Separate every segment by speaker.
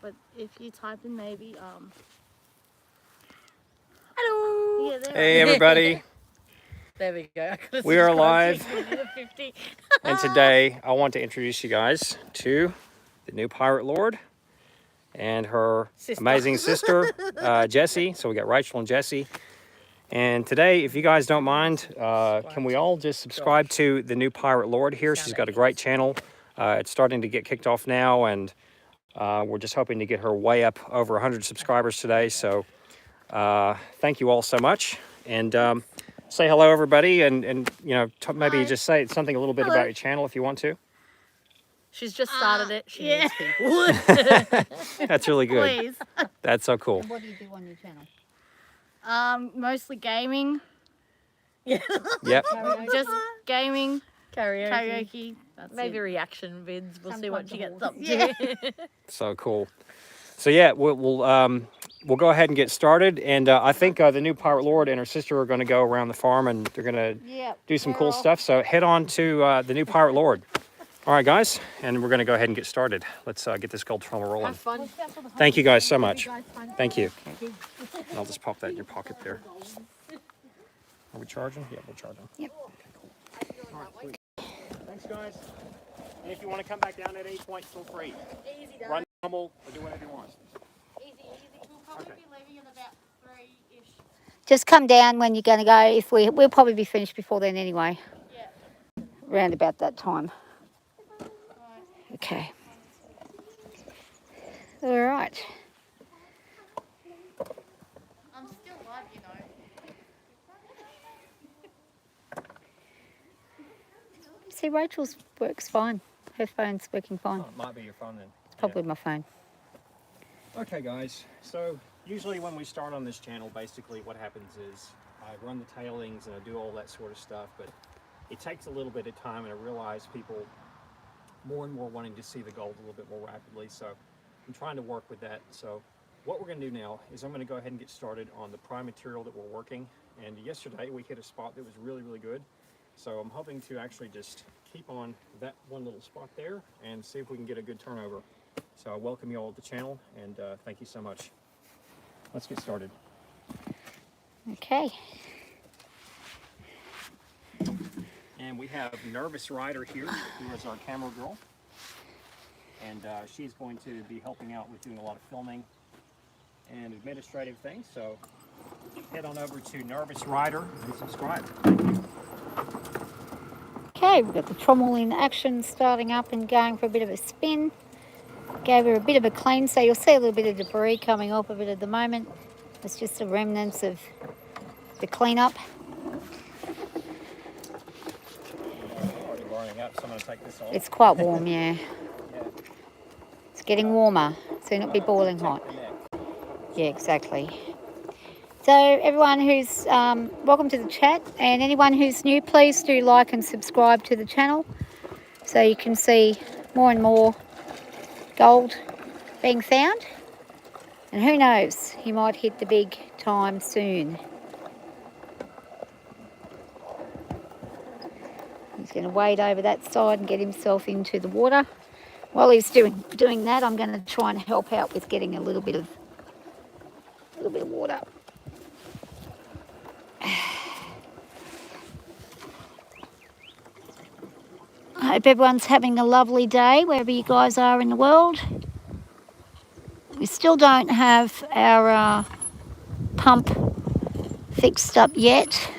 Speaker 1: but if you type in maybe hello. Yeah, there
Speaker 2: Hey everybody.
Speaker 3: There we go.
Speaker 2: We are live.
Speaker 3: 50.
Speaker 2: And today I want to introduce you guys to the new pirate lord and her amazing sister, Jessie. So we got Rachel and Jessie. And today, if you guys don't mind, can we all just subscribe to the new pirate lord here? She's got a great channel. It's starting to get kicked off now, and we're just hoping to get her way up over 100 subscribers today. So thank you all so much. And say hello, everybody, and you know, maybe just say something a little bit about your channel if you want to.
Speaker 3: She's just started it. She needs people.
Speaker 2: That's really good.
Speaker 1: Please.
Speaker 2: That's so cool.
Speaker 4: And what do you do on your channel?
Speaker 1: Mostly gaming.
Speaker 2: Yep.
Speaker 1: Just gaming,
Speaker 3: Karaoke.
Speaker 1: karaoke. That's
Speaker 3: Maybe
Speaker 1: it.
Speaker 3: reaction vids. We'll see what she gets up to.
Speaker 1: Yeah.
Speaker 2: So cool. So yeah, we'll go ahead and get started. And I think the new pirate lord and her sister are going to go around the farm, and they're going to do some cool stuff. So head on to the new pirate lord. All right, guys, and we're going to go ahead and get started. Let's get this gold trommel rolling.
Speaker 3: Have fun.
Speaker 2: Thank you guys so much. Thank you. And I'll just pop that in your pocket there. Are we charging? Yeah, we're charging.
Speaker 4: Yep.
Speaker 2: Okay, cool. All right, sweet. Thanks, guys. And if you want to come back down at any point, feel free.
Speaker 1: Easy, though.
Speaker 2: Run the trommel or do whatever you want.
Speaker 1: Easy. We'll probably be leaving in about 3-ish.
Speaker 4: Just come down when you're going to go. If we'll probably be finished before then anyway.
Speaker 1: Yeah.
Speaker 4: Around about that time. Okay. All right.
Speaker 1: I'm still live, you know.
Speaker 4: See, Rachel's works fine. Her phone's working fine.
Speaker 2: Oh, it might be your phone then.
Speaker 4: It's probably my phone.
Speaker 2: Okay, guys. So usually when we start on this channel, basically what happens is I run the tailings and I do all that sort of stuff, but it takes a little bit of time, and I realize people more and more wanting to see the gold a little bit more rapidly. So I'm trying to work with that. So what we're going to do now is I'm going to go ahead and get started on the prime material that we're working. And yesterday we hit a spot that was really, really good. So I'm hoping to actually just keep on that one little spot there and see if we can get a good turnover. So I welcome you all to the channel, and thank you so much. Let's get started.
Speaker 4: Okay.
Speaker 2: And we have Nervous Rider here, who is our camera girl. And she's going to be helping out with doing a lot of filming and administrative things. So head on over to Nervous Rider and subscribe. Thank you.
Speaker 4: Okay, we've got the trommel in action, starting up and going for a bit of a spin. Gave her a bit of a clean, so you'll see a little bit of debris coming off of it at the moment. It's just the remnants of the cleanup.
Speaker 2: Already burning up, so I'm going to take this off.
Speaker 4: It's quite warm, yeah.
Speaker 2: Yeah.
Speaker 4: It's getting warmer, soon it'll be boiling hot. Yeah, exactly. So everyone who's, welcome to the chat, and anyone who's new, please do like and subscribe to the channel so you can see more and more gold being found. And who knows, he might hit the big time soon. He's going to wade over that side and get himself into the water. While he's doing that, I'm going to try and help out with getting a little bit of water. I hope everyone's having a lovely day wherever you guys are in the world. We still don't have our pump fixed up yet.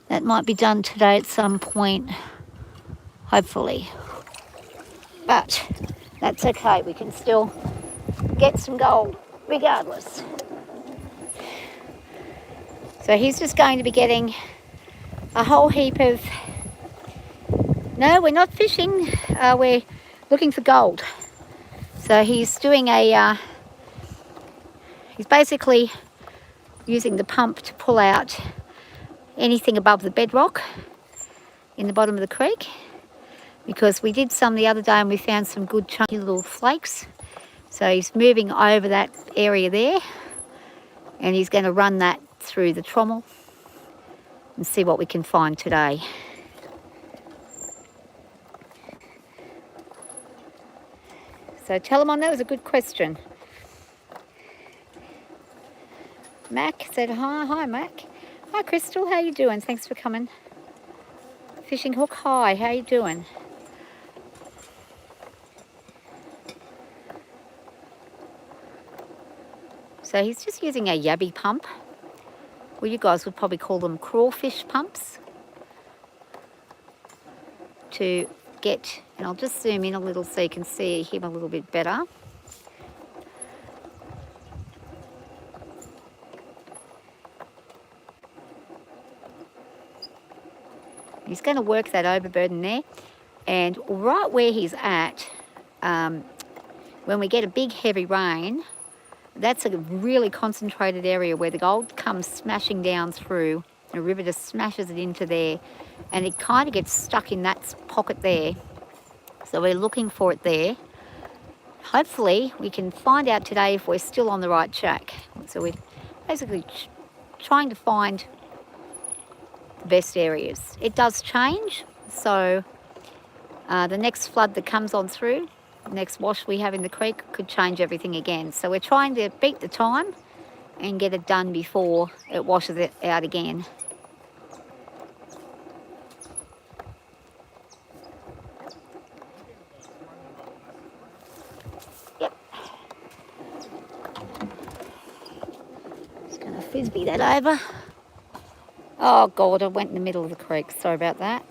Speaker 4: That might be done today at some point, hopefully. But that's okay, we can still get some gold regardless. So he's just going to be getting a whole heap of... No, we're not fishing, we're looking for gold. So he's doing he's basically using the pump to pull out anything above the bedrock in the bottom of the creek, because we did some the other day and we found some good chunky little flakes. So he's moving over that area there, and he's going to run that through the trommel and see what we can find today. So tell him on, that was a good question. Mac said hi. Hi, Mac. Hi, Crystal. How you doing? Thanks for coming. Fishing Hook. Hi. How you doing? So he's just using a yabby pump. Well, you guys would probably call them crawfish pumps. To get, and I'll just zoom in a little so you can see him a little bit better. He's going to work that overburden there, and right where he's at, when we get a big heavy rain, that's a really concentrated area where the gold comes smashing down through. The river just smashes it into there, and it kind of gets stuck in that pocket there. So we're looking for it there. Hopefully we can find out today if we're still on the right track. So we're basically trying to find the best areas. It does change, so the next flood that comes on through, the next wash we have in the creek could change everything again. So we're trying to beat the time and get it done before it washes it out again. Yep. Just gonna frisbee that over. Oh God, I went in the middle of the creek. Sorry about that.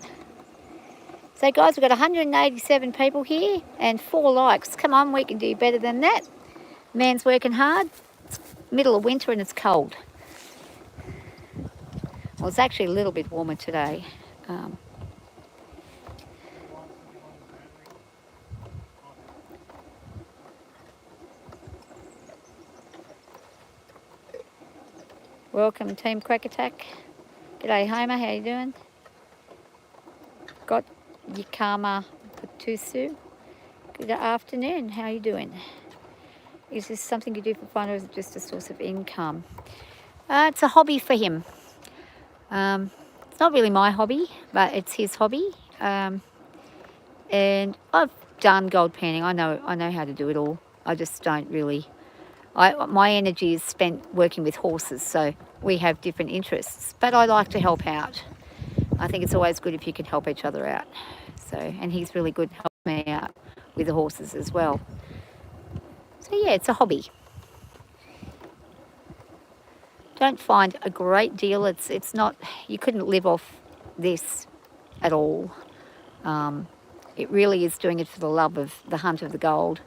Speaker 4: So guys, we've got 187 people here and 4 likes. Come on, we can do better than that. Man's working hard. It's middle of winter and it's cold. Well, it's actually a little bit warmer today. Welcome, Team Crack Attack. G'day, Homer. How you doing? Got Yikama Patusu. Good afternoon. How you doing? Is this something you do for fun or is it just a source of income? It's a hobby for him. It's not really my hobby, but it's his hobby. And I've done gold panning. I know how to do it all. I just don't really. My energy is spent working with horses, so we have different interests. But I like to help out. I think it's always good if you can help each other out. So, and he's really good helping me out with the horses as well. So yeah, it's a hobby. Don't find a great deal. It's not. You couldn't live off this at all. It really is doing it for the love of the hunt of the gold,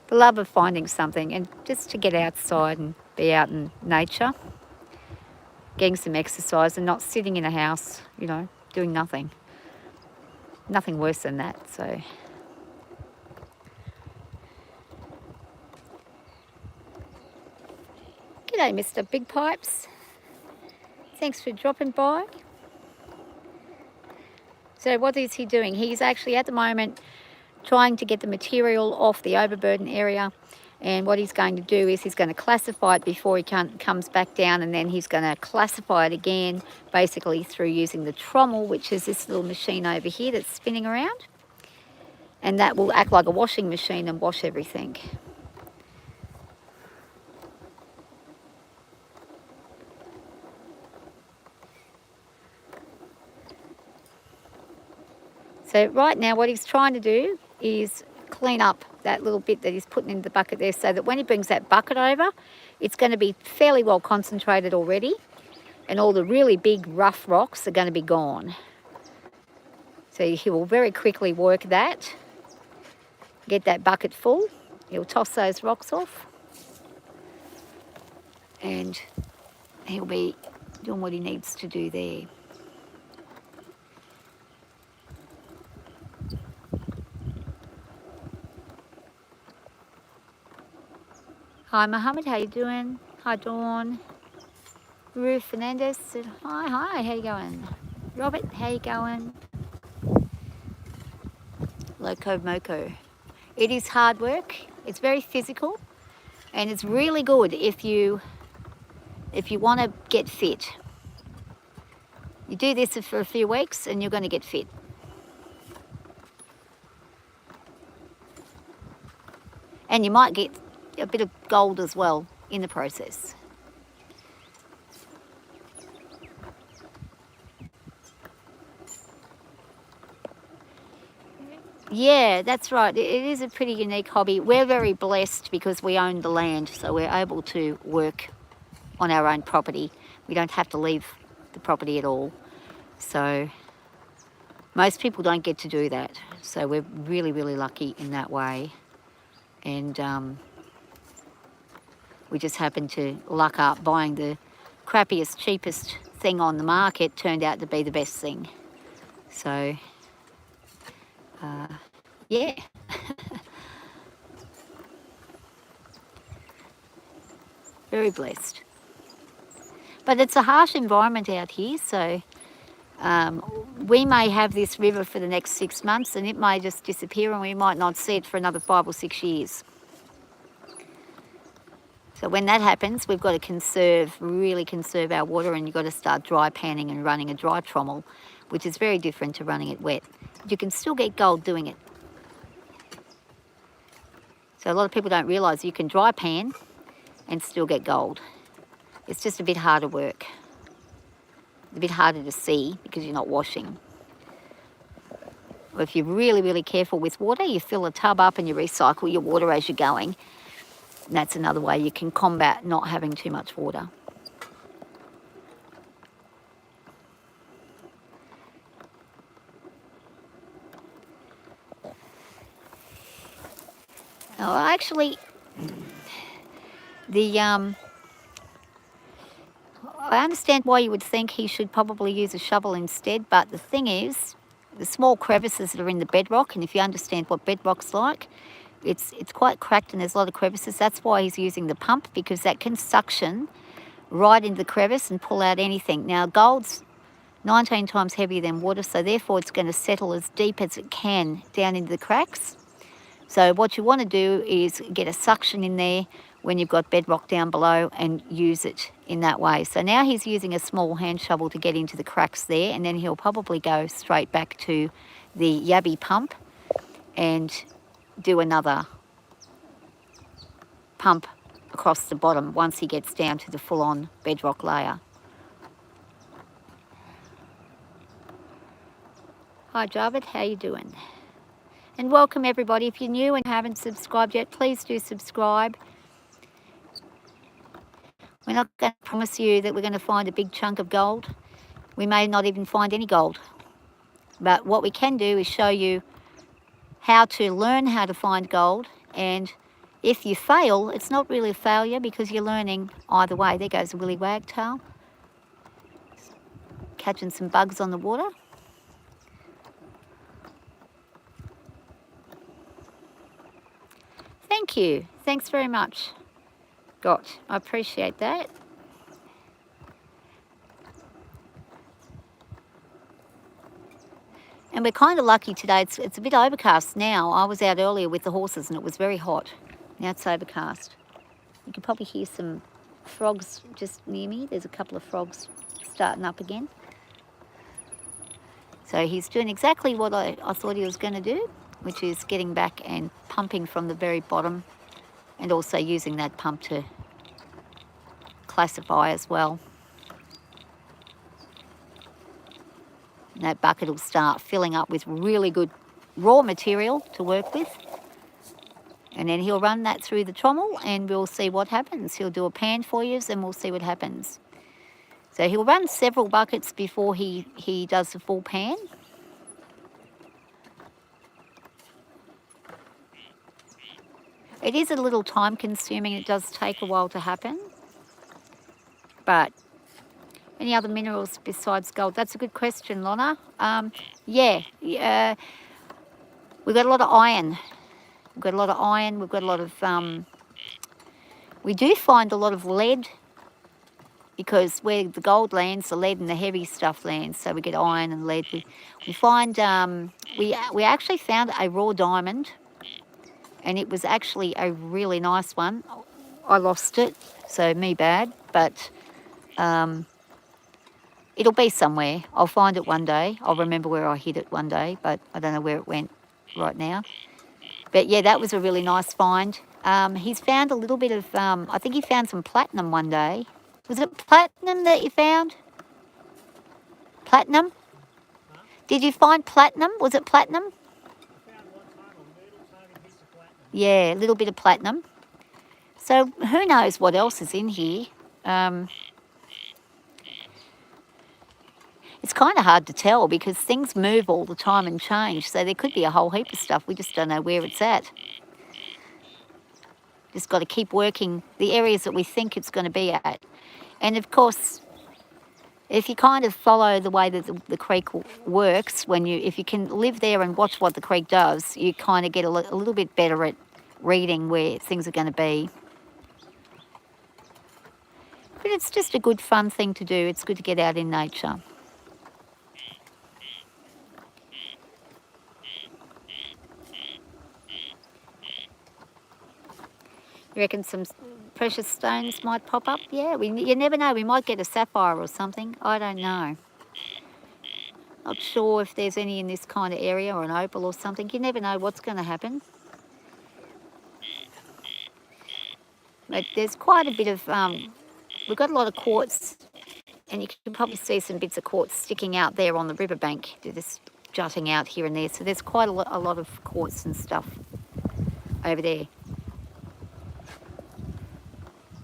Speaker 4: the love of finding something, and just to get outside and be out in nature, getting some exercise, and not sitting in a house, you know, doing nothing. Nothing worse than that. So. G'day, Mr. Big Pipes. Thanks for dropping by. So what is he doing? He's actually at the moment trying to get the material off the overburden area, and what he's going to do is he's going to classify it before he comes back down, and then he's going to classify it again basically through using the Trommel, which is this little machine over here that's spinning around, and that will act like a washing machine and wash everything. So right now what he's trying to do is clean up that little bit that he's putting in the bucket there, so that when he brings that bucket over, it's going to be fairly well concentrated already, and all the really big rough rocks are going to be gone. So he will very quickly work that, get that bucket full. He'll toss those rocks off, and he'll be doing what he needs to do there. Hi Mohammed, how you doing? Hi Dawn. Ruth Fernandez said hi, how you going? Robert, how you going? Loco Moco. It is hard work, it's very physical, and it's really good if you want to get fit. You do this for a few weeks and you're going to get fit. And you might get a bit of gold as well in the process. Yeah, that's right. It is a pretty unique hobby. We're very blessed because we own the land, so we're able to work on our own property. We don't have to leave the property at all. So most people don't get to do that. So we're really, really lucky in that way. And we just happened to luck up. Buying the crappiest, cheapest thing on the market turned out to be the best thing. So, yeah. Very blessed. But it's a harsh environment out here, so we may have this river for the next 6 months and it may just disappear and we might not see it for another 5 or 6 years. So when that happens, we've got to conserve, really conserve our water, and you've got to start dry panning and running a dry trommel, which is very different to running it wet. You can still get gold doing it. So a lot of people don't realise you can dry pan and still get gold. It's just a bit harder work. A bit harder to see because you're not washing. Or if you're really, really careful with water, you fill a tub up and you recycle your water as you're going. And that's another way you can combat not having too much water. Oh, actually, I understand why you would think he should probably use a shovel instead, but the thing is, the small crevices that are in the bedrock, and if you understand what bedrock's like, it's quite cracked and there's a lot of crevices. That's why he's using the pump, because that can suction right into the crevice and pull out anything. Now, gold's 19 times heavier than water, so therefore it's going to settle as deep as it can down into the cracks. So what you want to do is get a suction in there when you've got bedrock down below and use it in that way. So now he's using a small hand shovel to get into the cracks there, and then he'll probably go straight back to the yabby pump and do another pump across the bottom once he gets down to the full-on bedrock layer. Hi Javid, how you doing? And welcome everybody. If you're new and haven't subscribed yet, please do subscribe. We're not going to promise you that we're going to find a big chunk of gold. We may not even find any gold. But what we can do is show you how to learn how to find gold. And if you fail, it's not really a failure because you're learning either way. There goes a willy wagtail. Catching some bugs on the water. Thank you. Thanks very much. I appreciate that. And we're kind of lucky today. It's a bit overcast now. I was out earlier with the horses and it was very hot. Now it's overcast. You can probably hear some frogs just near me. There's a couple of frogs starting up again. So he's doing exactly what I thought he was going to do, which is getting back and pumping from the very bottom, and also using that pump to classify as well. And that bucket will start filling up with really good raw material to work with. And then he'll run that through the trommel and we'll see what happens. He'll do a pan for you and we'll see what happens. So he'll run several buckets before he does the full pan. It is a little time consuming. It does take a while to happen. But any other minerals besides gold? That's a good question, Lorna. Yeah. We've got a lot of iron. We've got a lot of iron. We've got a lot of... we do find a lot of lead because where the gold lands, the lead and the heavy stuff lands. So we get iron and lead. We find... we actually found a raw diamond, and it was actually a really nice one. I lost it, so me bad, but it'll be somewhere. I'll find it one day. I'll remember where I hid it one day, but I don't know where it went right now. But yeah, that was a really nice find. He's found a little bit of, I think he found some platinum one day. Was it platinum that you found? Platinum? Did you find platinum? Was it platinum?
Speaker 2: I found lots
Speaker 4: Yeah, a little bit of platinum. So who knows what else is in here. It's kind of hard to tell because things move all the time and change. So there could be a whole heap of stuff. We just don't know where it's at. Just got to keep working the areas that we think it's going to be at. And of course, if you kind of follow the way that the creek works, if you can live there and watch what the creek does, you kind of get a little bit better at reading where things are going to be. But it's just a good fun thing to do. It's good to get out in nature. You reckon some precious stones might pop up? Yeah, you never know. We might get a sapphire or something. I don't know. Not sure if there's any in this kind of area or an opal or something. You never know what's going to happen. But there's quite a bit of... we've got a lot of quartz, and you can probably see some bits of quartz sticking out there on the riverbank. They're just jutting out here and there. So there's quite a lot of quartz and stuff over there.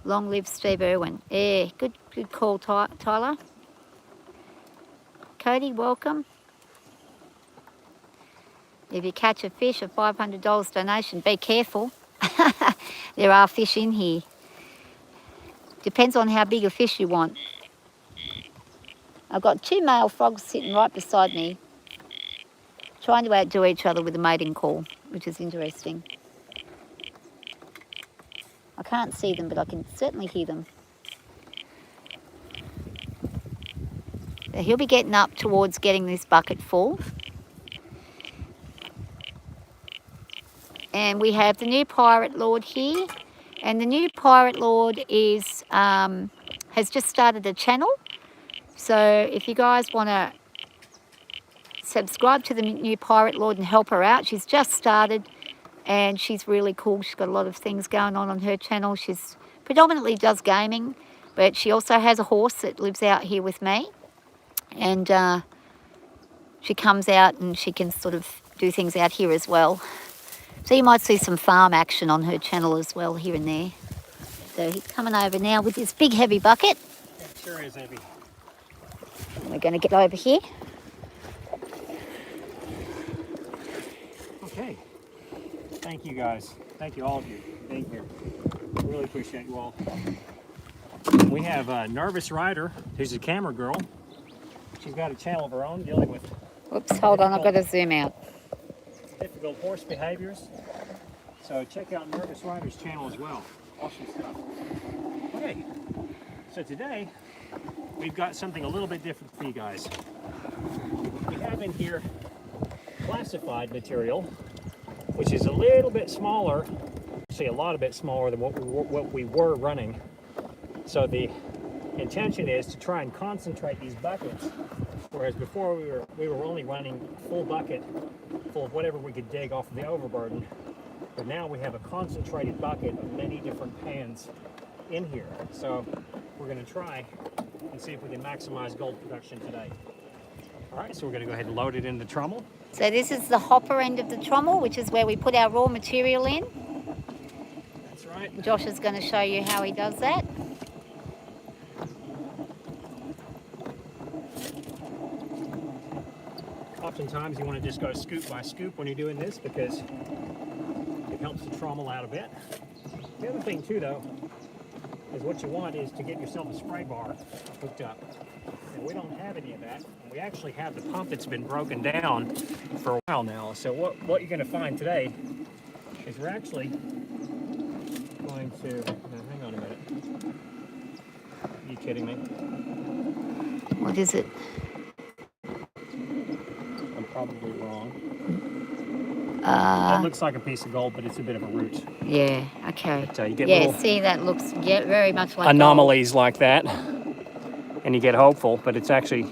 Speaker 4: Long live Steve Irwin. Yeah, good call, Tyler. Cody, welcome. If you catch a fish, a $500 donation. Be careful. There are fish in here. Depends on how big a fish you want. I've got 2 male frogs sitting right beside me, trying to outdo each other with a mating call, which is interesting. I can't see them, but I can certainly hear them. So he'll be getting up towards getting this bucket full. And we have the new Pirate Lord here. And the new Pirate Lord is has just started a channel. So if you guys want to subscribe to the new Pirate Lord and help her out, she's just started. And she's really cool. She's got a lot of things going on her channel. She's predominantly does gaming, but she also has a horse that lives out here with me. And she comes out and she can sort of do things out here as well. So you might see some farm action on her channel as well here and there. So he's coming over now with this big heavy bucket.
Speaker 2: It sure is heavy.
Speaker 4: And we're going to get over here.
Speaker 2: Okay. Thank you guys. Thank you all of you for being here. Really appreciate you all. We have a Nervous Rider, who's a camera girl. She's got a channel of her own dealing with...
Speaker 4: Whoops, hold on, I've got to zoom out.
Speaker 2: Difficult horse behaviors. So check out Nervous Rider's channel as well. Awesome stuff. Okay, so today we've got something a little bit different for you guys. We have in here classified material, which is a little bit smaller, actually a lot bit smaller than what we were running. So the intention is to try and concentrate these buckets, whereas before we were only running full bucket full of whatever we could dig off of the overburden, but now we have a concentrated bucket of many different pans in here. So we're going to try and see if we can maximize gold production today. All right, so we're going to go ahead and load it in the trommel.
Speaker 4: So this is the hopper end of the trommel, which is where we put our raw material in.
Speaker 2: That's right.
Speaker 4: Josh is going to show you how he does that.
Speaker 2: Oftentimes you want to just go scoop by scoop when you're doing this because it helps the trommel out a bit. The other thing too though is what you want is to get yourself a spray bar hooked up. And we don't have any of that. And we actually have the pump that's been broken down for a while now. So what you're going to find today is we're actually going to, now hang on a minute. Are you kidding me?
Speaker 4: What is it?
Speaker 2: I'm probably wrong. It looks like a piece of gold, but it's a bit of a root.
Speaker 4: Yeah, okay.
Speaker 2: But, you get
Speaker 4: yeah, see, that looks very much like
Speaker 2: anomalies like that. And you get hopeful, but it's actually,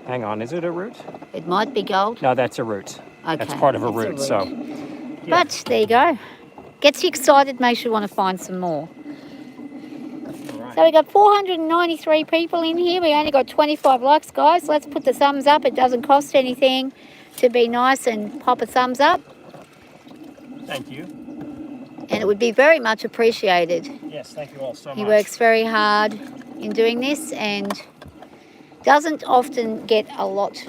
Speaker 2: hang on, is it a root?
Speaker 4: It might be gold.
Speaker 2: No, that's a root.
Speaker 4: Okay,
Speaker 2: that's part of a root, so.
Speaker 4: Yeah. But there you go. Gets you excited, makes you want to find some more.
Speaker 2: Right.
Speaker 4: So we got 493 people in here. We only got 25 likes, guys. Let's put the thumbs up. It doesn't cost anything to be nice and pop a thumbs up.
Speaker 2: Thank you.
Speaker 4: And it would be very much appreciated.
Speaker 2: Yes, thank you all so much.
Speaker 4: He works very hard in doing this and doesn't often get a lot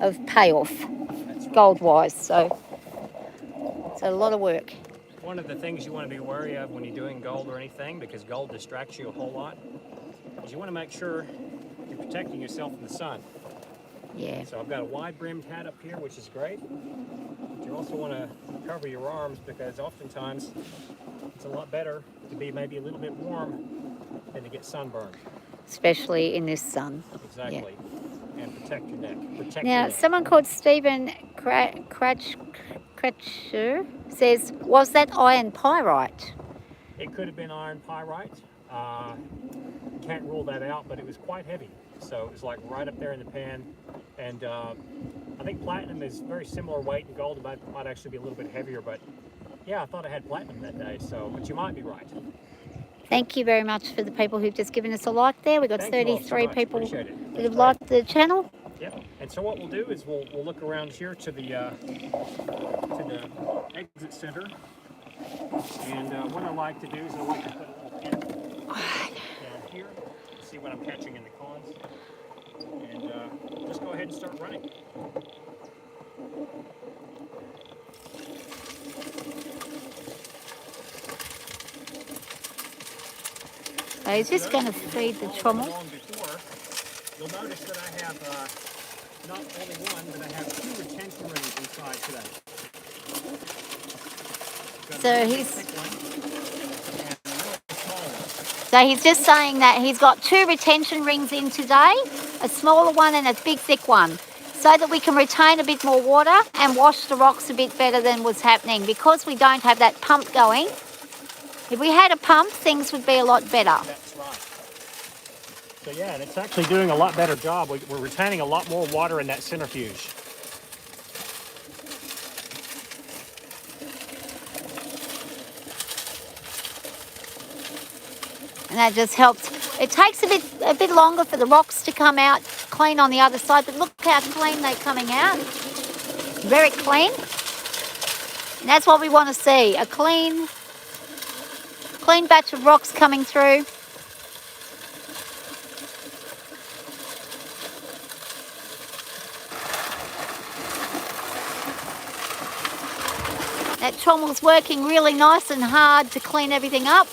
Speaker 4: of payoff gold-wise, so it's a lot of work.
Speaker 2: One of the things you want to be wary of when you're doing gold or anything, because gold distracts you a whole lot, is you want to make sure you're protecting yourself from the sun.
Speaker 4: Yeah.
Speaker 2: So I've got a wide-brimmed hat up here, which is great. But you also want to cover your arms, because oftentimes it's a lot better to be maybe a little bit warm than to get sunburned.
Speaker 4: Especially in this sun.
Speaker 2: Exactly.
Speaker 4: Yeah.
Speaker 2: And protect your neck. Protect
Speaker 4: Now,
Speaker 2: your neck.
Speaker 4: someone called Stephen Kratcher says, was that iron pyrite?
Speaker 2: It could have been iron pyrite. Can't rule that out, but it was quite heavy. So it was like right up there in the pan. And I think platinum is very similar weight, and gold might actually be a little bit heavier. But yeah, I thought I had platinum that day. So, but you might be right.
Speaker 4: Thank you very much for the people who've just given us a like there. We've got
Speaker 2: Thank you all so
Speaker 4: 33
Speaker 2: much.
Speaker 4: people
Speaker 2: Appreciate it.
Speaker 4: that have liked the channel.
Speaker 2: Yep. And so what we'll do is we'll look around here to the exit center. And what I like to do is I like to put a little pin down here, see what I'm catching in the cons, and just go ahead and start running.
Speaker 4: So he's just going to feed the trommel.
Speaker 2: You'll notice that I have not only one, but I have 2 retention rings inside today.
Speaker 4: So he's just saying that he's got 2 retention rings in today, a smaller one and a big thick one, so that we can retain a bit more water and wash the rocks a bit better than was happening. Because we don't have that pump going, if we had a pump, things would be a lot better.
Speaker 2: That's right. So yeah, and it's actually doing a lot better job. We're retaining a lot more water in that centrifuge.
Speaker 4: And that just helps. It takes a bit longer for the rocks to come out clean on the other side, but look how clean they're coming out. Very clean. And that's what we want to see, a clean batch of rocks coming through. That trommel's working really nice and hard to clean everything up.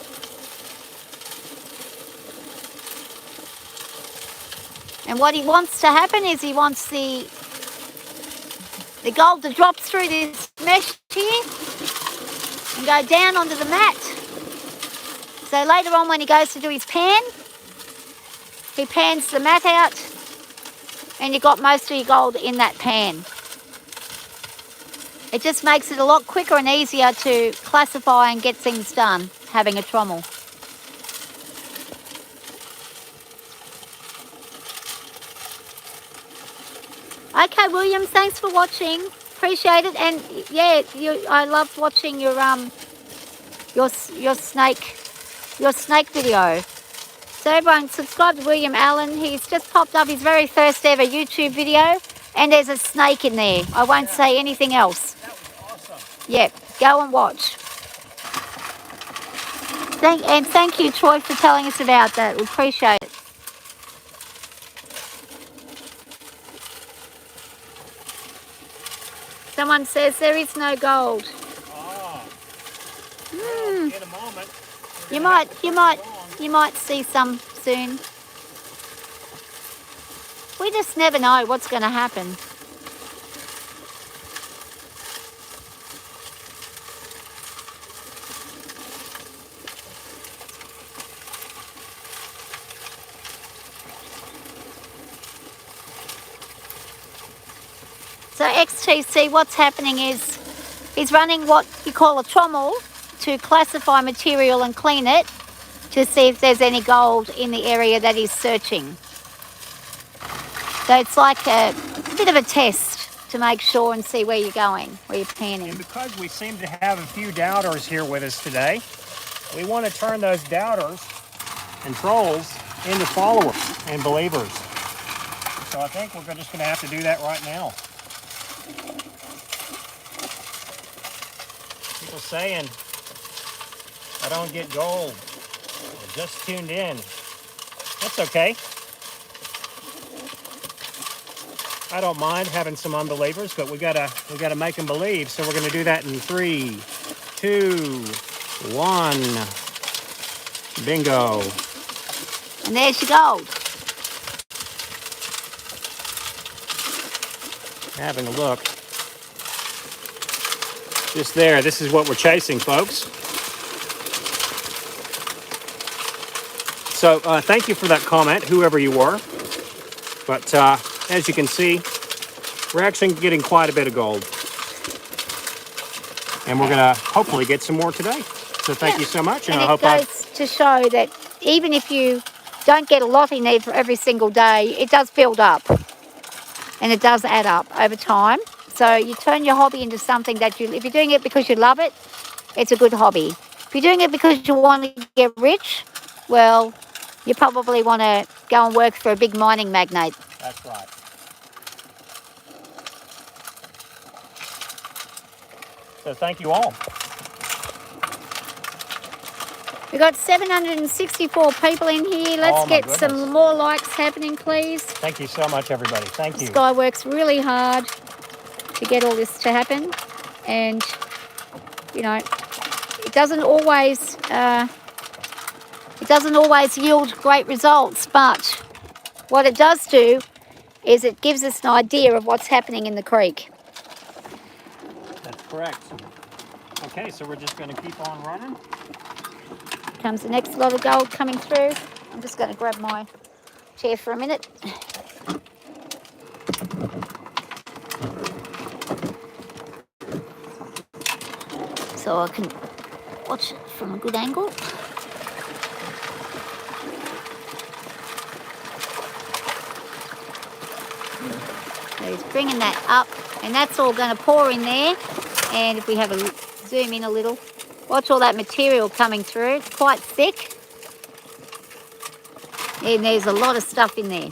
Speaker 4: And what he wants to happen is he wants the gold to drop through this mesh here and go down onto the mat. So later on when he goes to do his pan, he pans the mat out and you've got most of your gold in that pan. It just makes it a lot quicker and easier to classify and get things done, having a trommel. Okay, William, thanks for watching. Appreciate it. And yeah, I loved watching your snake video. So everyone subscribe to William Allen. He's just popped up his very first ever YouTube video, and there's a snake in there. I won't say anything else.
Speaker 2: That was awesome.
Speaker 4: Yep, go and watch. Thank you, Troy, for telling us about that. We appreciate it. Someone says there is no gold.
Speaker 2: Oh. Well, in a moment.
Speaker 4: You might see some soon. We just never know what's going to happen. So XTC, what's happening is he's running what you call a trommel to classify material and clean it to see if there's any gold in the area that he's searching. So it's like a bit of a test to make sure and see where you're going, where you're panning.
Speaker 2: And because we seem to have a few doubters here with us today, we want to turn those doubters and trolls into followers and believers. So I think we're just going to have to do that right now. People saying I don't get gold. I just tuned in. That's okay. I don't mind having some unbelievers, but we gotta make them believe. So we're gonna do that in 3, 2, 1. Bingo.
Speaker 4: And there's your gold.
Speaker 2: Having a look. Just there. This is what we're chasing, folks. So thank you for that comment, whoever you were. But as you can see, we're actually getting quite a bit of gold. And we're going to hopefully get some more today. So thank you so much.
Speaker 4: And
Speaker 2: I
Speaker 4: it
Speaker 2: hope
Speaker 4: goes to show that even if you don't get a lot in there for every single day, it does build up. And it does add up over time. So you turn your hobby into something that if you're doing it because you love it, it's a good hobby. If you're doing it because you want to get rich, well, you probably want to go and work for a big mining magnate.
Speaker 2: That's right. So thank you all.
Speaker 4: We've got 764 people in here. Let's get some more likes happening, please.
Speaker 2: Thank you so much, everybody. Thank you.
Speaker 4: This guy works really hard to get all this to happen. And, you know, it doesn't always yield great results, but what it does do is it gives us an idea of what's happening in the creek.
Speaker 2: That's correct. Okay, so we're just going to keep on running.
Speaker 4: Comes the next lot of gold coming through. I'm just going to grab my chair for a minute. So I can watch it from a good angle. So he's bringing that up, and that's all going to pour in there. And if we have a zoom in a little, watch all that material coming through. It's quite thick. And there's a lot of stuff in there.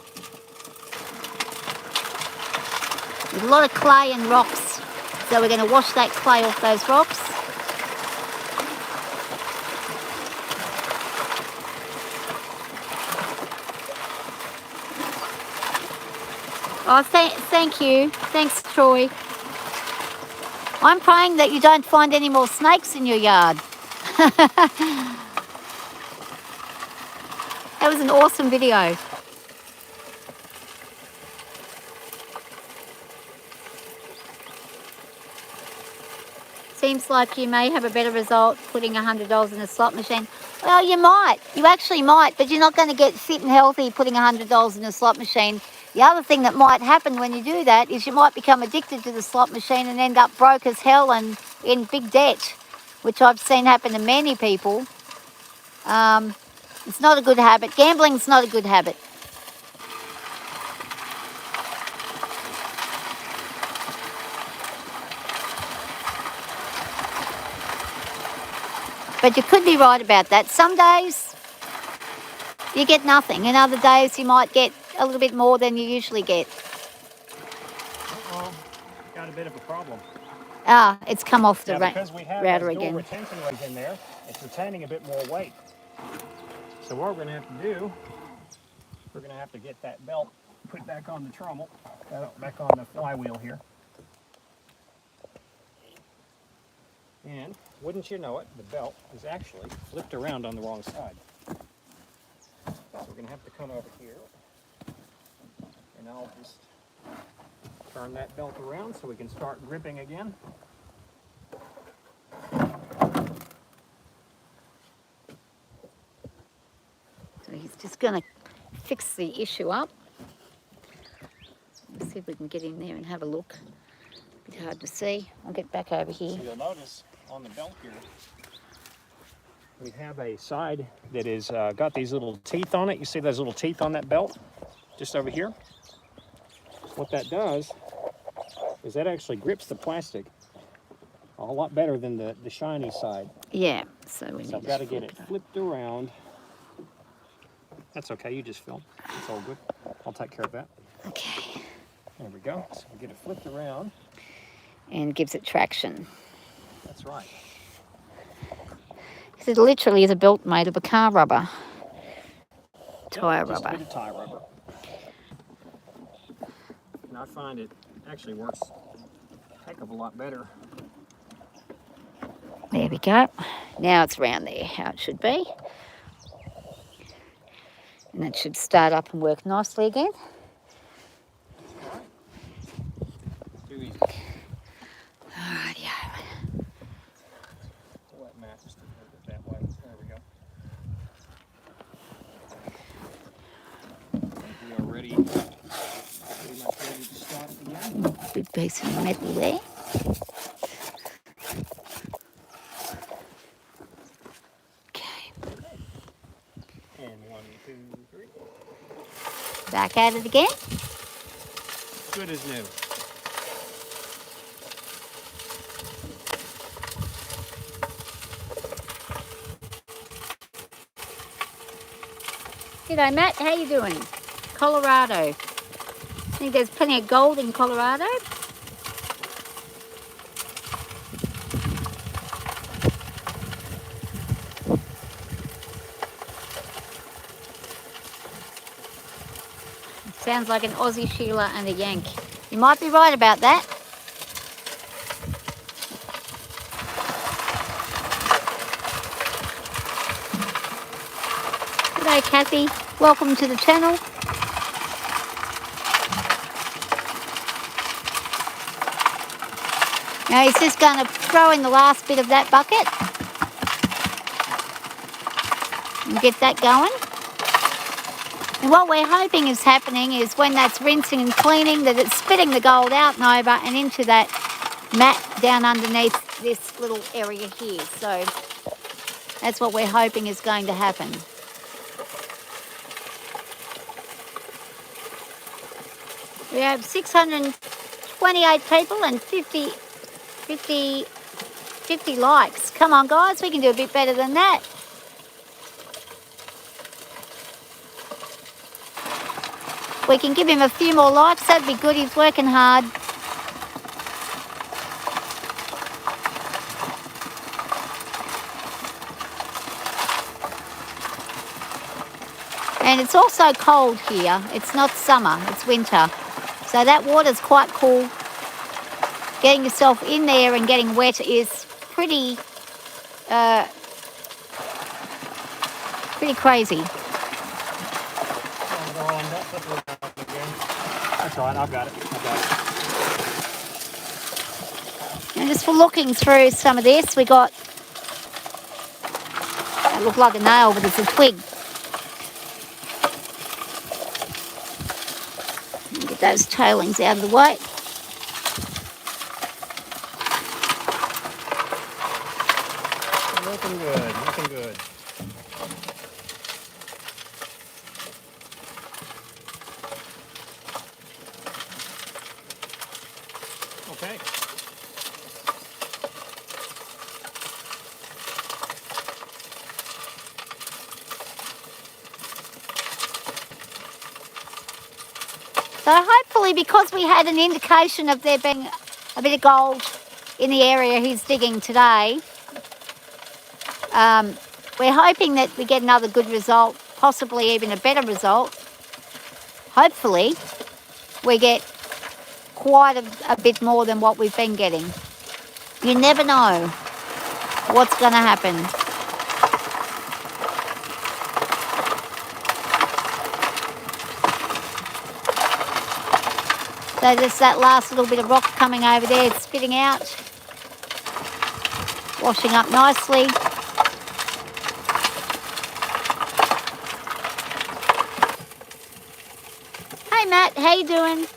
Speaker 4: There's a lot of clay and rocks. So we're going to wash that clay off those rocks. Oh, thank you. Thanks, Troy. I'm praying that you don't find any more snakes in your yard. That was an awesome video. Seems like you may have a better result putting $100 in a slot machine. Well, you might. You actually might, but you're not going to get fit and healthy putting $100 in a slot machine. The other thing that might happen when you do that is you might become addicted to the slot machine and end up broke as hell and in big debt, which I've seen happen to many people. It's not a good habit. Gambling's not a good habit. But you could be right about that. Some days you get nothing, and other days you might get a little bit more than you usually get.
Speaker 2: Uh-oh, got a bit of a problem.
Speaker 4: Ah, it's come off the
Speaker 2: because we have
Speaker 4: router
Speaker 2: those dual
Speaker 4: again.
Speaker 2: retention rays in there, it's retaining a bit more weight. So what we're going to have to do, we're going to have to get that belt put back on the trommel, back on the flywheel here. And wouldn't you know it, the belt is actually flipped around on the wrong side. So we're going to have to come over here, and I'll just turn that belt around so we can start gripping again.
Speaker 4: So he's just going to fix the issue up. Let's see if we can get in there and have a look. A bit hard to see. I'll get back over here.
Speaker 2: So you'll notice on the belt here, we have a side that is got these little teeth on it. You see those little teeth on that belt? Just over here. What that does is that actually grips the plastic a lot better than the shiny side.
Speaker 4: Yeah, so
Speaker 2: I've got to get it flipped around. That's okay, you just film. It's all good. I'll take care of that.
Speaker 4: Okay.
Speaker 2: There we go. So we get it flipped around.
Speaker 4: And gives it traction.
Speaker 2: That's right.
Speaker 4: It literally is a belt made of a car rubber. Tyre
Speaker 2: Just a
Speaker 4: rubber.
Speaker 2: bit of tie rubber. And I find it actually works a heck of a lot better.
Speaker 4: There we go. Now it's round there, how it should be. And it should start up and work nicely again.
Speaker 2: Too easy.
Speaker 4: Alrighty.
Speaker 2: Pull that mat just a little bit that way. There we go. We are ready. Pretty much ready to start again.
Speaker 4: Big piece of metal there. Okay.
Speaker 2: And 1, 2, 3.
Speaker 4: Back at it again.
Speaker 2: Good as new.
Speaker 4: G'day Matt, how you doing? Colorado. I think there's plenty of gold in Colorado. Sounds like an Aussie Sheila and a Yank. You might be right about that. G'day Kathy, welcome to the channel. Now he's just going to throw in the last bit of that bucket and get that going. And what we're hoping is happening is when that's rinsing and cleaning, that it's spitting the gold out and over and into that mat down underneath this little area here. So that's what we're hoping is going to happen. We have 628 people and 50 likes. Come on guys, we can do a bit better than that. We can give him a few more likes, that'd be good, he's working hard. And it's also cold here, it's not summer, it's winter. So that water's quite cool. Getting yourself in there and getting wet is pretty crazy.
Speaker 2: That's all right, I've got it.
Speaker 4: And just for looking through some of this, we got, it looked like a nail, but it's a twig. Get those tailings out of the way.
Speaker 2: Looking good, looking good. Okay.
Speaker 4: So hopefully, because we had an indication of there being a bit of gold in the area he's digging today, we're hoping that we get another good result, possibly even a better result. Hopefully, we get quite a bit more than what we've been getting. You never know what's going to happen. So there's that last little bit of rock coming over there, it's spitting out, washing up nicely. Hey Matt, how you doing?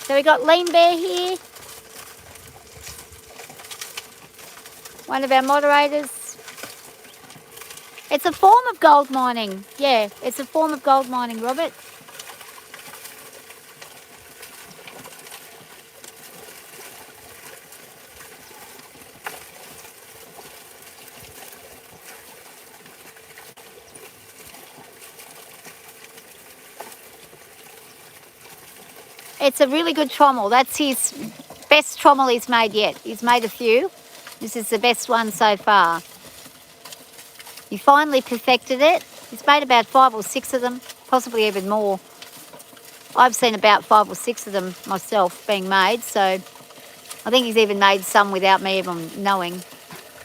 Speaker 4: So we got Lean Bear here, one of our moderators. It's a form of gold mining. Yeah, it's a form of gold mining, Robert. It's a really good trommel. That's his best trommel he's made yet. He's made a few. This is the best one so far. You finally perfected it. He's made about 5 or 6 of them, possibly even more. I've seen about 5 or 6 of them myself being made, so I think he's even made some without me even knowing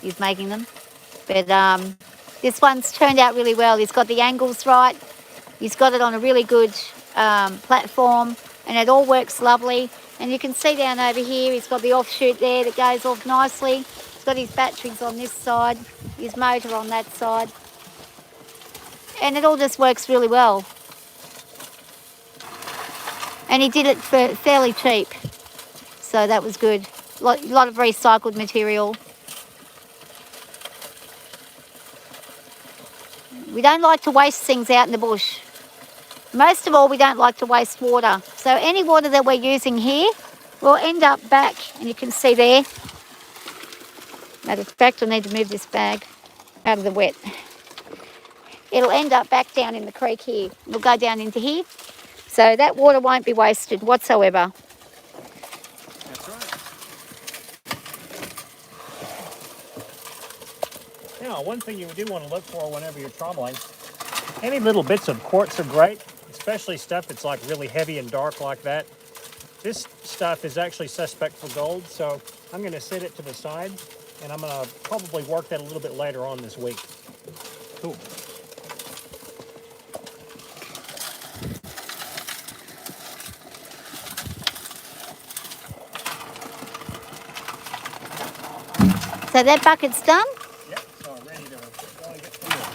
Speaker 4: he's making them. But this one's turned out really well. He's got the angles right. He's got it on a really good platform, and it all works lovely. And you can see down over here, he's got the offshoot there that goes off nicely. He's got his batteries on this side, his motor on that side. And it all just works really well. And he did it for fairly cheap. So that was good. A lot of recycled material. We don't like to waste things out in the bush. Most of all, we don't like to waste water. So any water that we're using here will end up back, and you can see there. Matter of fact, I need to move this bag out of the wet. It'll end up back down in the creek here. It'll go down into here. So that water won't be wasted whatsoever.
Speaker 2: That's right. Now, one thing you do want to look for whenever you're trommeling, any little bits of quartz are great, especially stuff that's like really heavy and dark like that. This stuff is actually suspect for gold, so I'm going to set it to the side, and I'm going to probably work that a little bit later on this week. Cool.
Speaker 4: So that bucket's done.
Speaker 2: Yep, so I'm ready to go and get some more.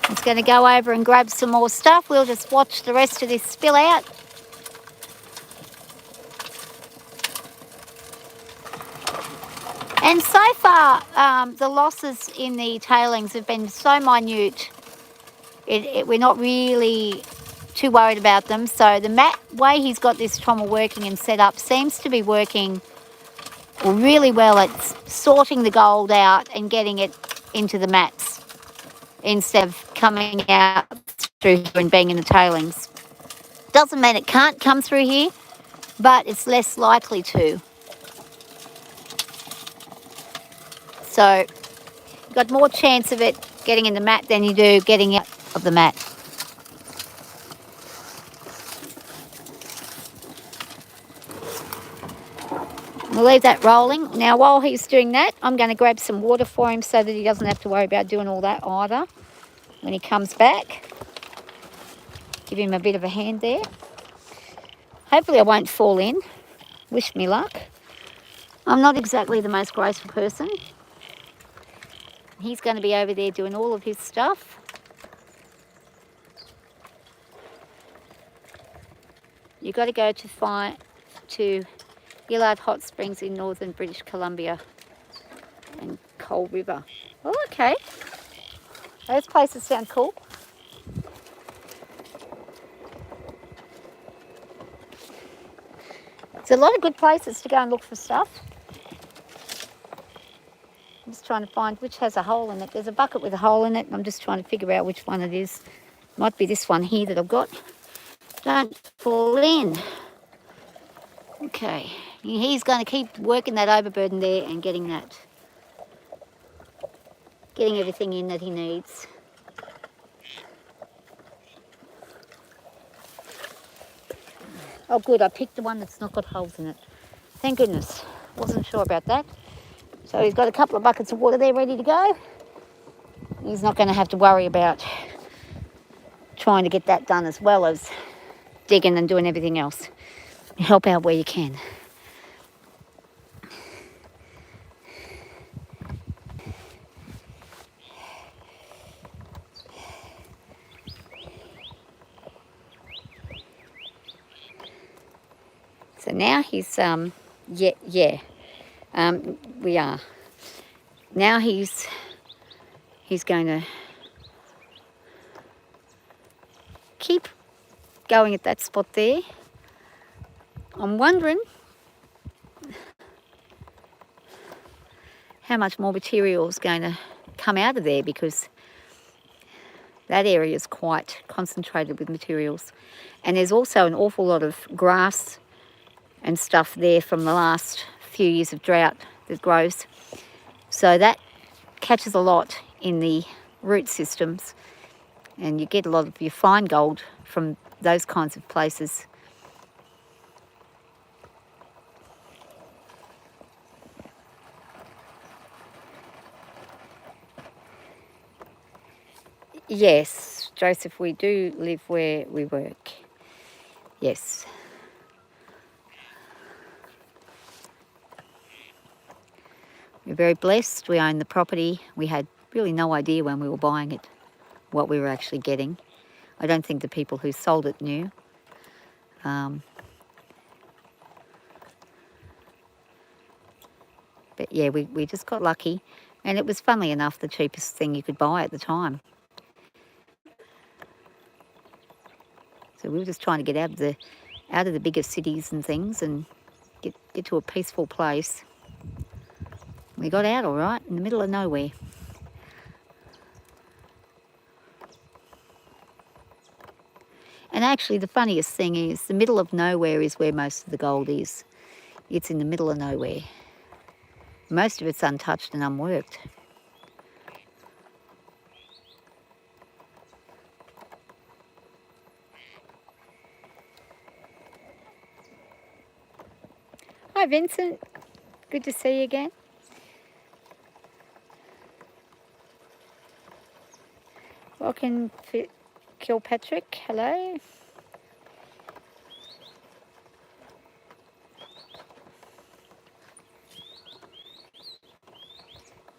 Speaker 4: It's going to go over and grab some more stuff. We'll just watch the rest of this spill out. And so far, the losses in the tailings have been so minute. We're not really too worried about them. So the way he's got this trommel working and set up seems to be working really well at sorting the gold out and getting it into the mats instead of coming out through here and being in the tailings. Doesn't mean it can't come through here, but it's less likely to. So you've got more chance of it getting in the mat than you do getting out of the mat. We'll leave that rolling. Now, while he's doing that, I'm going to grab some water for him so that he doesn't have to worry about doing all that either when he comes back. Give him a bit of a hand there. Hopefully I won't fall in. Wish me luck. I'm not exactly the most graceful person. He's going to be over there doing all of his stuff. You've got to go to Gillard Hot Springs in northern British Columbia and Coal River. Oh, okay. Those places sound cool. There's a lot of good places to go and look for stuff. I'm just trying to find which has a hole in it. There's a bucket with a hole in it. I'm just trying to figure out which one it is. Might be this one here that I've got. Don't fall in. Okay. He's going to keep working that overburden there and getting everything in that he needs. Oh good, I picked the one that's not got holes in it. Thank goodness. Wasn't sure about that. So he's got a couple of buckets of water there ready to go. He's not going to have to worry about trying to get that done as well as digging and doing everything else. Help out where you can. So now he's, we are. Now he's going to keep going at that spot there. I'm wondering how much more material is going to come out of there, because that area is quite concentrated with materials. And there's also an awful lot of grass and stuff there from the last few years of drought that grows. So that catches a lot in the root systems, and you get a lot of your fine gold from those kinds of places. Yes, Joseph, we do live where we work. Yes. We're very blessed. We own the property. We had really no idea when we were buying it what we were actually getting. I don't think the people who sold it knew. But yeah, we just got lucky. And it was, funnily enough, the cheapest thing you could buy at the time. So we were just trying to get out of the bigger cities and things and get to a peaceful place. We got out all right, in the middle of nowhere. And actually the funniest thing is the middle of nowhere is where most of the gold is. It's in the middle of nowhere. Most of it's untouched and unworked. Hi Vincent, good to see you again. Welcome Kilpatrick, hello.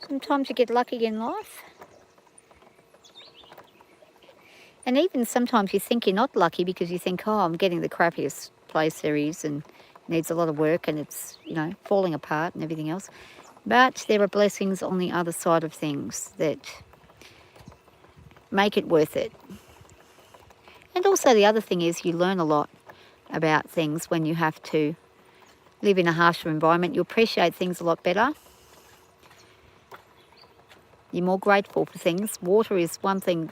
Speaker 4: Sometimes you get lucky in life. And even sometimes you think you're not lucky because you think, oh, I'm getting the crappiest place there is and needs a lot of work and it's, you know, falling apart and everything else. But there are blessings on the other side of things that make it worth it. And also the other thing is you learn a lot about things when you have to live in a harsher environment. You appreciate things a lot better. You're more grateful for things. Water is one thing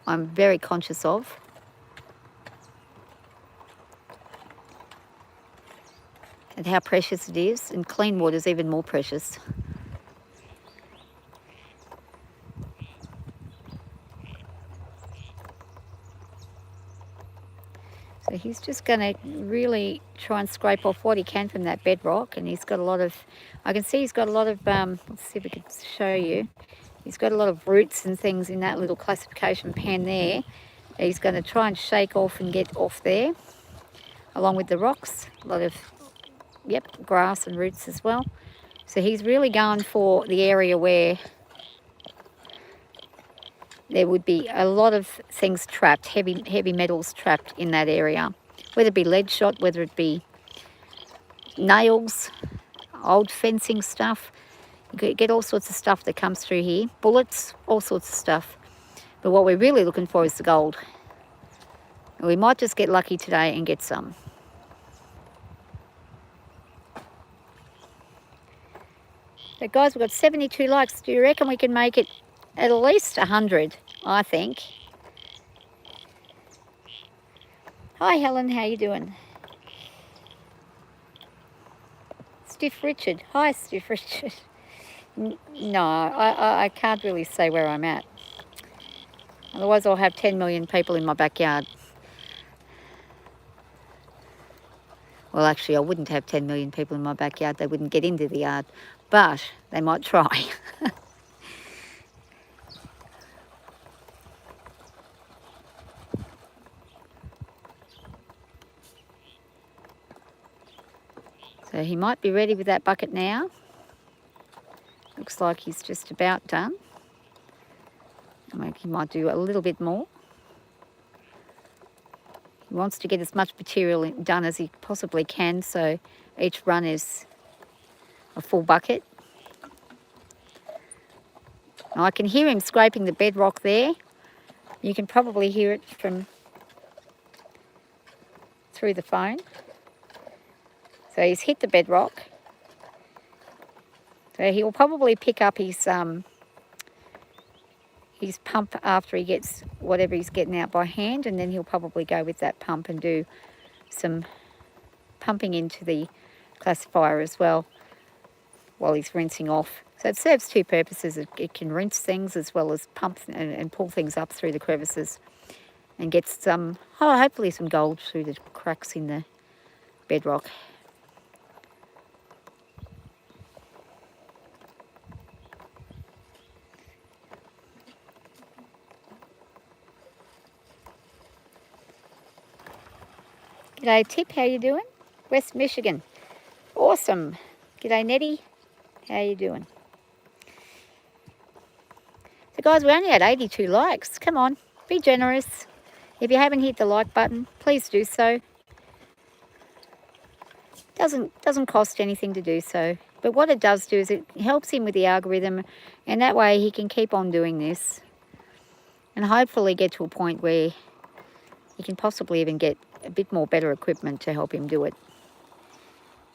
Speaker 4: I'm very conscious of. And how precious it is. And clean water is even more precious. So he's just going to really try and scrape off what he can from that bedrock. And he's got a lot of, I can see he's got a lot of, let's see if we can show you. He's got a lot of roots and things in that little classification pan there. He's going to try and shake off and get off there, along with the rocks. A lot of, yep, grass and roots as well. So he's really going for the area where there would be a lot of things trapped, heavy metals trapped in that area. Whether it be lead shot, whether it be nails, old fencing stuff. You get all sorts of stuff that comes through here. Bullets, all sorts of stuff. But what we're really looking for is the gold. And we might just get lucky today and get some. So guys, we've got 72 likes. Do you reckon we can make it at least 100, I think? Hi Helen, how you doing? Stiff Richard. Hi Stiff Richard. No, I can't really say where I'm at. Otherwise I'll have 10 million people in my backyard. Well, actually I wouldn't have 10 million people in my backyard. They wouldn't get into the yard, but they might try. So he might be ready with that bucket now. Looks like he's just about done. He might do a little bit more. He wants to get as much material done as he possibly can, so each run is a full bucket. Now I can hear him scraping the bedrock there. You can probably hear it from through the phone. So he's hit the bedrock. So he will probably pick up his pump after he gets whatever he's getting out by hand, and then he'll probably go with that pump and do some pumping into the classifier as well while he's rinsing off So it serves two purposes. It can rinse things as well as pump and pull things up through the crevices and get some, hopefully some gold through the cracks in the bedrock. G'day Tip, how you doing? West Michigan. Awesome. G'day Nettie, how you doing? So guys, we only had 82 likes. Come on, be generous. If you haven't hit the like button, please do so. Doesn't cost anything to do so. But what it does do is it helps him with the algorithm, and that way he can keep on doing this and hopefully get to a point where he can possibly even get a bit more better equipment to help him do it.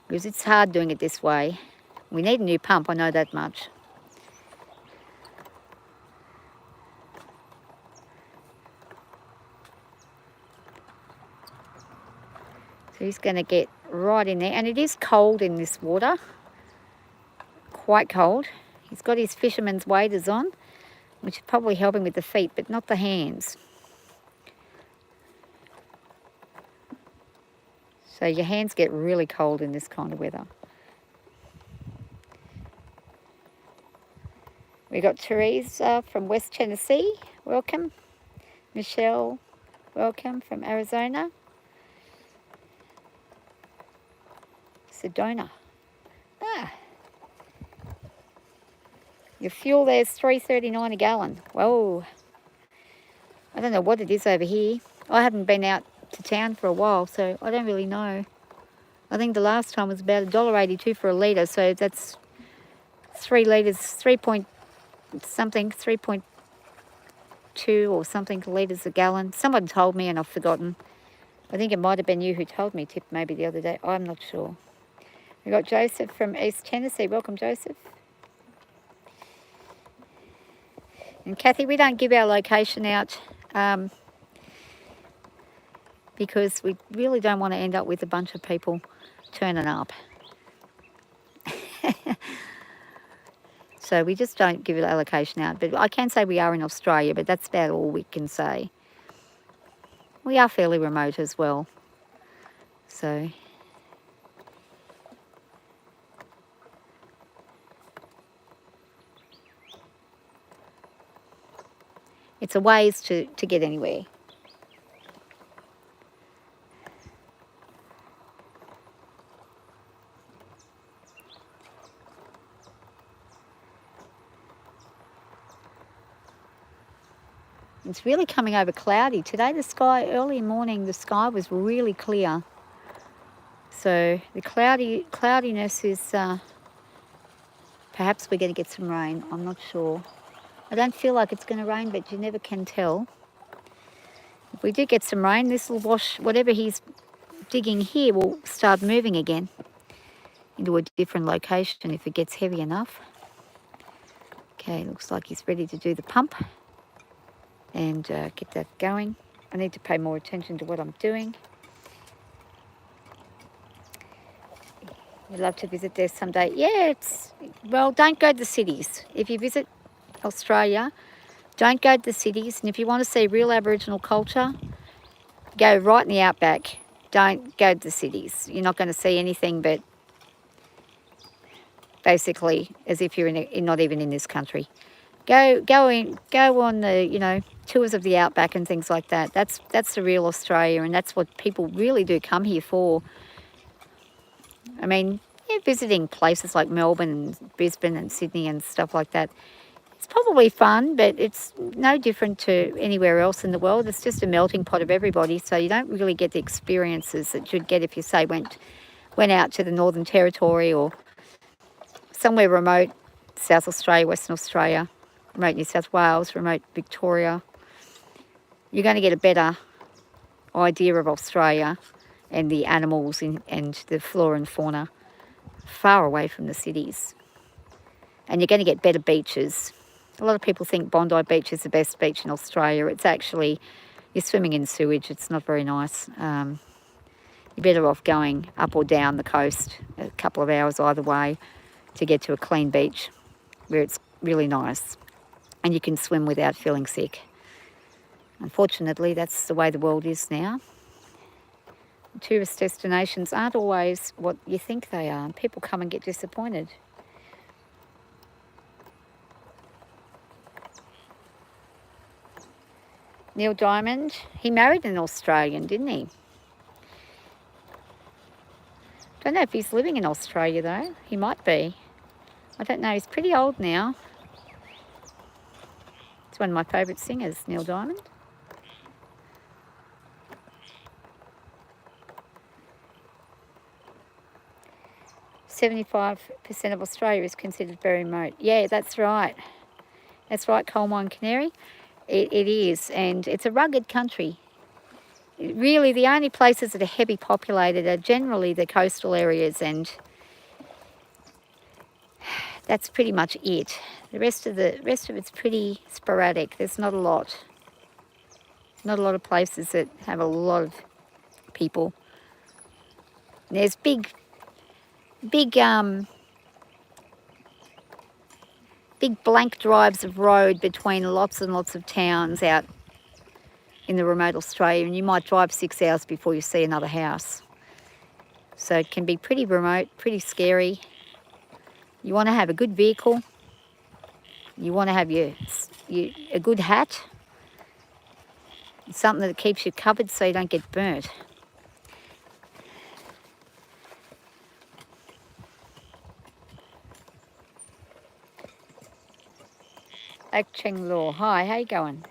Speaker 4: Because it's hard doing it this way. We need a new pump, I know that much. So he's going to get right in there. And it is cold in this water. Quite cold. He's got his fisherman's waders on, which is probably helping with the feet, but not the hands. So your hands get really cold in this kind of weather. We got Teresa from West Tennessee, welcome. Michelle, welcome from Arizona. Sedona. Your fuel there's $3.39 a gallon. Whoa. I don't know what it is over here. I haven't been out to town for a while, so I don't really know. I think the last time was about $1.82 for a litre, so that's 3 litres, 3.2 or something litres a gallon. Someone told me and I've forgotten. I think it might have been you who told me, Tip, maybe the other day. I'm not sure. We got Joseph from East Tennessee. Welcome, Joseph. And Kathy, we don't give our location out because we really don't want to end up with a bunch of people turning up. So we just don't give our location out. But I can say we are in Australia, but that's about all we can say. We are fairly remote as well. So it's a ways to get anywhere. It's really coming over cloudy. Today the sky, early morning, the sky was really clear. So the cloudiness is, perhaps we're going to get some rain. I'm not sure. I don't feel like it's going to rain, but you never can tell. If we do get some rain, this will wash, whatever he's digging here will start moving again into a different location if it gets heavy enough. Okay, looks like he's ready to do the pump and get that going. I need to pay more attention to what I'm doing. I'd love to visit there someday. Yeah, well, don't go to the cities. If you visit Australia, don't go to the cities, and if you want to see real Aboriginal culture, go right in the outback. Don't go to the cities. You're not going to see anything but basically as if you're not even in this country. Go on the tours of the outback and things like that. That's the real Australia, and that's what people really do come here for. I mean, visiting places like Melbourne and Brisbane and Sydney and stuff like that, it's probably fun, but it's no different to anywhere else in the world. It's just a melting pot of everybody, so you don't really get the experiences that you'd get if you, say, went out to the Northern Territory or somewhere remote, South Australia, Western Australia, remote New South Wales, remote Victoria. You're going to get a better idea of Australia and the animals and the flora and fauna far away from the cities. And you're going to get better beaches. A lot of people think Bondi Beach is the best beach in Australia. It's actually, you're swimming in sewage. It's not very nice. You're better off going up or down the coast, a couple of hours either way, to get to a clean beach. where it's really nice and you can swim without feeling sick. Unfortunately, that's the way the world is now. Tourist destinations aren't always what you think they are, and people come and get disappointed. Neil Diamond, he married an Australian, didn't he? Don't know if he's living in Australia though. He might be. I don't know, he's pretty old now. He's one of my favourite singers, Neil Diamond. "75% of Australia is considered very remote." Yeah, that's right. That's right, Coal Mine Canary. It is, and it's a rugged country. Really, the only places that are heavy populated are generally the coastal areas, and that's pretty much it. The rest of it's pretty sporadic. There's not a lot. Not a lot of places that have a lot of people. And there's big blank drives of road between lots and lots of towns out in the remote Australia, and you might drive 6 hours before you see another house. So it can be pretty remote, pretty scary. You want to have a good vehicle. You want to have a good hat. Something that keeps you covered so you don't get burnt. Ak Cheng Law, hi, how you going?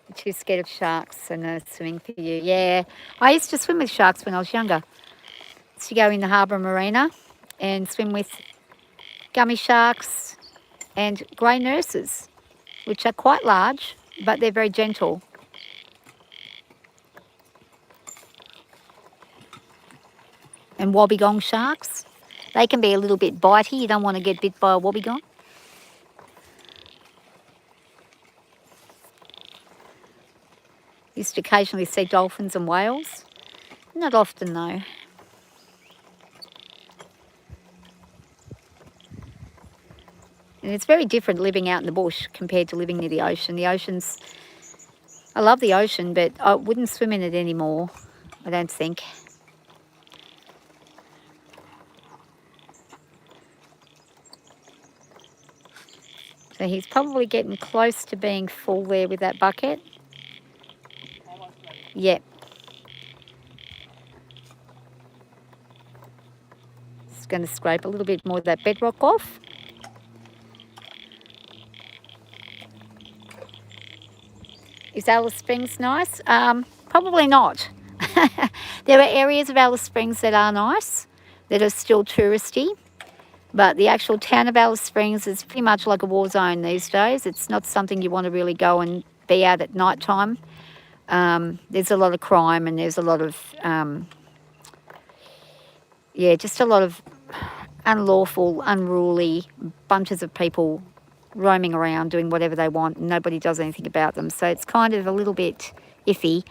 Speaker 4: You're too scared of sharks and no swimming for you. Yeah, I used to swim with sharks when I was younger. So you go in the harbour marina and swim with gummy sharks and grey nurses, which are quite large, but they're very gentle. And wobbegong sharks, they can be a little bit bitey. You don't want to get bit by a wobbegong. Used to occasionally see dolphins and whales. Not often though. And it's very different living out in the bush compared to living near the ocean. The ocean's, I love the ocean, but I wouldn't swim in it anymore, I don't think. So he's probably getting close to being full there with that bucket. Yep. Just going to scrape a little bit more of that bedrock off. Is Alice Springs nice? Probably not. There are areas of Alice Springs that are nice, that are still touristy, but the actual town of Alice Springs is pretty much like a war zone these days. It's not something you want to really go and be at night time. There's a lot of crime, and there's a lot of, just a lot of unlawful, unruly bunches of people roaming around doing whatever they want, and nobody does anything about them. So it's kind of a little bit iffy.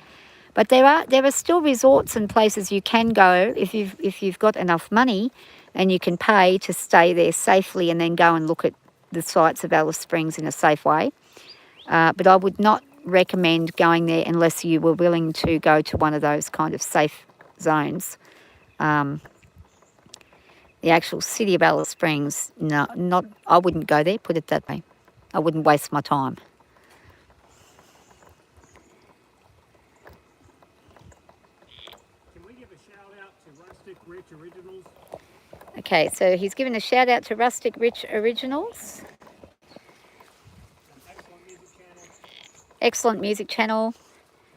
Speaker 4: But there are still resorts and places you can go if you've got enough money, and you can pay to stay there safely and then go and look at the sites of Alice Springs in a safe way. But I would not recommend going there unless you were willing to go to one of those kind of safe zones. The actual city of Alice Springs, no, I wouldn't go there, put it that way. I wouldn't waste my time.
Speaker 2: Can we give a shout out to Rustic Rich Originals?
Speaker 4: Okay, so he's given a shout out to Rustic Rich Originals. Excellent music channel.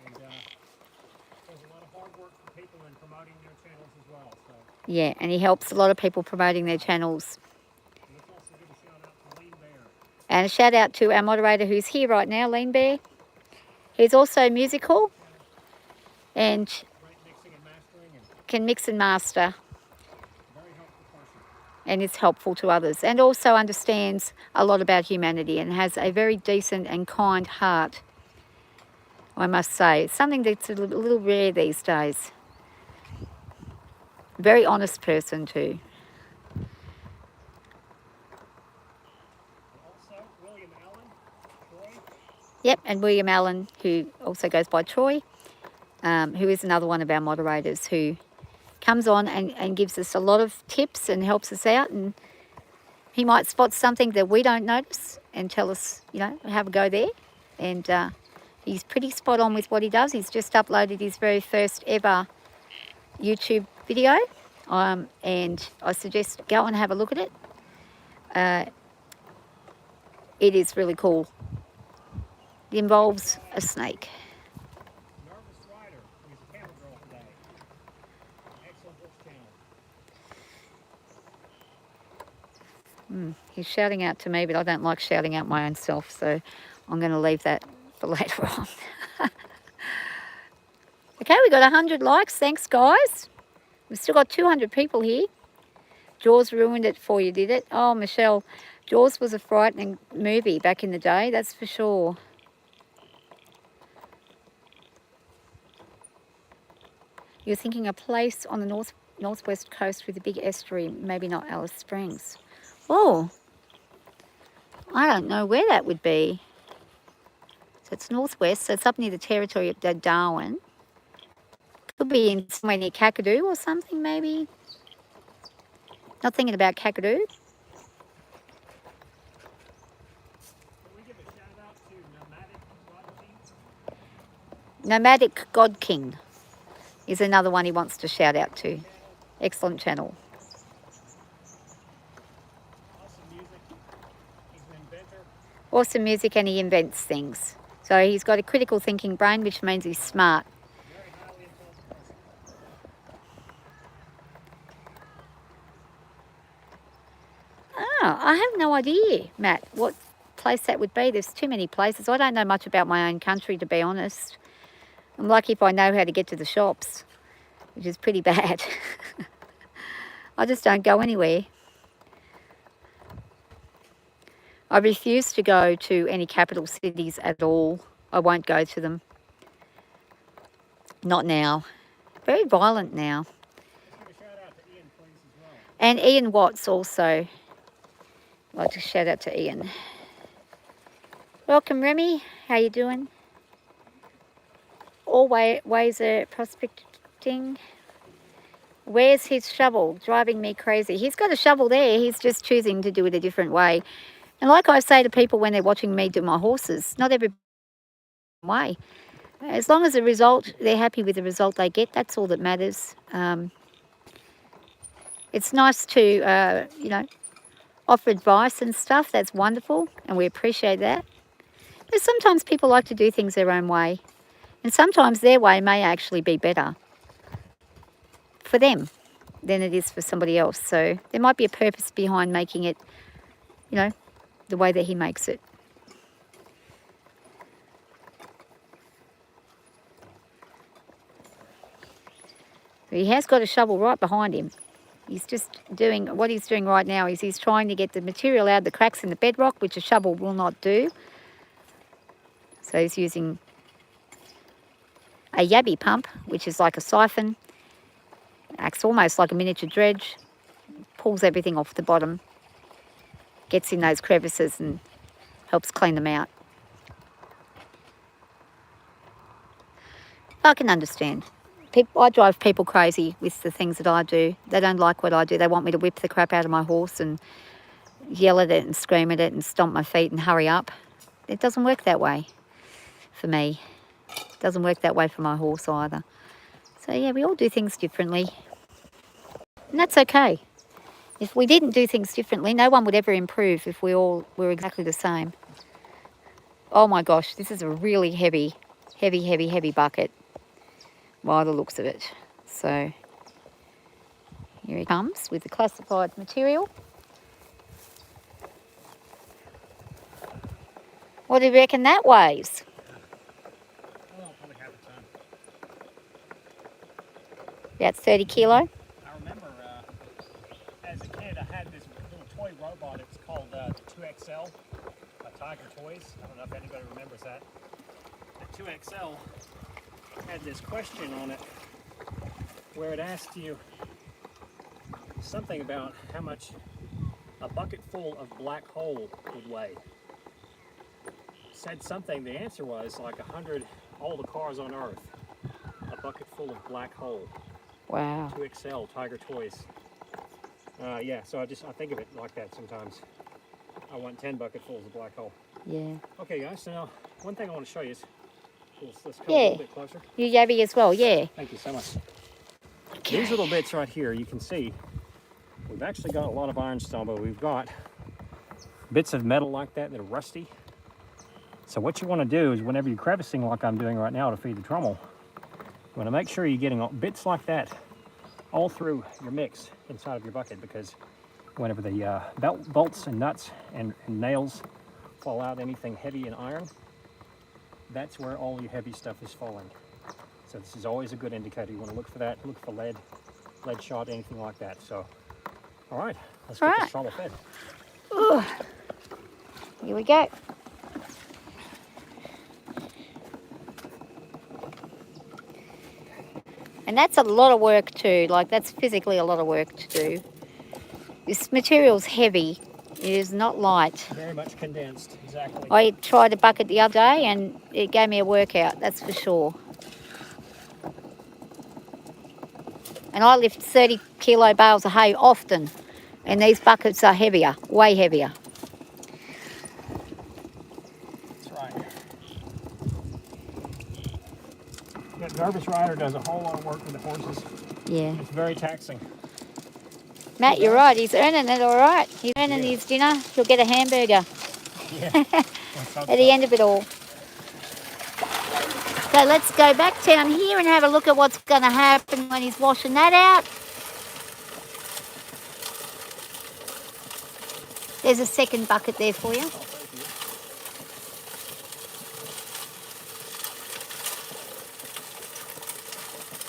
Speaker 2: And there's a lot of hard work for people in promoting their channels as well. So.
Speaker 4: Yeah, and he helps a lot of people promoting their channels.
Speaker 2: Let's also give a shout out to Lean Bear.
Speaker 4: And a shout out to our moderator who's here right now, Lean Bear. He's also musical and
Speaker 2: Great mixing and mastering, and
Speaker 4: can mix and master,
Speaker 2: very helpful person.
Speaker 4: and is helpful to others, and also understands a lot about humanity and has a very decent and kind heart, I must say. It's something that's a little rare these days. Very honest person too.
Speaker 2: William Allen, Troy.
Speaker 4: Yep, and William Allen, who also goes by Troy, who is another one of our moderators who comes on and gives us a lot of tips and helps us out. And he might spot something that we don't notice and tell us, you know, have a go there. And he's pretty spot on with what he does. He's just uploaded his very first ever YouTube video. And I suggest go and have a look at it. It is really cool. It involves a snake.
Speaker 2: Nervous Rider, who's a camera girl today. Excellent horse channel.
Speaker 4: He's shouting out to me, but I don't like shouting out my own self, so I'm going to leave that for later on. Okay, we got 100 likes. Thanks, guys. We've still got 200 people here. Jaws ruined it for you, did it? Oh, Michelle, Jaws was a frightening movie back in the day, that's for sure. You're thinking a place on the northwest coast with a big estuary, maybe not Alice Springs. Oh, I don't know where that would be. So it's northwest, so it's up near the territory of Darwin. Could be in somewhere near Kakadu or something, maybe. Not thinking about Kakadu. Nomadic God King is another one he wants to shout out to. Excellent channel.
Speaker 2: Awesome music. He's an inventor.
Speaker 4: Awesome music, and he invents things. So he's got a critical thinking brain, which means he's smart.
Speaker 2: Very highly intelligent person.
Speaker 4: Oh, I have no idea, Matt, what place that would be. There's too many places. I don't know much about my own country, to be honest. I'm lucky if I know how to get to the shops, which is pretty bad. I just don't go anywhere. I refuse to go to any capital cities at all. I won't go to them. Not now. Very violent now.
Speaker 2: Let's give a shout out to Ian, please, as well.
Speaker 4: And Ian Watts also. I'd like to shout out to Ian. Welcome, Remy. How you doing? All ways of prospecting. Where's his shovel? Driving me crazy. He's got a shovel there. He's just choosing to do it a different way. And like I say to people when they're watching me do my horses, not every way. As long as the result, they're happy with the result they get, that's all that matters. It's nice to, you know, offer advice and stuff. That's wonderful, and we appreciate that. But sometimes people like to do things their own way. And sometimes their way may actually be better for them than it is for somebody else. So there might be a purpose behind making it, you know, the way that he makes it. He has got a shovel right behind him. He's just doing, what he's doing right now is he's trying to get the material out of the cracks in the bedrock, which a shovel will not do. So he's using a yabby pump, which is like a siphon. Acts almost like a miniature dredge. Pulls everything off the bottom. Gets in those crevices and helps clean them out. I can understand. I drive people crazy with the things that I do. They don't like what I do. They want me to whip the crap out of my horse and yell at it and scream at it and stomp my feet and hurry up. It doesn't work that way for me. It doesn't work that way for my horse either. So yeah, we all do things differently. And that's okay. If we didn't do things differently, no one would ever improve if we all were exactly the same. Oh my gosh, this is a really heavy bucket by the looks of it. So here he comes with the classified material. What do you reckon that weighs?
Speaker 2: Oh, probably half a ton.
Speaker 4: About 30 kilo.
Speaker 2: I remember as a kid, I had this little toy robot. It's called the 2XL by Tiger Toys. I don't know if anybody remembers that. The 2XL had this question on it where it asked you something about how much a bucket full of black hole would weigh. said something. The answer was like 100, all the cars on Earth. A bucket full of black hole.
Speaker 4: Wow.
Speaker 2: 2XL Tiger Toys. Yeah, so I think of it like that sometimes. I want 10 bucketfuls of black hole.
Speaker 4: Yeah.
Speaker 2: Okay, guys. So now, one thing I want to show you is, let's come a
Speaker 4: Yeah.
Speaker 2: little bit closer.
Speaker 4: You Yabby as well, yeah.
Speaker 2: Thank you so much.
Speaker 4: Okay.
Speaker 2: These little bits right here, you can see, we've actually got a lot of ironstone, but we've got bits of metal like that that are rusty. So what you want to do is whenever you're crevicing like I'm doing right now to feed the trommel, you want to make sure you're getting bits like that all through your mix inside of your bucket, because whenever the bolts and nuts and nails fall out, anything heavy in iron, that's where all your heavy stuff is falling. So this is always a good indicator. You want to look for that, look for lead shot, anything like that. So, all right, let's get this trommel fed.
Speaker 4: Ooh. Here we go. And that's a lot of work too, like that's physically a lot of work to do. This material's heavy, it is not light.
Speaker 2: Very much condensed, exactly.
Speaker 4: I tried a bucket the other day and it gave me a workout, that's for sure. And I lift 30 kilo bales of hay often, and these buckets are heavier, way heavier.
Speaker 2: That's right. That nervous rider does a whole lot of work with the horses.
Speaker 4: Yeah.
Speaker 2: It's very taxing.
Speaker 4: Matt, you're right, he's earning it all right. He's earning his dinner, he'll get a hamburger
Speaker 2: Yeah.
Speaker 4: at the end of it all. So let's go back down here and have a look at what's going to happen when he's washing that out. There's a second bucket there for you.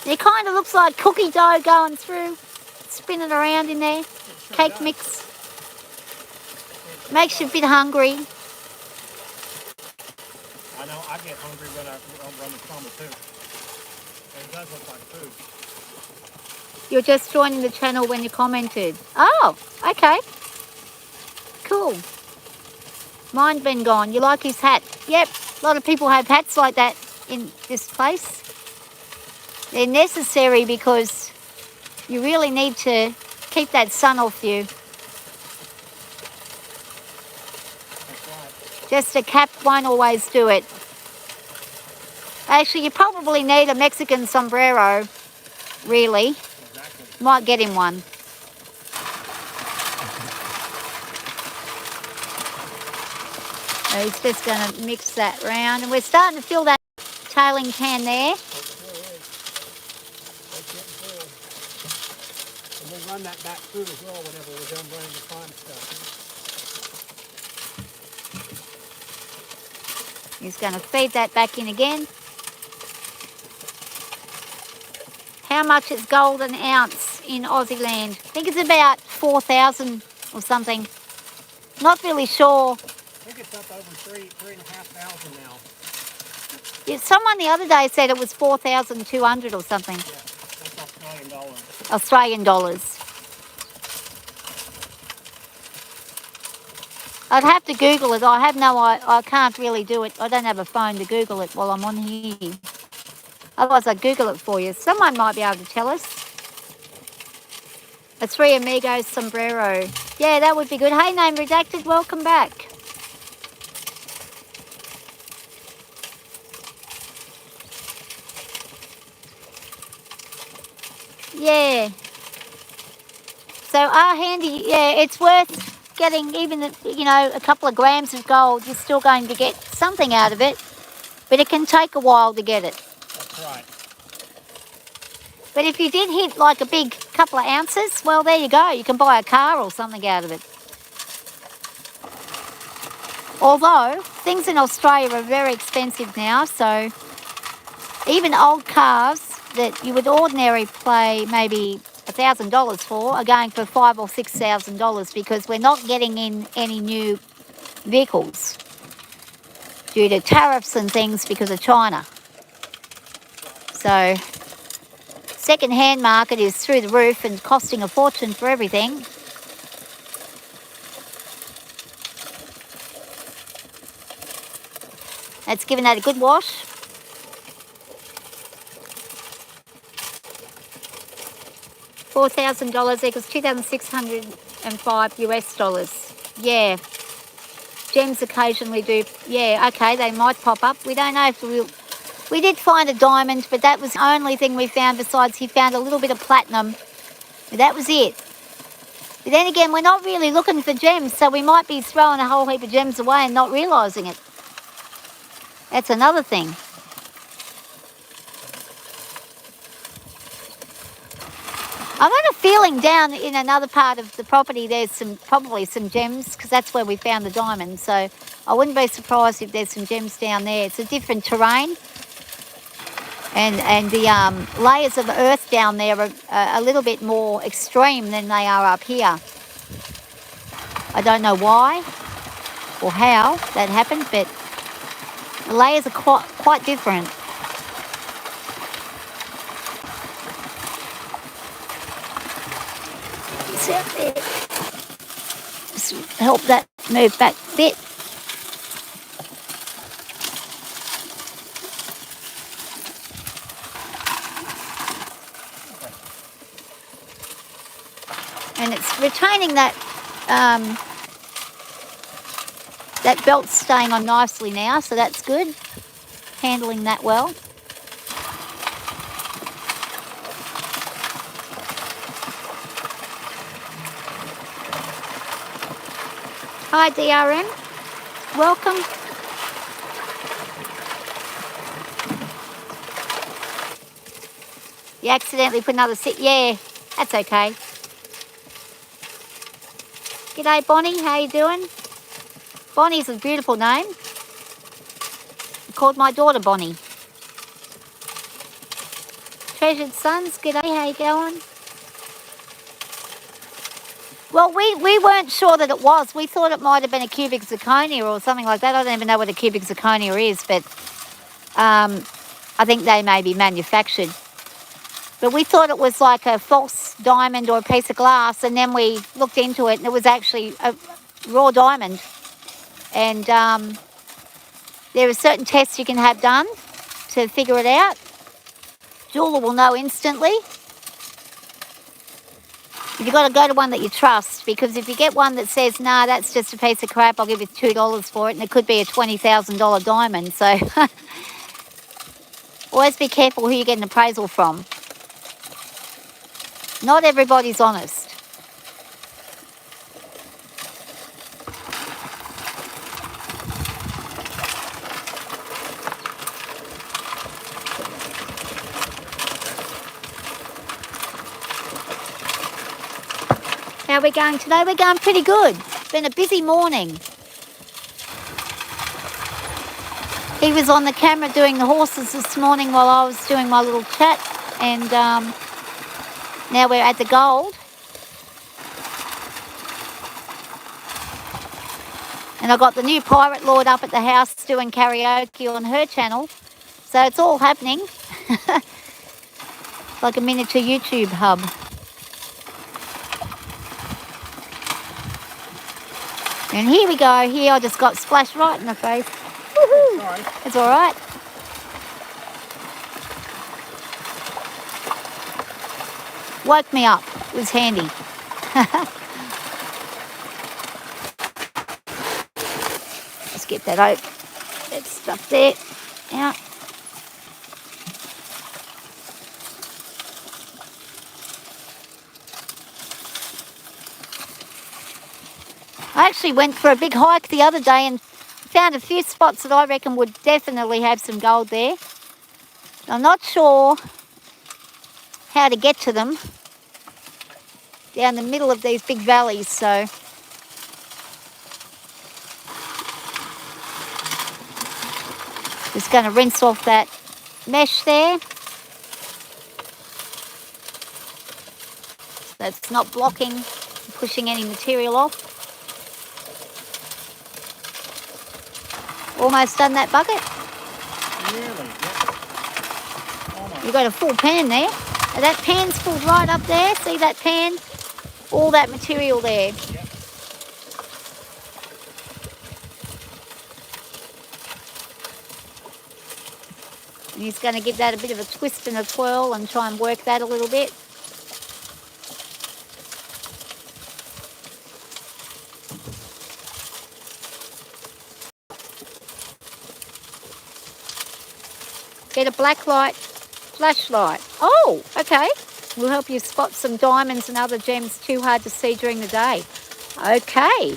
Speaker 4: It kind of looks like cookie dough going through, spinning around in there. Cake mix. Makes you a bit hungry.
Speaker 2: I know, I get hungry when I run the trommel too. And it does look like food.
Speaker 4: You're just joining the channel when you commented. Oh, okay. Cool. Mine been gone. You like his hat? Yep, a lot of people have hats like that in this place. They're necessary because you really need to keep that sun off you.
Speaker 2: That's right.
Speaker 4: Just a cap won't always do it. Actually, you probably need a Mexican sombrero, really.
Speaker 2: Exactly.
Speaker 4: Might get him one. So he's just going to mix that round. And we're starting to fill that tailing can there.
Speaker 2: It sure is. It's getting full. And we'll run that back through as well whenever we're done running the prime stuff.
Speaker 4: He's going to feed that back in again. How much is gold an ounce in Aussie land? I think it's about 4,000 or something. Not really sure.
Speaker 2: I think it's up over 3,500 now.
Speaker 4: Yeah, someone the other day said it was 4,200 or something.
Speaker 2: Yeah, that's Australian dollars.
Speaker 4: Australian dollars. I'd have to Google it. I can't really do it. I don't have a phone to Google it while I'm on here. Otherwise I'd Google it for you. Someone might be able to tell us. A Three Amigos sombrero. Yeah, that would be good. Hey, name redacted, welcome back. Yeah. So our handy, yeah, it's worth getting even, a couple of grams of gold. You're still going to get something out of it, but it can take a while to get it.
Speaker 2: That's right.
Speaker 4: But if you did hit like a big couple of ounces, well, there you go. You can buy a car or something out of it. Although things in Australia are very expensive now, so even old cars that you would ordinarily pay maybe $1,000 for are going for $5,000 or $6,000 because we're not getting in any new vehicles due to tariffs and things because of China. So second-hand market is through the roof and costing a fortune for everything. That's given that a good wash. $4,000 equals 2,605 US dollars. Yeah. Gems occasionally do. Yeah, okay, they might pop up. We don't know if we did find a diamond, but that was the only thing we found besides he found a little bit of platinum. But that was it. But then again, we're not really looking for gems, so we might be throwing a whole heap of gems away and not realising it. That's another thing. I've got a feeling down in another part of the property there's probably some gems, because that's where we found the diamond. So I wouldn't be surprised if there's some gems down there. It's a different terrain, and the layers of earth down there are a little bit more extreme than they are up here. I don't know why or how that happened, but the layers are quite different. Out there. Just help that move back a bit. And it's retaining that that belt's staying on nicely now, so that's good. Handling that well. Hi DRM, welcome. You accidentally put another yeah, that's okay. G'day Bonnie, how you doing? Bonnie's a beautiful name. I called my daughter Bonnie. Treasured Sons, g'day, how you going? Well, we weren't sure that it was. We thought it might have been a cubic zirconia or something like that. I don't even know what a cubic zirconia is, but I think they may be manufactured. But we thought it was like a false diamond or a piece of glass, and then we looked into it, and it was actually a raw diamond. And there are certain tests you can have done to figure it out. Jeweler will know instantly. You've got to go to one that you trust, because if you get one that says, nah, that's just a piece of crap, I'll give you $2 for it, and it could be a $20,000 diamond. So always be careful who you get an appraisal from. Not everybody's honest. How are we going today? We're going pretty good. It's been a busy morning. He was on the camera doing the horses this morning while I was doing my little chat, and now we're at the gold. And I got the new Pirate Lord up at the house doing karaoke on her channel. So it's all happening. Like a miniature YouTube hub. And here we go. Here I just got splashed right in the face. Woohoo! Sorry. It's all right. Woke me up. It was handy. Let's get that out. That stuff there. Yeah. I actually went for a big hike the other day and found a few spots that I reckon would definitely have some gold there. I'm not sure how to get to them down the middle of these big valleys, so just going to rinse off that mesh there. So that's not blocking, pushing any material off. Almost done that bucket.
Speaker 2: Really? Yep. Almost.
Speaker 4: You've got a full pan there. Now that pan's filled right up there. See that pan? All that material there.
Speaker 2: Yep.
Speaker 4: And he's going to give that a bit of a twist and a twirl and try and work that a little bit. Get a black light flashlight. Oh, okay. We'll help you spot some diamonds and other gems too hard to see during the day. Okay.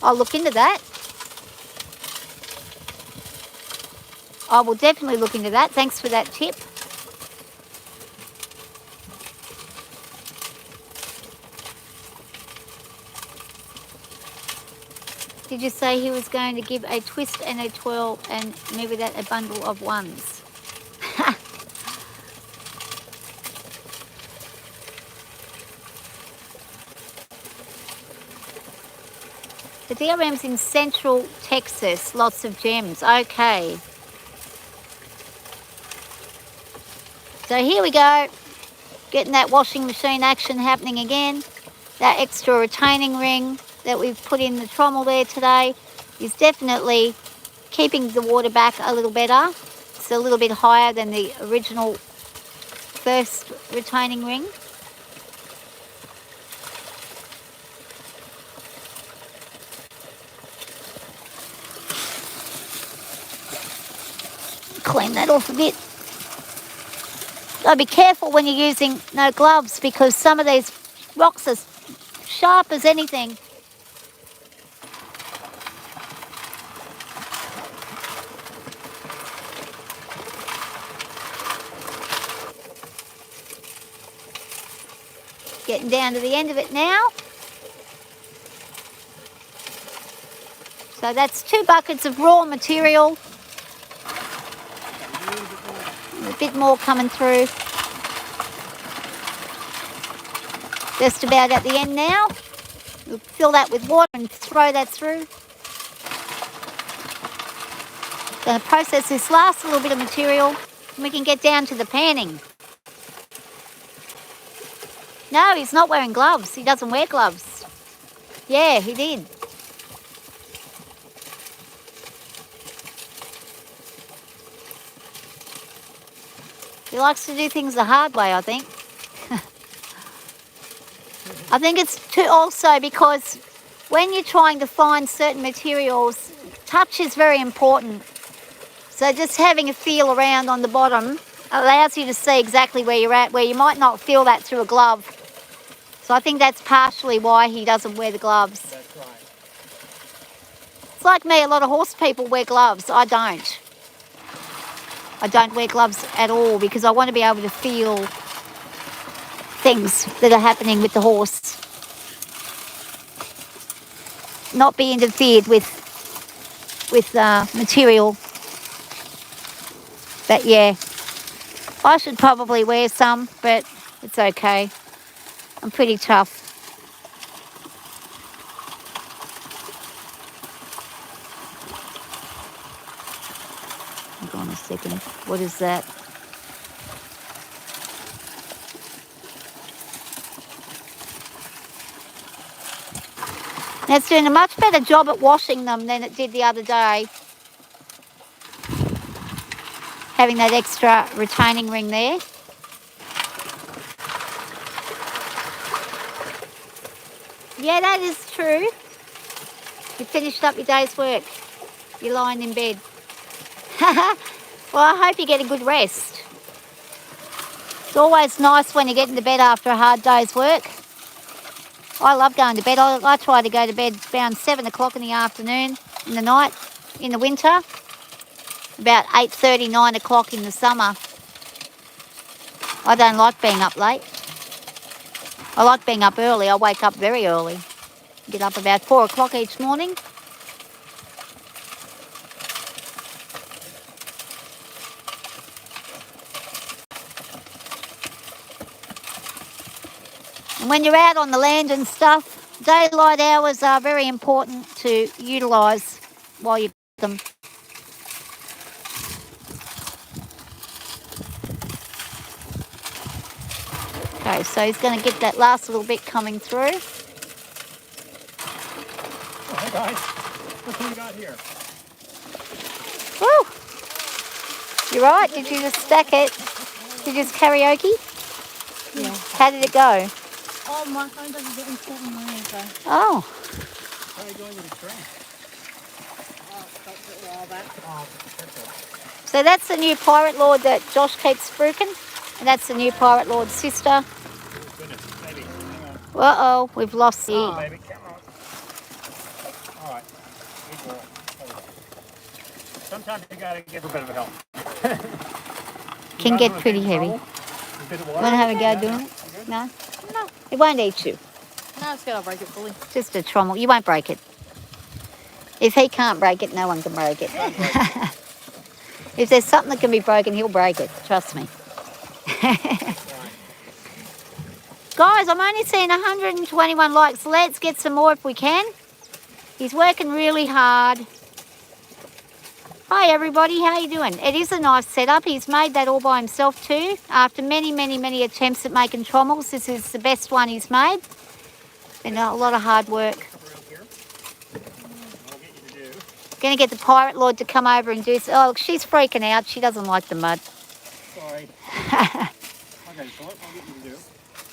Speaker 4: I'll look into that. I will definitely look into that. Thanks for that tip. Did you say he was going to give a twist and a twirl and maybe that a bundle of ones? The DRM's in Central Texas, lots of gems. Okay. So here we go, getting that washing machine action happening again. That extra retaining ring that we've put in the trommel there today is definitely keeping the water back a little better. It's a little bit higher than the original first retaining ring. Clean that off a bit. So be careful when you're using no gloves because some of these rocks are sharp as anything. Getting down to the end of it now. So that's 2 buckets of raw material. A bit more coming through. Just about at the end now. We'll fill that with water and throw that through. Going to process this last little bit of material and we can get down to the panning. No, he's not wearing gloves. He doesn't wear gloves. Yeah, he did. He likes to do things the hard way, I think. I think it's too also because when you're trying to find certain materials, touch is very important. So just having a feel around on the bottom allows you to see exactly where you're at, where you might not feel that through a glove. So I think that's partially why he doesn't wear the gloves.
Speaker 2: That's right.
Speaker 4: It's like me, a lot of horse people wear gloves. I don't. I don't wear gloves at all because I want to be able to feel things that are happening with the horse. Not be interfered with material. But yeah, I should probably wear some, but it's okay. I'm pretty tough. Hold on a second. What is that? Now it's doing a much better job at washing them than it did the other day. Having that extra retaining ring there. Yeah, that is true. You finished up your day's work. You're lying in bed. Well, I hope you get a good rest. It's always nice when you get into bed after a hard day's work. I love going to bed. I try to go to bed around 7 o'clock in the afternoon, in the night, in the winter. About 8:30, 9 o'clock in the summer. I don't like being up late. I like being up early. I wake up very early. Get up about 4 o'clock each morning. And when you're out on the land and stuff, daylight hours are very important to utilise while you get them. Okay, so he's going to get that last little bit coming through.
Speaker 2: Oh, hey guys, look what we got here.
Speaker 4: Woo! You right? Did you just stack it? Did you just karaoke?
Speaker 3: Yeah.
Speaker 4: How did it go?
Speaker 3: Oh, my phone doesn't get important money, so.
Speaker 4: Oh,
Speaker 2: How are you going with the train?
Speaker 3: Oh, stopped it a while back.
Speaker 2: Oh, careful.
Speaker 4: so that's the new pirate lord that Josh keeps spruiking. And that's the new pirate lord's sister.
Speaker 2: Oh, goodness, baby, hang on.
Speaker 4: Uh-oh, we've lost the...
Speaker 2: Oh, baby, come on. All right, good girl. There we go. Sometimes you gotta give her a bit of help.
Speaker 4: Can get pretty heavy.
Speaker 2: Want
Speaker 4: Want to have a go doing it? No?
Speaker 3: No.
Speaker 4: It won't eat you.
Speaker 3: No, it's gonna break it fully.
Speaker 4: Just a trommel. You won't break it. If he can't break it, no one can break it. If there's something that can be broken, he'll break it. Trust me. Guys, I'm only seeing 121 likes. Let's get some more if we can. He's working really hard. Hi everybody, how you doing? It is a nice setup. He's made that all by himself too. After many attempts at making trommels, this is the best one he's made. Been a lot of hard work. Going to get the pirate lord to come over and do... Oh, look, she's freaking out. She doesn't like the mud.
Speaker 2: Sorry. Okay, so what I'll get you to do,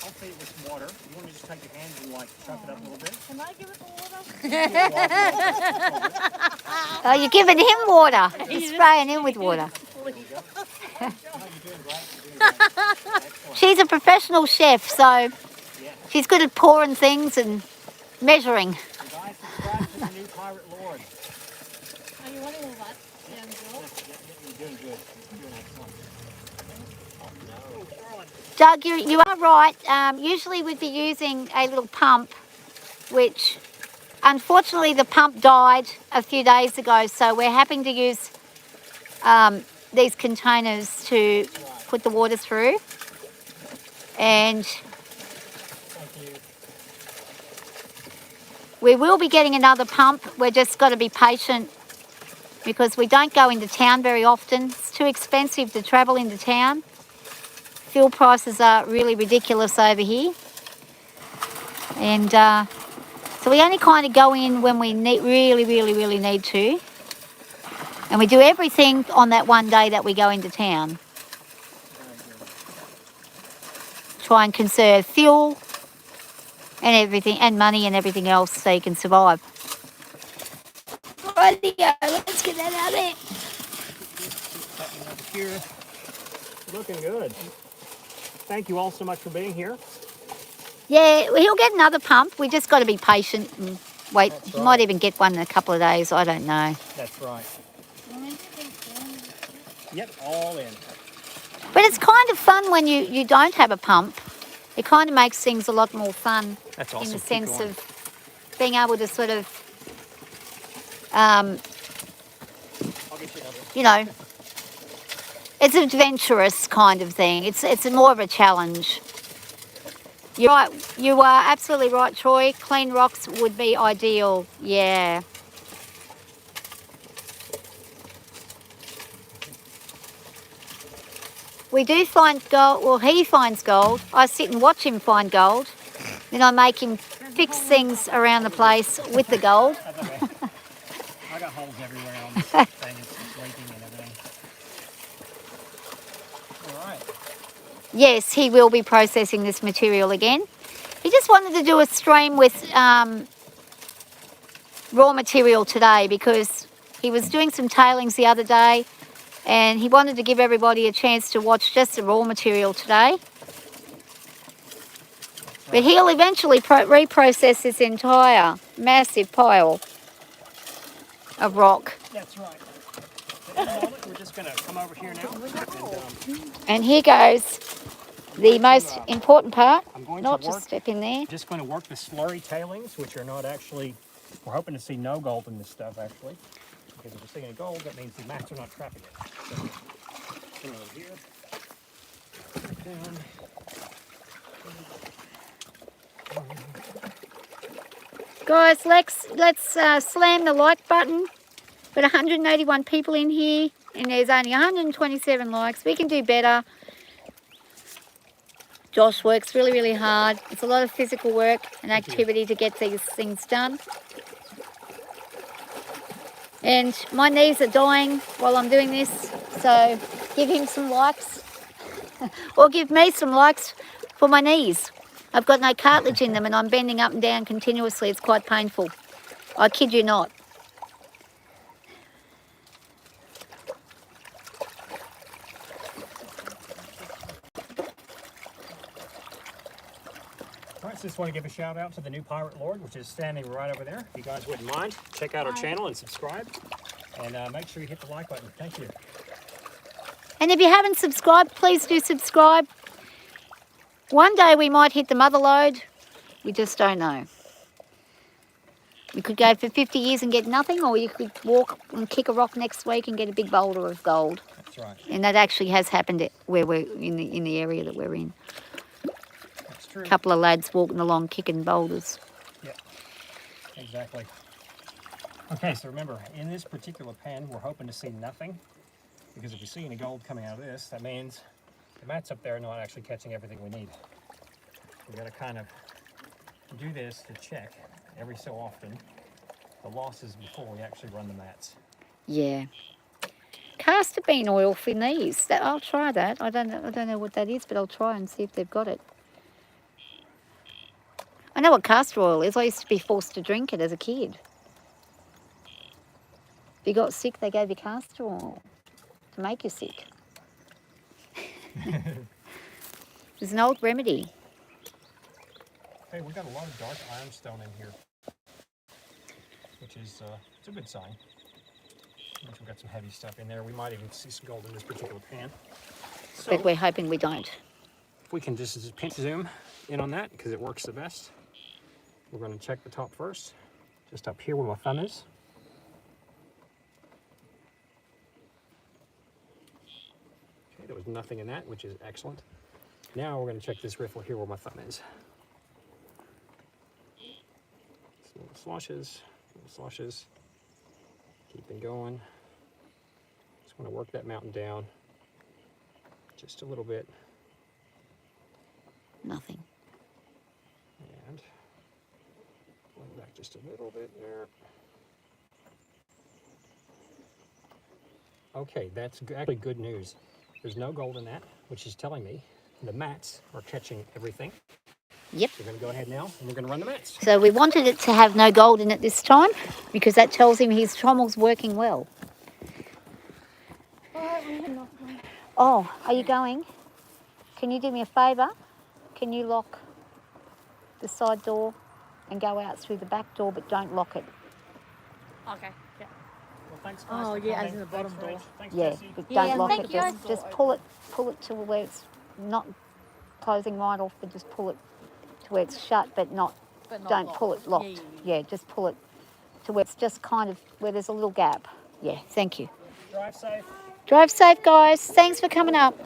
Speaker 2: I'll fill it with some water. You want me to just take your hands and like chuck it up a little bit?
Speaker 3: Can I give it the water?
Speaker 4: Oh, you're giving him water. You're spraying him with water. She's a professional chef, so she's good at pouring things and measuring.
Speaker 2: You guys subscribe to the new pirate lord.
Speaker 3: Are you wanting all that? Yeah,
Speaker 2: You're doing good. You're doing excellent. Oh no, Charlotte.
Speaker 4: Doug, you are right. Usually we'd be using a little pump, which unfortunately the pump died a few days ago, so we're having to use these containers to put the water through. And we will be getting another pump. We're just got to be patient because we don't go into town very often. It's too expensive to travel into town. Fuel prices are really ridiculous over here. And so we only kind of go in when we really need to. And we do everything on that one day that we go into town. Try and conserve fuel and everything, and money and everything else so you can survive. Rightio, let's get that out there.
Speaker 2: Here. Looking good. Thank you all so much for being here.
Speaker 4: Yeah, he'll get another pump. We just got to be patient and wait.
Speaker 2: That's
Speaker 4: He
Speaker 2: right.
Speaker 4: might even get one in a couple of days. I don't know.
Speaker 2: That's right. Yep, all in.
Speaker 4: But it's kind of fun when you don't have a pump. It kind of makes things a lot more fun.
Speaker 2: That's awesome.
Speaker 4: In the
Speaker 2: Keep
Speaker 4: sense
Speaker 2: going.
Speaker 4: of being able to sort of,
Speaker 2: I'll get you another.
Speaker 4: you know, it's an adventurous kind of thing. It's more of a challenge. You're right. You are absolutely right, Troy. Clean rocks would be ideal. Yeah. We do find gold. Well, he finds gold. I sit and watch him find gold. Then I make him fix things around the place with the gold.
Speaker 2: That's okay. I got holes everywhere on this thing. It's leaking and everything. All right.
Speaker 4: Yes, he will be processing this material again. He just wanted to do a stream with raw material today because he was doing some tailings the other day and he wanted to give everybody a chance to watch just the raw material today. But he'll eventually reprocess this entire massive pile of rock.
Speaker 2: That's right. So in a moment, we're just going to come over here now.
Speaker 4: And here goes the most important part.
Speaker 2: I'm going
Speaker 4: Not
Speaker 2: to
Speaker 4: to
Speaker 2: work.
Speaker 4: step in there.
Speaker 2: Just going to work the slurry tailings, which are not actually. We're hoping to see no gold in this stuff actually. Because if we're seeing gold, that means the mats are not trapping it. So, come over here. Down.
Speaker 4: Guys, let's slam the like button. Got 181 people in here and there's only 127 likes. We can do better. Josh works really hard. It's a lot of physical work and activity to get these things done. And my knees are dying while I'm doing this, so Give him some likes. Or give me some likes for my knees. I've got no cartilage in them and I'm bending up and down continuously. It's quite painful. I kid you not.
Speaker 2: All right, so just want to give a shout out to the new Pirate Lord, which is standing right over there. If you guys wouldn't mind, check out our channel and subscribe. And make sure you hit the like button. Thank you.
Speaker 4: And if you haven't subscribed, please do subscribe. One day we might hit the mother lode. We just don't know. We could go for 50 years and get nothing, or you could walk and kick a rock next week and get a big boulder of gold.
Speaker 2: That's right.
Speaker 4: And that actually has happened where we're in the area that we're in.
Speaker 2: That's true.
Speaker 4: A couple of lads walking along kicking boulders.
Speaker 2: Yeah, exactly. Okay, so remember, in this particular pen, we're hoping to see nothing. Because if you see any gold coming out of this, that means the mat's up there not actually catching everything we need. We've got to kind of do this to check every so often the losses before we actually run the mats.
Speaker 4: Yeah. Castor bean oil for knees. I'll try that. I don't know what that is, but I'll try and see if they've got it. I know what castor oil is. I used to be forced to drink it as a kid. If you got sick, they gave you castor oil to make you sick. It's an old remedy.
Speaker 2: Hey, we've got a lot of dark ironstone in here, which is it's a good sign. We've got some heavy stuff in there. We might even see some gold in this particular pan. So,
Speaker 4: But we're hoping we don't.
Speaker 2: if we can just pinch zoom in on that, because it works the best. We're going to check the top first, just up here where my thumb is. Okay, there was nothing in that, which is excellent. Now we're going to check this riffle here where my thumb is. Some little sloshes. Keeping going. Just want to work that mountain down just a little bit.
Speaker 4: Nothing.
Speaker 2: And going back just a little bit there. Okay, that's actually good news. There's no gold in that, which is telling me the mats are catching everything.
Speaker 4: Yep.
Speaker 2: So we're going to go ahead now and we're going to run the mats.
Speaker 4: So we wanted it to have no gold in it this time because that tells him his trommel's working well. Oh, are you going? Can you do me a favour? Can you lock the side door and go out through the back door, but don't lock it?
Speaker 3: Okay. Yeah.
Speaker 2: Well, thanks, guys,
Speaker 3: Oh,
Speaker 2: for
Speaker 3: yeah,
Speaker 2: coming.
Speaker 3: as in the
Speaker 2: Thanks,
Speaker 3: bottom
Speaker 2: Rach.
Speaker 3: door.
Speaker 2: Thanks,
Speaker 4: Yeah,
Speaker 2: Jessie.
Speaker 4: but
Speaker 3: Yeah,
Speaker 4: don't lock
Speaker 3: thank
Speaker 4: it.
Speaker 3: you.
Speaker 4: Just pull it to where it's not closing right off, but just pull it to where it's shut, but not.
Speaker 3: But not
Speaker 4: Don't
Speaker 3: locked.
Speaker 4: pull it locked. Yeah, just pull it to where it's just kind of where there's a little gap. Yeah, thank you.
Speaker 2: Drive safe.
Speaker 4: Drive safe, guys. Thanks for coming up.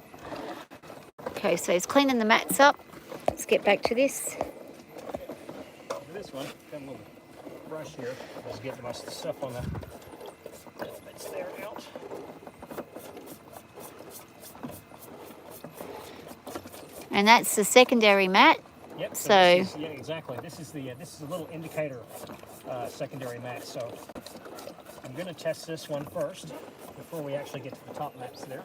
Speaker 4: Okay, so he's cleaning the mats up. Let's get back to this.
Speaker 2: For this one, got a little brush here. Just get my stuff on the bits there out.
Speaker 4: And that's the secondary mat.
Speaker 2: Yep.
Speaker 4: So-
Speaker 2: this is, yeah, exactly. This is a little indicator secondary mat. So I'm going to test this one first before we actually get to the top mats there.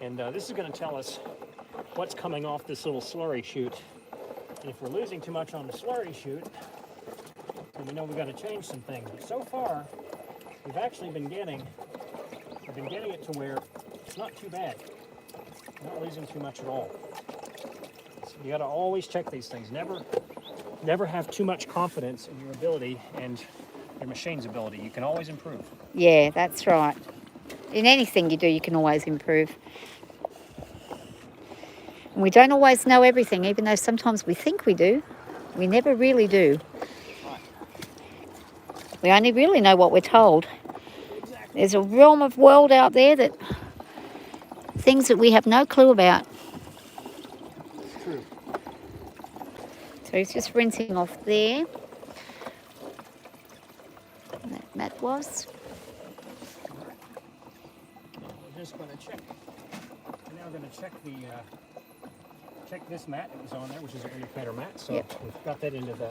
Speaker 2: And this is going to tell us what's coming off this little slurry chute. And if we're losing too much on the slurry chute, then we know we've got to change some things. But so far, we've actually been getting it to where it's not too bad. We're not losing too much at all. So you got to always check these things. Never have too much confidence in your ability and your machine's ability. You can always improve.
Speaker 4: Yeah, that's right. In anything you do, you can always improve. And we don't always know everything, even though sometimes we think we do. We never really do. We only really know what we're told. There's a realm of world out there that things that we have no clue about.
Speaker 2: It's true.
Speaker 4: So he's just rinsing off there. And that was.
Speaker 2: We're just going to check. We're now going to check check this mat that was on there, which is an indicator mat. So
Speaker 4: Yep.
Speaker 2: we've got that into the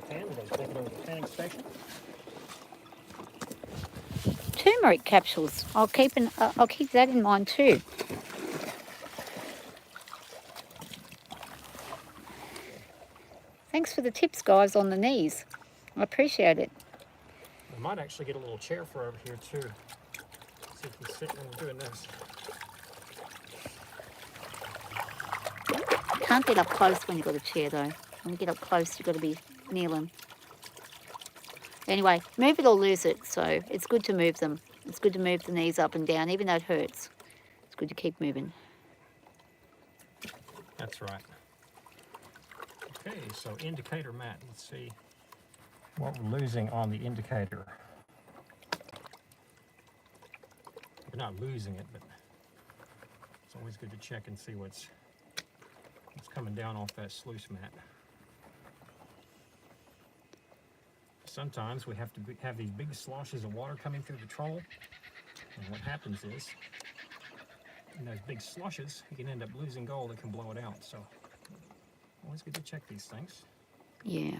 Speaker 2: pan. We're going to take it over to the panning station.
Speaker 4: 2 turmeric capsules. I'll keep that in mind too. Thanks for the tips, guys, on the knees. I appreciate it.
Speaker 2: I might actually get a little chair for over here too. See if we can sit when we're doing this.
Speaker 4: Can't get up close when you've got a chair though. When you get up close, you've got to be kneeling. Anyway, move it or lose it. So it's good to move them. It's good to move the knees up and down, even though it hurts. It's good to keep moving.
Speaker 2: That's right. Okay, so indicator mat. Let's see what we're losing on the indicator. We're not losing it, but it's always good to check and see what's coming down off that sluice mat. Sometimes we have to have these big sloshes of water coming through the trommel, and what happens is, in those big sloshes, you can end up losing gold that can blow it out. So always good to check these things.
Speaker 4: Yeah.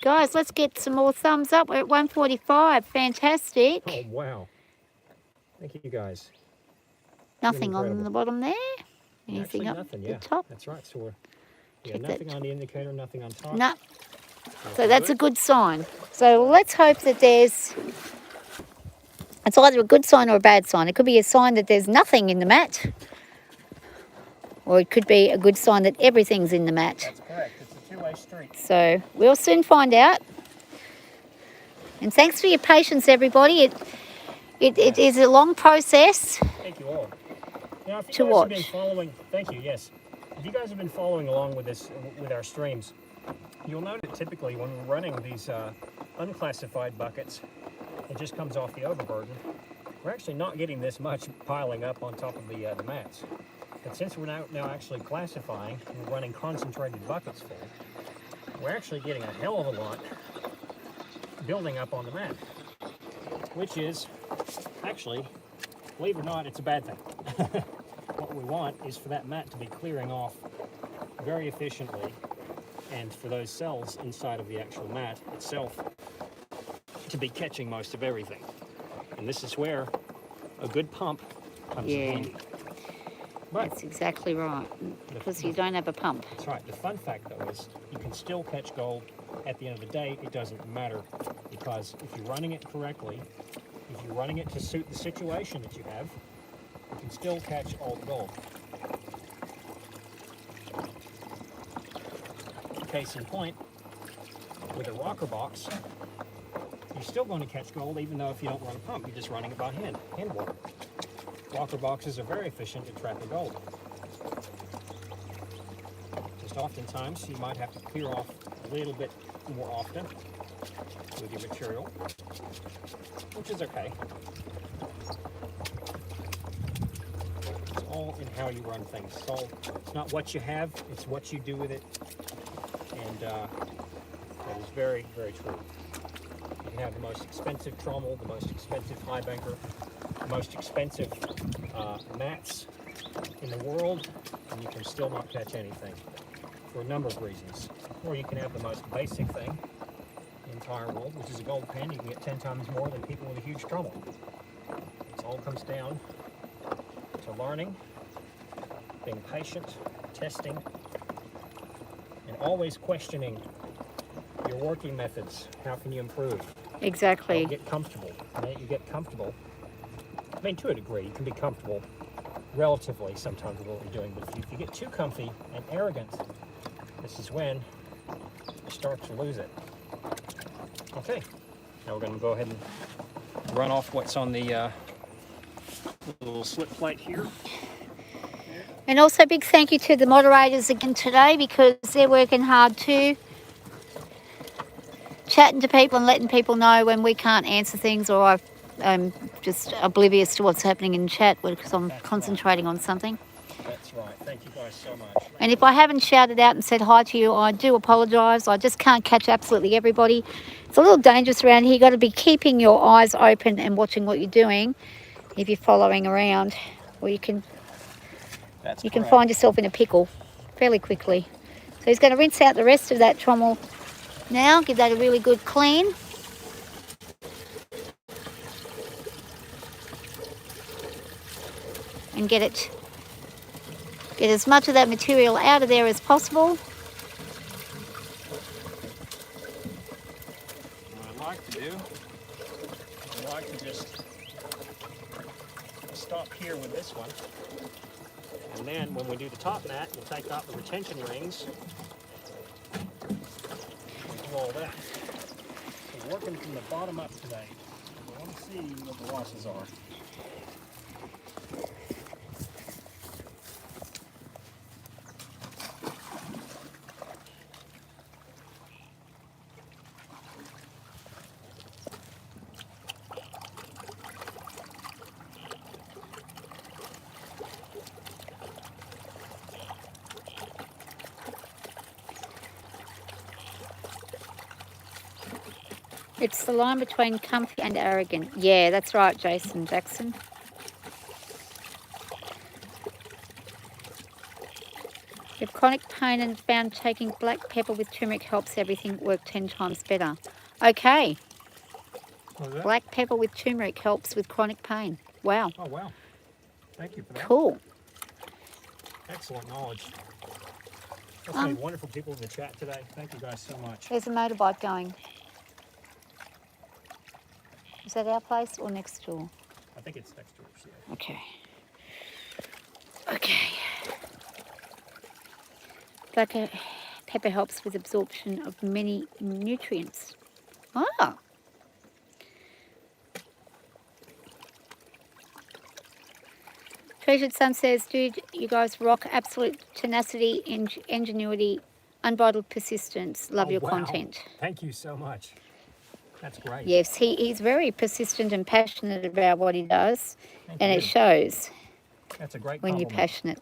Speaker 4: Guys, let's get some more thumbs up. We're at 145. Fantastic.
Speaker 2: Oh, wow. Thank you, guys.
Speaker 4: Nothing on
Speaker 2: Incredible.
Speaker 4: the bottom there.
Speaker 2: Actually,
Speaker 4: Anything up
Speaker 2: nothing,
Speaker 4: the
Speaker 2: yeah.
Speaker 4: top?
Speaker 2: That's right. So we're
Speaker 4: Check
Speaker 2: nothing
Speaker 4: that.
Speaker 2: on the indicator, nothing on top.
Speaker 4: No.
Speaker 2: That's
Speaker 4: So that's a
Speaker 2: good.
Speaker 4: good sign. So let's hope that it's either a good sign or a bad sign. It could be a sign that there's nothing in the mat, or it could be a good sign that everything's in the mat.
Speaker 2: That's correct. It's a two-way street.
Speaker 4: So we'll soon find out. And thanks for your patience, everybody. It is a long process.
Speaker 2: Thank you all. Now, if you
Speaker 4: To
Speaker 2: guys
Speaker 4: watch.
Speaker 2: have been following, thank you. Yes, if you guys have been following along with this, with our streams, you'll note that typically when we're running these unclassified buckets, it just comes off the overburden. We're actually not getting this much piling up on top of the mats. But since we're now actually classifying, and we're running concentrated buckets full, we're actually getting a hell of a lot building up on the mat, which is actually, believe it or not, it's a bad thing. What we want is for that mat to be clearing off very efficiently, and for those cells inside of the actual mat itself to be catching most of everything. And this is where a good pump comes in handy. But
Speaker 4: That's exactly right, because you don't have a pump.
Speaker 2: that's right. The fun fact, though, is you can still catch gold. At the end of the day, it doesn't matter, because if you're running it correctly, if you're running it to suit the situation that you have, you can still catch all the gold. Case in point, with a rocker box, you're still going to catch gold even though if you don't run a pump, you're just running it by hand water. Rocker boxes are very efficient at trapping gold. Just oftentimes you might have to clear off a little bit more often with your material, which is okay. It's all in how you run things. It's not what you have, it's what you do with it. And that is very, very true. You can have the most expensive trommel, the most expensive high banker, the most expensive mats in the world, and you can still not catch anything for a number of reasons. Or you can have the most basic thing in the entire world, which is a gold pen. You can get 10 times more than people with a huge trommel. It all comes down to learning, being patient, testing, and always questioning your working methods. How can you improve?
Speaker 4: Exactly.
Speaker 2: Get comfortable. The minute you get comfortable, I mean, to a degree, you can be comfortable relatively sometimes with what you're doing, but if you get too comfy and arrogant, this is when you start to lose it. Okay, now we're going to go ahead and run off what's on the little slip plate here.
Speaker 4: And also big thank you to the moderators again today, because they're working hard too. Chatting to people and letting people know when we can't answer things, or I'm just oblivious to what's happening in chat because I'm concentrating on something.
Speaker 2: That's right. Thank you guys so much.
Speaker 4: And if I haven't shouted out and said hi to you, I do apologise. I just can't catch absolutely everybody. It's a little dangerous around here. You've got to be keeping your eyes open and watching what you're doing if you're following around, or you can find yourself in a pickle fairly quickly. So he's going to rinse out the rest of that trommel now, give that a really good clean. and get as much of that material out of there as possible.
Speaker 2: What I like to do, I like to just stop here with this one. And then when we do the top mat, we'll take out the retention rings and do all that. So we're working from the bottom up today. We want to see what the losses are.
Speaker 4: It's the line between comfy and arrogant. Yeah, that's right, Jason Jackson. If chronic pain and found taking black pepper with turmeric helps everything work 10 times better. Okay.
Speaker 2: What was that?
Speaker 4: Black pepper with turmeric helps with chronic pain. Wow.
Speaker 2: Oh, wow. Thank you for that.
Speaker 4: Cool.
Speaker 2: Excellent knowledge. So many wonderful people in the chat today. Thank you guys so much.
Speaker 4: There's a motorbike going. Is that our place or next door?
Speaker 2: I think it's next door. Yeah.
Speaker 4: Okay. Okay. Black pepper helps with absorption of many nutrients. Ah. Treasured Sun says, dude, you guys rock. Absolute tenacity, ingenuity, unbridled persistence. Love your
Speaker 2: wow.
Speaker 4: content.
Speaker 2: Thank you so much. That's great.
Speaker 4: Yes, he's very persistent and passionate about what he does.
Speaker 2: Thank
Speaker 4: and
Speaker 2: you.
Speaker 4: it shows
Speaker 2: That's a great
Speaker 4: when you're
Speaker 2: compliment.
Speaker 4: passionate.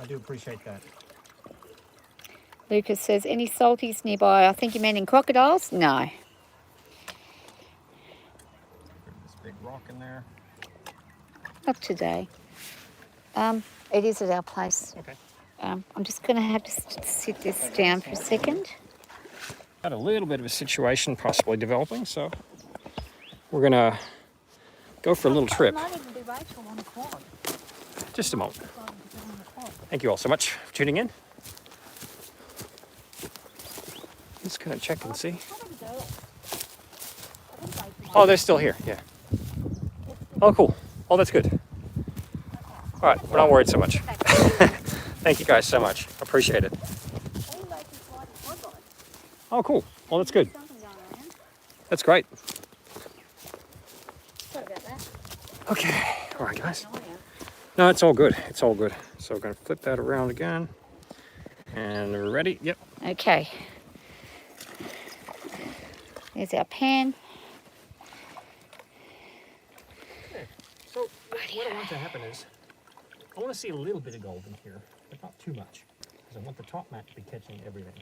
Speaker 2: I do appreciate that.
Speaker 4: Lucas says, any salties nearby? I think you meant in crocodiles? No.
Speaker 2: This big rock in there.
Speaker 4: Not today. It is at our place.
Speaker 2: Okay.
Speaker 4: I'm just going to have to sit this down for a second.
Speaker 2: Got a little bit of a situation possibly developing, so we're going to go for a little trip.
Speaker 3: Might even be Rachel on the quad.
Speaker 2: Just a moment. Thank you all so much for tuning in. Just going to check and see. Oh, they're still here, yeah. Oh, cool. Oh, that's good. All right, we're not worried so much. Thank you guys so much. Appreciate it. Oh, cool. Well, that's good. That's great.
Speaker 4: Sorry about that.
Speaker 2: Okay. All right, guys. No, it's all good. It's all good. So we're going to flip that around again. And we're ready. Yep.
Speaker 4: Okay. There's our pan.
Speaker 2: Okay. So what I want to happen is, I want to see a little bit of gold in here, but not too much. Because I want the top mat to be catching everything.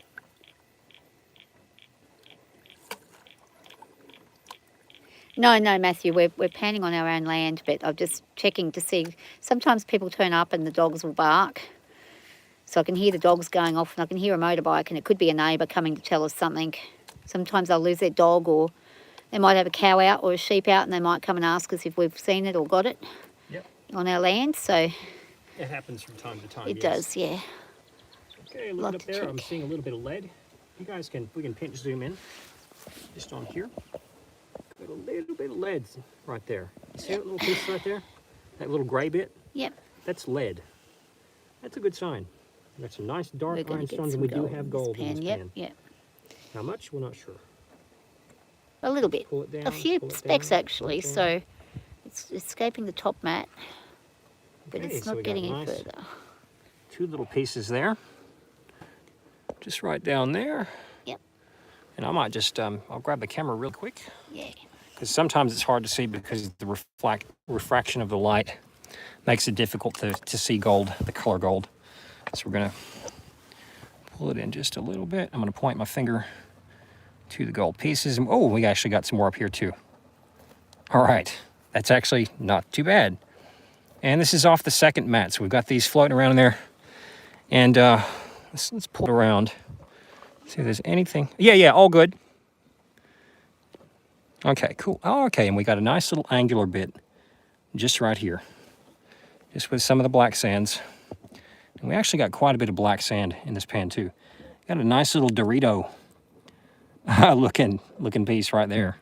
Speaker 4: No, Matthew, we're panning on our own land, but I'm just checking to see. Sometimes people turn up and the dogs will bark. So I can hear the dogs going off and I can hear a motorbike and it could be a neighbour coming to tell us something. Sometimes they'll lose their dog or they might have a cow out or a sheep out and they might come and ask us if we've seen it or got it on our land. So
Speaker 2: it happens from time to time.
Speaker 4: it does, yeah.
Speaker 2: Okay, look up there. I'm seeing a little bit of lead. You guys we can pinch zoom in just on here. Got a little bit of lead right there. You see that little piece right there? That little grey bit?
Speaker 4: Yep.
Speaker 2: That's lead. That's a good sign. We got some nice dark ironstones and we do have gold in this pan.
Speaker 4: Yep.
Speaker 2: How much? We're not sure.
Speaker 4: A little bit.
Speaker 2: Pull it down,
Speaker 4: a few
Speaker 2: pull it
Speaker 4: specks
Speaker 2: down,
Speaker 4: actually,
Speaker 2: pull it down.
Speaker 4: so it's escaping the top mat, but
Speaker 2: Okay,
Speaker 4: it's
Speaker 2: so
Speaker 4: not
Speaker 2: we got
Speaker 4: getting any
Speaker 2: nice
Speaker 4: further.
Speaker 2: Two little pieces there. Just right down there.
Speaker 4: Yep.
Speaker 2: And I might just, I'll grab the camera real quick.
Speaker 4: Yeah.
Speaker 2: Because sometimes it's hard to see because the refraction of the light makes it difficult to see gold, the color gold. So we're going to pull it in just a little bit. I'm going to point my finger to the gold pieces. Oh, we actually got some more up here too. All right, that's actually not too bad. And this is off the second mat, so we've got these floating around in there. And let's pull it around. See if there's anything. Yeah, all good. Okay, cool. Oh, okay, and we got a nice little angular bit just right here. just with some of the black sands. And we actually got quite a bit of black sand in this pan too. Got a nice little Dorito looking piece right there.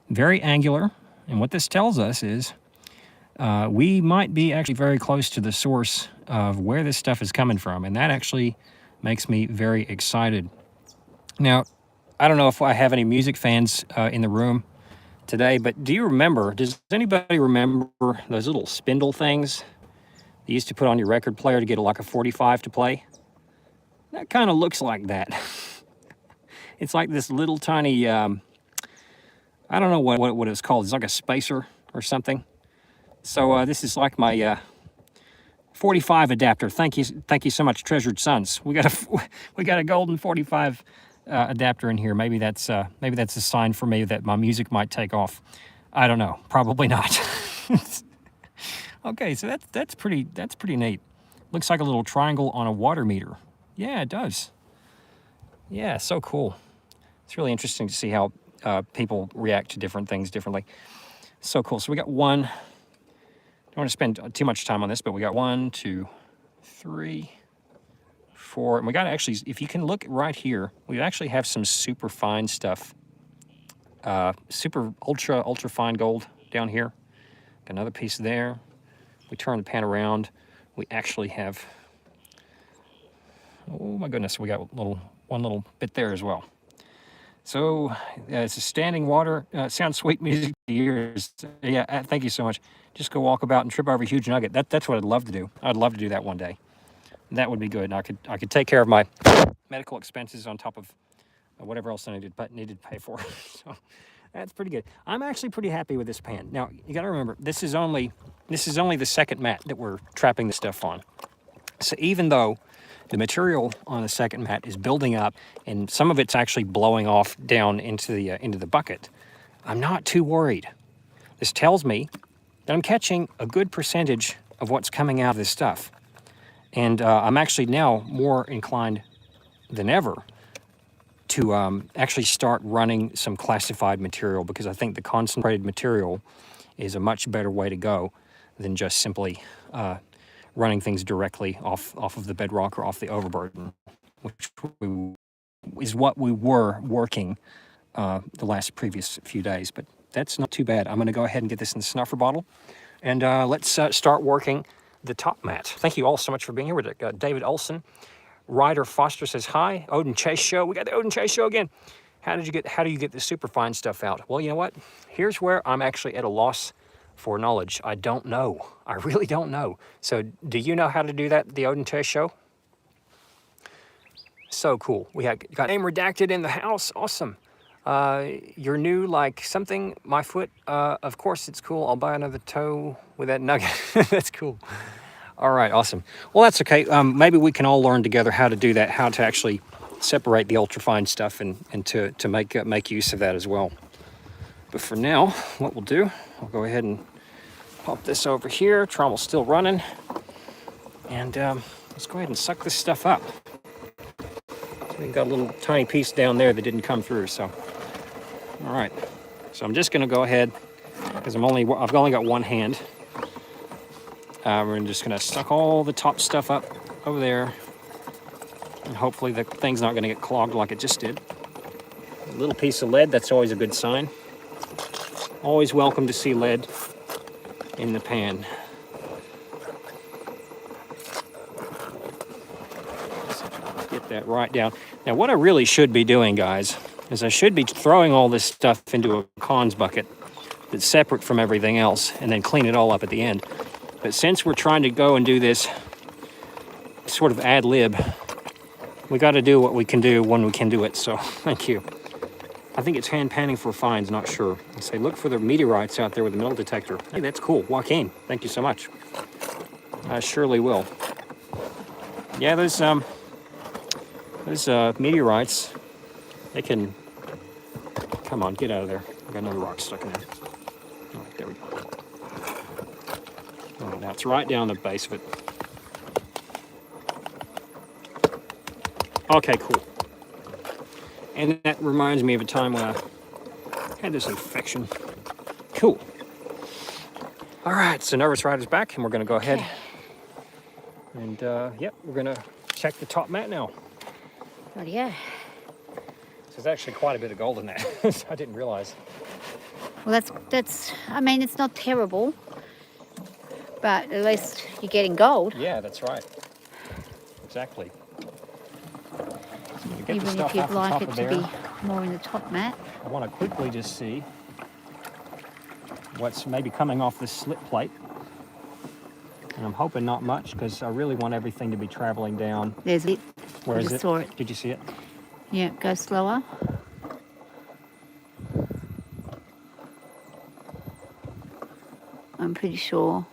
Speaker 2: Very angular. And what this tells us is we might be actually very close to the source of where this stuff is coming from. And that actually makes me very excited. Now, I don't know if I have any music fans in the room today, but does anybody remember those little spindle things you used to put on your record player to get like a 45 to play? That kind of looks like that. It's like this little tiny, I don't know what it's called. It's like a spacer or something. So this is like my 45 adapter. Thank you so much, treasured sons. We got a golden 45 adapter in here. Maybe that's a sign for me that my music might take off. I don't know. Probably not. Okay, so that's pretty neat. Looks like a little triangle on a water meter. Yeah, it does. Yeah, so cool. It's really interesting to see how people react to different things differently. So cool. So we got one. Don't want to spend too much time on this, but we got 1, 2, 3, 4, and we got actually, if you can look right here, we actually have some super fine stuff. Super ultra fine gold down here. Got another piece there. We turn the pan around. We actually have, oh my goodness, we got one little bit there as well. So it's a standing water. Sounds sweet music to ears. Yeah, thank you so much. Just go walk about and trip over a huge nugget. That's what I'd love to do. I'd love to do that one day. That would be good. And I could take care of my medical expenses on top of whatever else I needed to pay for. So that's pretty good. I'm actually pretty happy with this pan. Now you got to remember, this is only the second mat that we're trapping the stuff on. So even though the material on the second mat is building up and some of it's actually blowing off down into the bucket, I'm not too worried. This tells me that I'm catching a good percentage of what's coming out of this stuff. And I'm actually now more inclined than ever to actually start running some classified material, because I think the concentrated material is a much better way to go than just simply running things directly off of the bedrock or off the overburden, which is what we were working the previous few days. But that's not too bad. I'm going to go ahead and get this in the snuffer bottle, and let's start working the top mat. Thank you all so much for being here. With David Olson. Ryder Foster says hi. Odin Chase Show. We got the Odin Chase Show again. How do you get the super fine stuff out? Well, you know what? Here's where I'm actually at a loss for knowledge. I don't know. I really don't know. So do you know how to do that, the Odin Chase Show? So cool. We got name redacted in the house. Awesome. You're new like something, my foot. Of course it's cool. I'll buy another toe with that nugget. That's cool. All right, awesome. Well, that's okay. Maybe we can all learn together how to do that, how to actually separate the ultrafine stuff and to make use of that as well. But for now, what we'll do, I'll go ahead and pop this over here. Trommel's still running. And let's go ahead and suck this stuff up. So we've got a little tiny piece down there that didn't come through, so. All right, so I'm just gonna go ahead, because I've only got one hand. We're just gonna suck all the top stuff up over there, and hopefully the thing's not gonna get clogged like it just did. A little piece of lead, that's always a good sign. Always welcome to see lead in the pan. Let's get that right down. Now what I really should be doing, guys, is I should be throwing all this stuff into a cons bucket that's separate from everything else, and then clean it all up at the end. But since we're trying to go and do this sort of ad lib, we got to do what we can do when we can do it. So thank you. I think it's hand panning for fines, not sure. I say look for the meteorites out there with the metal detector. Hey, that's cool. Joaquin, thank you so much. I surely will. Yeah, those meteorites, they can, come on, get out of there. I got another rock stuck in there. All right, there we go. All right, now it's right down the base of it. Okay, cool. And that reminds me of a time when I had this infection. Cool. All right, so Nervous Rider's back, and we're going to go ahead And yep, we're gonna check the top mat now.
Speaker 4: Rightio.
Speaker 2: So there's actually quite a bit of gold in that. I didn't realize.
Speaker 4: Well, that's. I mean, it's not terrible, but at least you're getting gold.
Speaker 2: Yeah, that's right. Exactly. So you get the
Speaker 4: Even
Speaker 2: stuff
Speaker 4: if you'd
Speaker 2: off the
Speaker 4: like
Speaker 2: top
Speaker 4: it
Speaker 2: of
Speaker 4: to
Speaker 2: there.
Speaker 4: be more in the top mat.
Speaker 2: I want to quickly just see what's maybe coming off this slip plate. And I'm hoping not much because I really want everything to be traveling down.
Speaker 4: There's it.
Speaker 2: Where
Speaker 4: I
Speaker 2: is
Speaker 4: just
Speaker 2: it?
Speaker 4: saw it.
Speaker 2: Did you see it?
Speaker 4: Yeah, go slower. I'm pretty sure.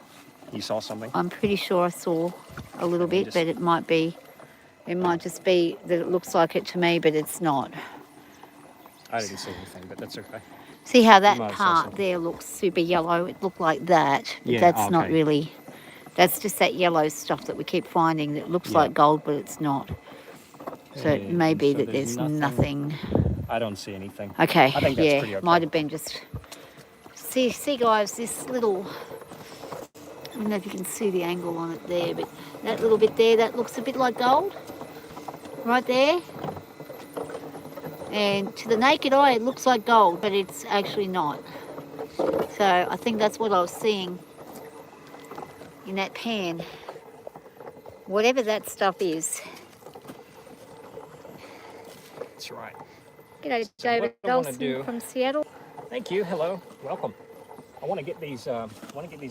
Speaker 2: You saw something?
Speaker 4: I'm pretty sure I saw a little bit, but it might just be that it looks like it to me, but it's not.
Speaker 2: I didn't see anything, but that's okay.
Speaker 4: See how that
Speaker 2: might have saw
Speaker 4: part
Speaker 2: something.
Speaker 4: there looks super yellow? It looked like that, but
Speaker 2: Yeah,
Speaker 4: that's not
Speaker 2: okay.
Speaker 4: really. That's just that yellow stuff that we keep finding that looks
Speaker 2: Yeah.
Speaker 4: like gold, but it's not. So it may be
Speaker 2: so
Speaker 4: that there's nothing.
Speaker 2: I don't see anything.
Speaker 4: Okay,
Speaker 2: I think that's
Speaker 4: yeah,
Speaker 2: pretty okay.
Speaker 4: might have been just. See, guys, this little. I don't know if you can see the angle on it there, but that little bit there, that looks a bit like gold, right there. And to the naked eye, it looks like gold, but it's actually not. So I think that's what I was seeing in that pan. Whatever that stuff is.
Speaker 2: That's right.
Speaker 4: G'day,
Speaker 2: So
Speaker 4: David
Speaker 2: what I wanna
Speaker 4: Dolson
Speaker 2: do-
Speaker 4: from Seattle.
Speaker 2: Thank you. Hello. Welcome. I want to get these.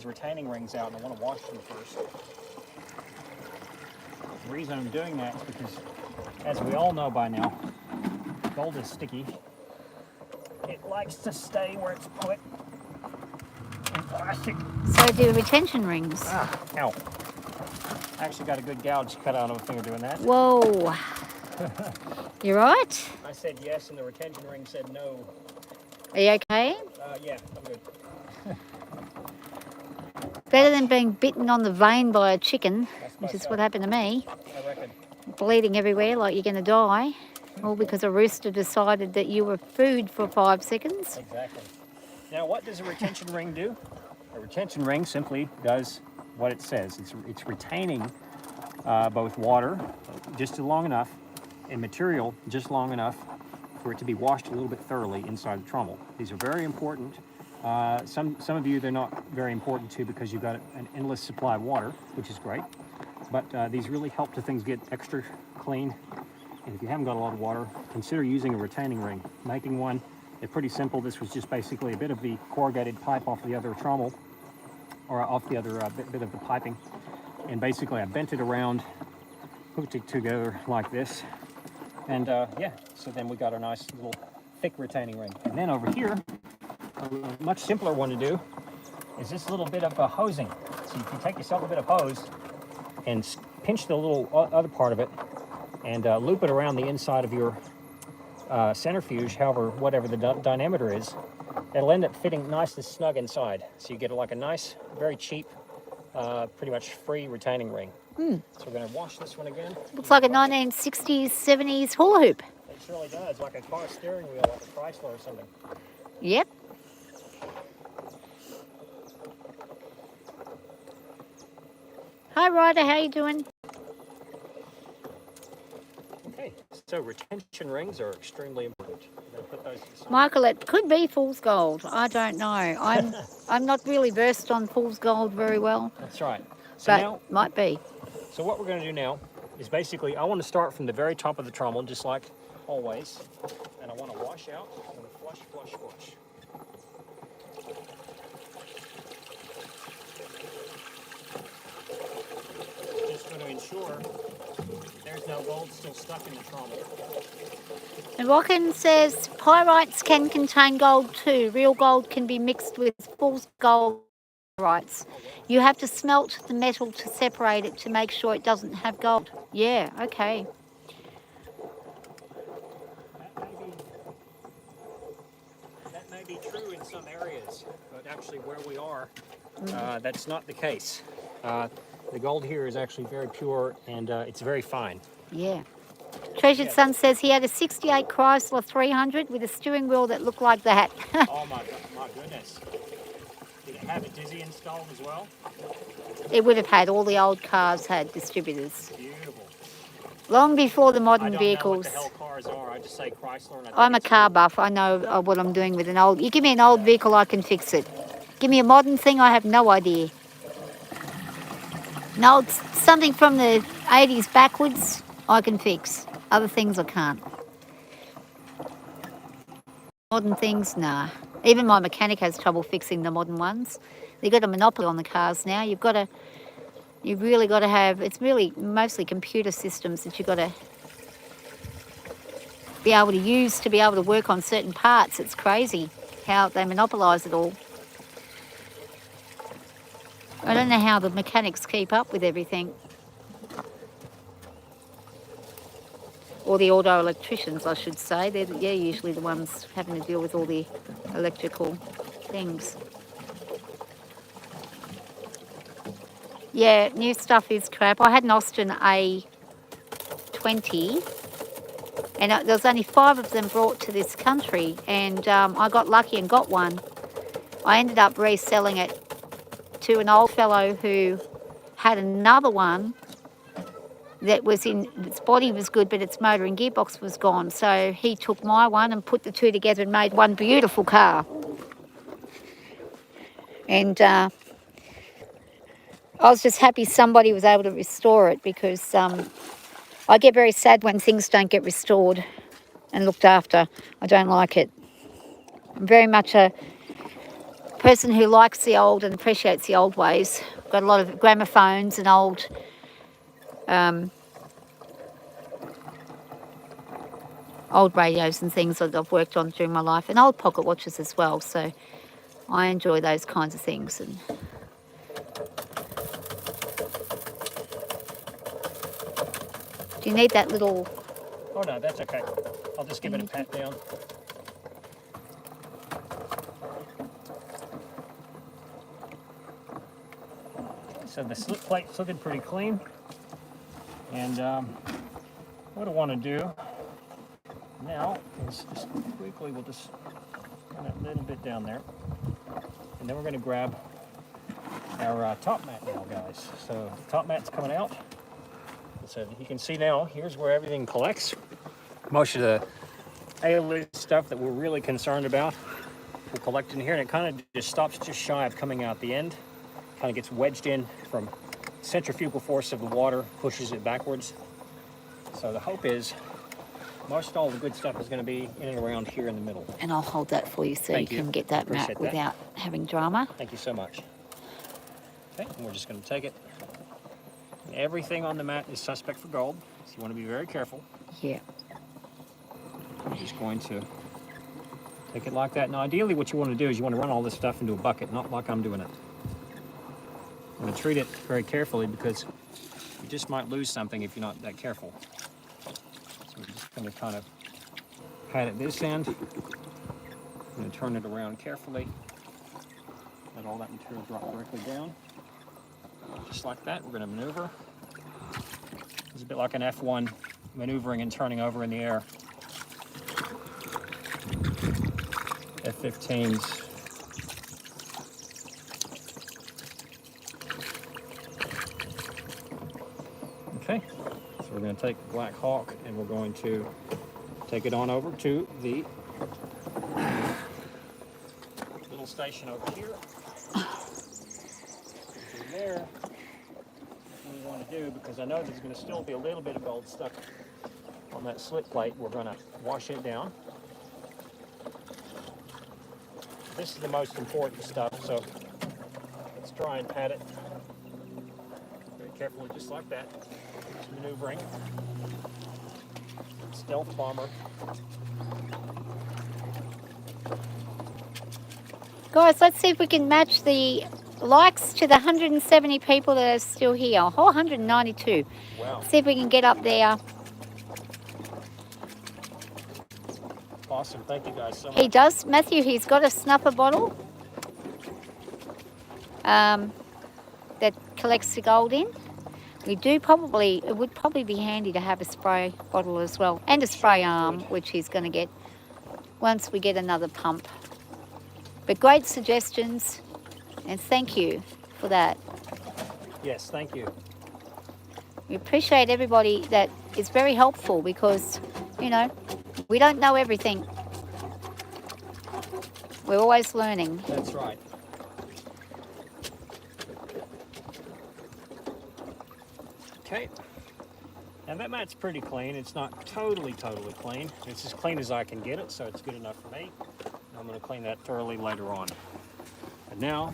Speaker 2: Retaining rings out, and I want to wash them first. The reason I'm doing that is because, as we all know by now, gold is sticky. It likes to stay where it's put. And plastic.
Speaker 4: So do retention rings.
Speaker 2: Ah, ow. I actually got a good gouge cut out of a finger doing that.
Speaker 4: Whoa. You right?
Speaker 2: I said yes, and the retention ring said no.
Speaker 4: Are you okay?
Speaker 2: Yeah, I'm good.
Speaker 4: Better than being bitten on the vein by a chicken,
Speaker 2: That's
Speaker 4: which is
Speaker 2: myself.
Speaker 4: what happened to me.
Speaker 2: I reckon.
Speaker 4: Bleeding everywhere like you're going to die. All because a rooster decided that you were food for 5 seconds.
Speaker 2: Exactly. Now, what does a retention ring do? A retention ring simply does what it says. It's retaining both water just long enough and material just long enough for it to be washed a little bit thoroughly inside the trommel. These are very important. Some of you, they're not very important to because you've got an endless supply of water, which is great. But these really help to things get extra clean. And if you haven't got a lot of water, consider using a retaining ring. Making one, they're pretty simple. This was just basically a bit of the corrugated pipe off the other trommel, or off the other bit of the piping. And basically I bent it around, hooked it together like this. And yeah, so then we got a nice little thick retaining ring. And then over here, a much simpler one to do is this little bit of hosing. So you can take yourself a bit of hose and pinch the little other part of it and loop it around the inside of your centrifuge, whatever the diameter is. It'll end up fitting nice and snug inside. So you get like a nice, very cheap, pretty much free retaining ring. So we're going to wash this one again.
Speaker 4: Looks like a 1960s, 70s hula hoop.
Speaker 2: It surely does, like a car steering wheel, like a Chrysler or something.
Speaker 4: Yep. Hi Ryder, how you doing?
Speaker 2: Okay, so retention rings are extremely important. We're going to put those to the side.
Speaker 4: Michael, it could be fool's gold. I don't know. I'm not really versed on fool's gold very well,
Speaker 2: That's right. So
Speaker 4: but
Speaker 2: now,
Speaker 4: might be.
Speaker 2: so what we're going to do now is basically, I want to start from the very top of the trommel, just like always, and I want to wash out. I want to flush, flush, flush. Just going to ensure there's no gold still stuck in the trommel.
Speaker 4: And Rockin says pyrites can contain gold too. Real gold can be mixed with fool's gold pyrites. You have to smelt the metal to separate it to make sure it doesn't have gold. Yeah, okay.
Speaker 2: That may be true in some areas, but actually where we are, that's not the case. The gold here is actually very pure and it's very fine.
Speaker 4: Yeah. Treasured Son says he had a 68 Chrysler 300 with a steering wheel that looked like that.
Speaker 2: Oh my goodness. Did have a dizzy installed as well?
Speaker 4: It would have had, all the old cars had distributors.
Speaker 2: Beautiful.
Speaker 4: Long before the
Speaker 2: I
Speaker 4: modern
Speaker 2: don't
Speaker 4: vehicles.
Speaker 2: know what the hell cars are. I just say Chrysler. And
Speaker 4: I'm a car buff. I know what I'm doing with an old... You give me an old vehicle, I can fix it. Give me a modern thing, I have no idea. No, it's something from the 80s backwards, I can fix. Other things I can't. Modern things, nah. Even my mechanic has trouble fixing the modern ones. They've got a monopoly on the cars now. You've really got to have... It's really mostly computer systems that you've got to be able to use to be able to work on certain parts. It's crazy how they monopolise it all. I don't know how the mechanics keep up with everything. Or the auto electricians, I should say. They're usually the ones having to deal with all the electrical things. Yeah, new stuff is crap. I had an Austin A20, and there was only 5 of them brought to this country, and I got lucky and got one. I ended up reselling it to an old fellow who had another one that was in, its body was good, but its motor and gearbox was gone. So he took my one and put the two together and made one beautiful car. And I was just happy somebody was able to restore it, because I get very sad when things don't get restored and looked after. I don't like it. I'm very much a person who likes the old and appreciates the old ways. Got a lot of gramophones and old old radios and things that I've worked on during my life, and old pocket watches as well. So I enjoy those kinds of things. And do you need that little...
Speaker 2: Oh no, that's okay. I'll just give it a pat down. So the slip plate's looking pretty clean. And what I want to do now is just quickly, we'll just run a little bit down there. And then we're going to grab our top mat now, guys. So the top mat's coming out. So you can see now, here's where everything collects. Most of the A-list stuff that we're really concerned about will collect in here, and it kind of just stops just shy of coming out the end. Kind of gets wedged in from centrifugal force of the water, pushes it backwards. So the hope is most all the good stuff is going to be in and around here in the middle.
Speaker 4: And I'll hold that for you so you can get that mat without having drama.
Speaker 2: Thank you so much. Okay, and we're just going to take it. Everything on the mat is suspect for gold, so you want to be very careful.
Speaker 4: Yeah.
Speaker 2: I'm just going to take it like that. Now, ideally, what you want to do is you want to run all this stuff into a bucket, not like I'm doing it. I'm going to treat it very carefully, because you just might lose something if you're not that careful. So we're just going to kind of pat at this end. I'm going to turn it around carefully. Let all that material drop directly down. Just like that, we're going to maneuver. It's a bit like an F1 maneuvering and turning over in the air. F-15s. Okay, so we're going to take the Black Hawk and we're going to take it on over to the little station over here. There, what we want to do, because I know there's going to still be a little bit of gold stuck on that slip plate, we're going to wash it down. This is the most important stuff, so let's try and pat it very carefully, just like that. Just maneuvering. Stealth bomber.
Speaker 4: Guys, let's see if we can match the likes to the 170 people that are still here. Oh, 192.
Speaker 2: Wow.
Speaker 4: See if we can get up there.
Speaker 2: Awesome. Thank you guys so much.
Speaker 4: He does, Matthew, he's got a snuffer bottle that collects the gold in. We do probably, it would probably be handy to have a spray bottle as well, and a spray arm, which he's going to get once we get another pump. But great suggestions. And thank you for that.
Speaker 2: Yes, thank you.
Speaker 4: We appreciate everybody that is very helpful because, you know, we don't know everything. We're always learning.
Speaker 2: That's right. Okay. Now that mat's pretty clean. It's not totally clean. It's as clean as I can get it, so it's good enough for me. I'm going to clean that thoroughly later on. And now,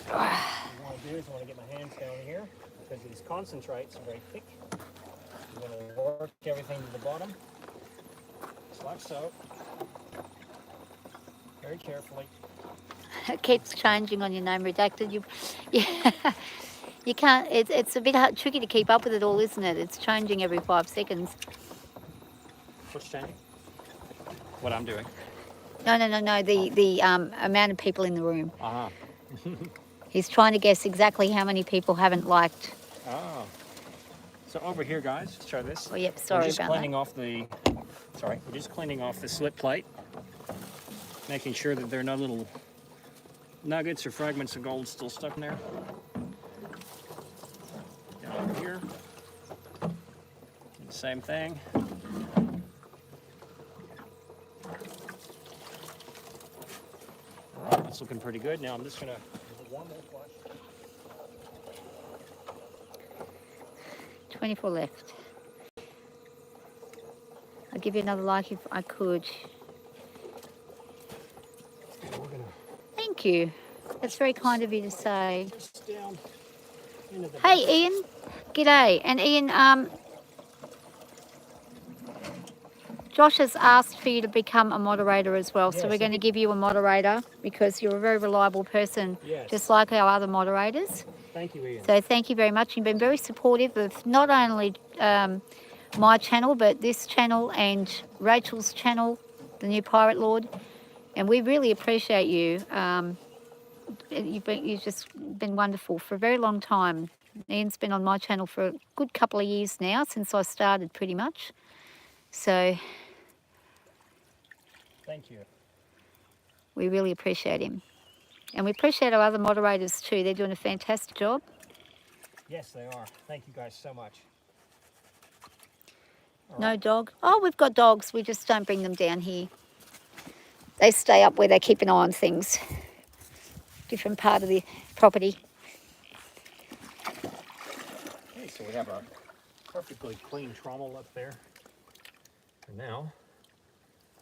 Speaker 2: what I want to do is I want to get my hands down here because these concentrates are very thick. I'm going to work everything to the bottom, just like so. Very carefully.
Speaker 4: It keeps changing on your name, redacted. You can't. It's a bit tricky to keep up with it all, isn't it? It's changing every 5 seconds.
Speaker 2: What's changing? What I'm doing.
Speaker 4: No. The amount of people in the room.
Speaker 2: Uh-huh.
Speaker 4: He's trying to guess exactly how many people haven't liked.
Speaker 2: Oh. So over here, guys, let's try this.
Speaker 4: Oh, yep. Sorry about that.
Speaker 2: We're just cleaning off the slip plate, making sure that there are no little nuggets or fragments of gold still stuck in there. Down over here, do the same thing. All right, that's looking pretty good. Now I'm just gonna do one more flush.
Speaker 4: 24 left. I'll give you another like if I could. Thank you. That's very kind of you to say.
Speaker 2: Just down into the
Speaker 4: Hey, Ian. G'day. And Ian, Josh has asked for you to become a moderator as well. So
Speaker 2: Yes,
Speaker 4: we're going to give you a moderator because you're a very reliable person,
Speaker 2: Yes.
Speaker 4: just like our other moderators.
Speaker 2: Thank you, Ian.
Speaker 4: So thank you very much. You've been very supportive of not only my channel, but this channel and Rachel's channel, the New Pirate Lord. And we really appreciate you. You've just been wonderful for a very long time. Ian's been on my channel for a good couple of years now, since I started pretty much. So
Speaker 2: Thank you.
Speaker 4: we really appreciate him. And we appreciate our other moderators too. They're doing a fantastic job.
Speaker 2: Yes, they are. Thank you guys so much. All
Speaker 4: No
Speaker 2: right.
Speaker 4: dog. Oh, we've got dogs. We just don't bring them down here. They stay up where they keep an eye on things. Different part of the property.
Speaker 2: Okay, so we have a perfectly clean trommel up there. And now,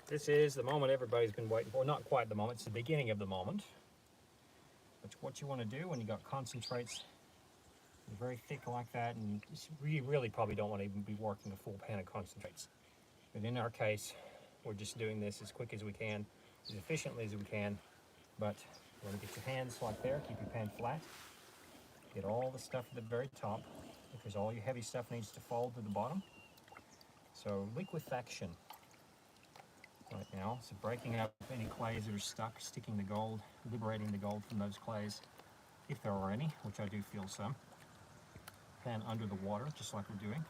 Speaker 2: this is the moment everybody's been waiting for. Not quite the moment, it's the beginning of the moment. But what you want to do when you got concentrates very thick like that, and you really probably don't want to even be working a full pan of concentrates. But in our case, we're just doing this as quick as we can, as efficiently as we can. But you want to get your hands like there, keep your pan flat. Get all the stuff at the very top, because all your heavy stuff needs to fall to the bottom. So liquefaction right now, so breaking up any clays that are stuck, sticking the gold, liberating the gold from those clays, if there are any, which I do feel some. Pan under the water, just like we're doing.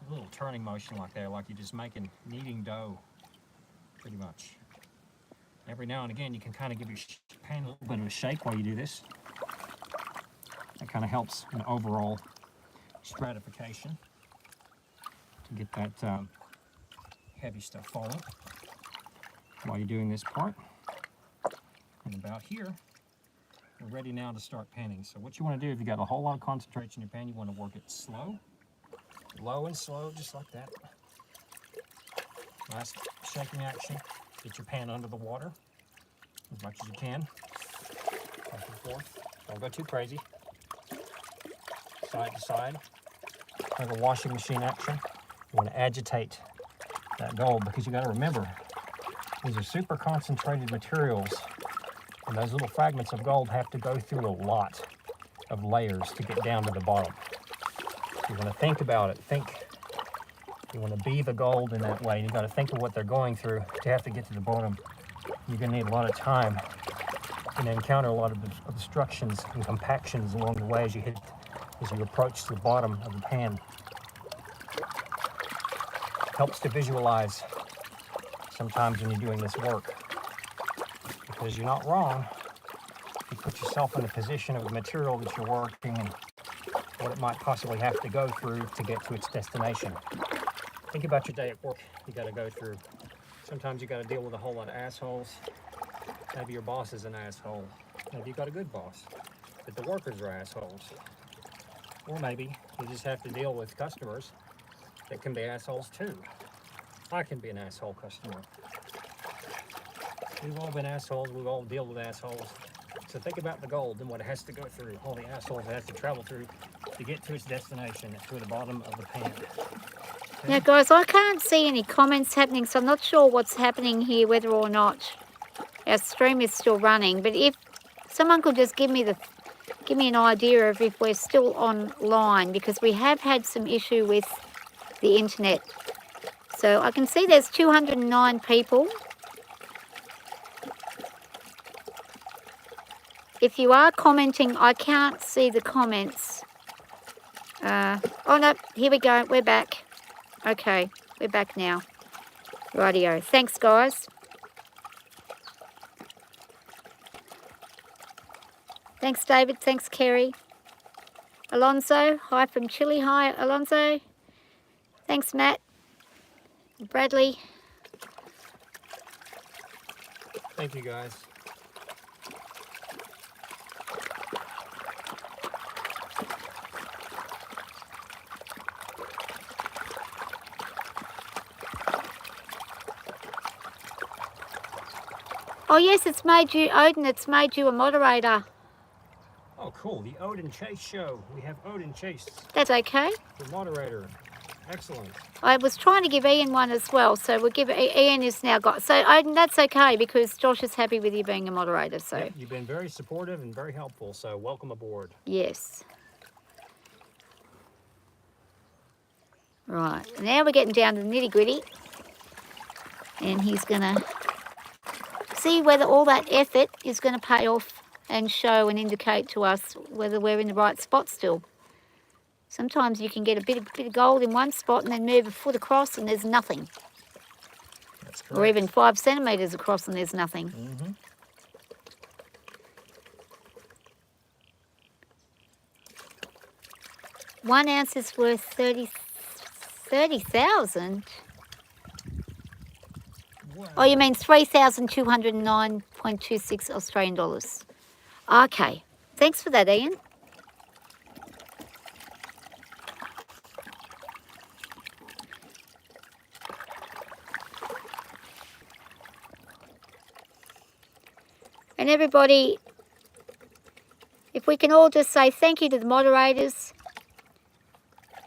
Speaker 2: A little turning motion like that, like you're just kneading dough, pretty much. Every now and again, you can kind of give your pan a little bit of a shake while you do this. That kind of helps in overall stratification to get that heavy stuff falling while you're doing this part. And about here, we're ready now to start panning. So what you want to do, if you got a whole lot of concentrates in your pan, you want to work it slow, low and slow, just like that. Nice shaking action. Get your pan under the water as much as you can. Back and forth. Don't go too crazy. Side to side. Like a washing machine action. You want to agitate that gold, because you got to remember, these are super concentrated materials, and those little fragments of gold have to go through a lot of layers to get down to the bottom. You want to think about it. You want to be the gold in that way. You got to think of what they're going through to have to get to the bottom. You're going to need a lot of time and encounter a lot of obstructions and compactions along the way as you approach the bottom of the pan. Helps to visualize sometimes when you're doing this work, because you're not wrong. put yourself in the position of the material that you're working and what it might possibly have to go through to get to its destination. Think about your day at work you got to go through. Sometimes you got to deal with a whole lot of assholes. Maybe your boss is an asshole. Maybe you got a good boss, but the workers are assholes. Or maybe you just have to deal with customers that can be assholes too. I can be an asshole customer. We've all been assholes. We've all dealt with assholes. So think about the gold and what it has to go through, all the assholes it has to travel through to get to its destination, through the bottom of the pan. Okay?
Speaker 4: Now, guys, I can't see any comments happening, so I'm not sure what's happening here, whether or not our stream is still running. But if someone could just give me an idea of if we're still online, because we have had some issue with the internet. So I can see there's 209 people. If you are commenting, I can't see the comments. Oh no, here we go, we're back. Okay, we're back now. Rightio, thanks guys. Thanks David, thanks Kerry. Alonso, hi from Chile, hi Alonso. Thanks Matt. Bradley.
Speaker 2: Thank you guys.
Speaker 4: Oh yes, it's made you, Odin, it's made you a moderator.
Speaker 2: Oh cool, the Odin Chase show. We have Odin Chase,
Speaker 4: That's okay.
Speaker 2: the moderator. Excellent.
Speaker 4: I was trying to give Ian one as well, so we'll give Ian is now got. So Odin, that's okay because Josh is happy with you being a moderator. So
Speaker 2: Yep, you've been very supportive and very helpful, so welcome aboard.
Speaker 4: yes. Right, now we're getting down to the nitty gritty, and he's gonna see whether all that effort is going to pay off and show and indicate to us whether we're in the right spot still. Sometimes you can get a bit of gold in one spot and then move a foot across and there's nothing.
Speaker 2: That's correct.
Speaker 4: Or even 5 centimetres across and there's nothing.
Speaker 2: Mm-hmm.
Speaker 4: 1 ounce is worth 30,000.
Speaker 2: Wow.
Speaker 4: Oh, you mean 3,209.26 Australian dollars. Okay. Thanks for that, Ian. And everybody, if we can all just say thank you to the moderators.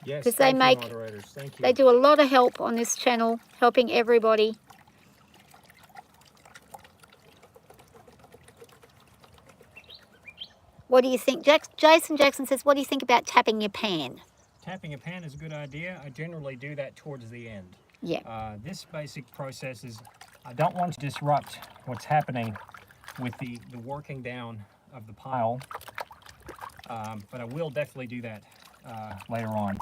Speaker 2: Yes,
Speaker 4: 'Cause they
Speaker 2: thank you,
Speaker 4: make-
Speaker 2: moderators. Thank you.
Speaker 4: They do a lot of help on this channel, helping everybody. What do you think? Jason Jackson says, what do you think about tapping your pan?
Speaker 2: Tapping a pan is a good idea. I generally do that towards the end.
Speaker 4: Yeah.
Speaker 2: This basic process is, I don't want to disrupt what's happening with the working down of the pile, but I will definitely do that later on.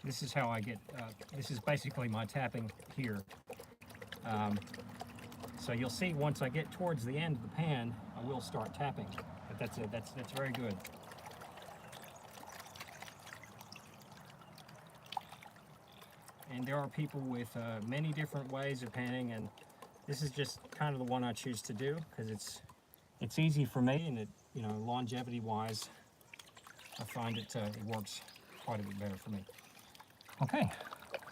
Speaker 2: This is how I get, this is basically my tapping here. So you'll see once I get towards the end of the pan, I will start tapping. But that's it, that's very good. And there are people with many different ways of panning, and this is just kind of the one I choose to do because it's easy for me, and it, you know, longevity wise, I find it works quite a bit better for me. Okay,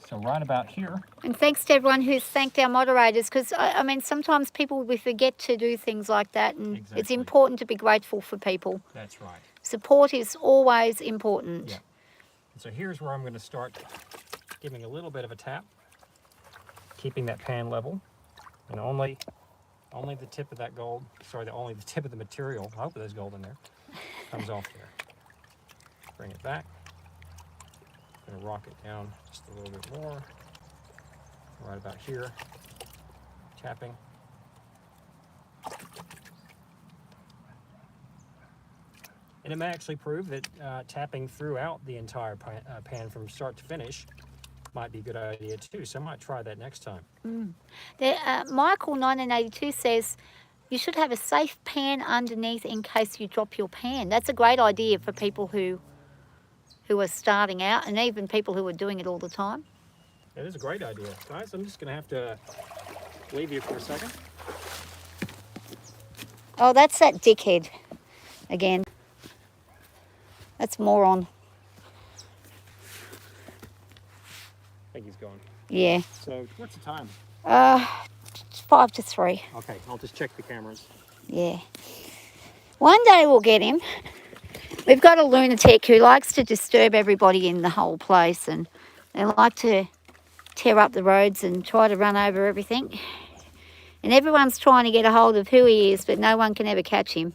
Speaker 2: so right about here.
Speaker 4: And thanks to everyone who's thanked our moderators, because I mean, sometimes we forget to do things like that, and it's
Speaker 2: Exactly.
Speaker 4: important to be grateful for people.
Speaker 2: That's right.
Speaker 4: Support is always important.
Speaker 2: Yeah. So here's where I'm going to start giving a little bit of a tap, keeping that pan level, and only the tip of that gold, sorry, only the tip of the material, I hope there's gold in there, comes off there. Bring it back. I'm gonna rock it down just a little bit more, right about here, tapping. And it may actually prove that tapping throughout the entire pan from start to finish might be a good idea too, so I might try that next time.
Speaker 4: Michael 1982 says, You should have a safe pan underneath in case you drop your pan. That's a great idea for people who are starting out, and even people who are doing it all the time.
Speaker 2: That is a great idea. Guys, I'm just going to have to leave you for a second.
Speaker 4: Oh, that's that dickhead again. That's moron.
Speaker 2: I think he's gone.
Speaker 4: Yeah.
Speaker 2: So, what's the time?
Speaker 4: 5 to 3.
Speaker 2: Okay, I'll just check the cameras.
Speaker 4: Yeah. One day we'll get him. We've got a lunatic who likes to disturb everybody in the whole place, and they like to tear up the roads and try to run over everything. And everyone's trying to get a hold of who he is, but no one can ever catch him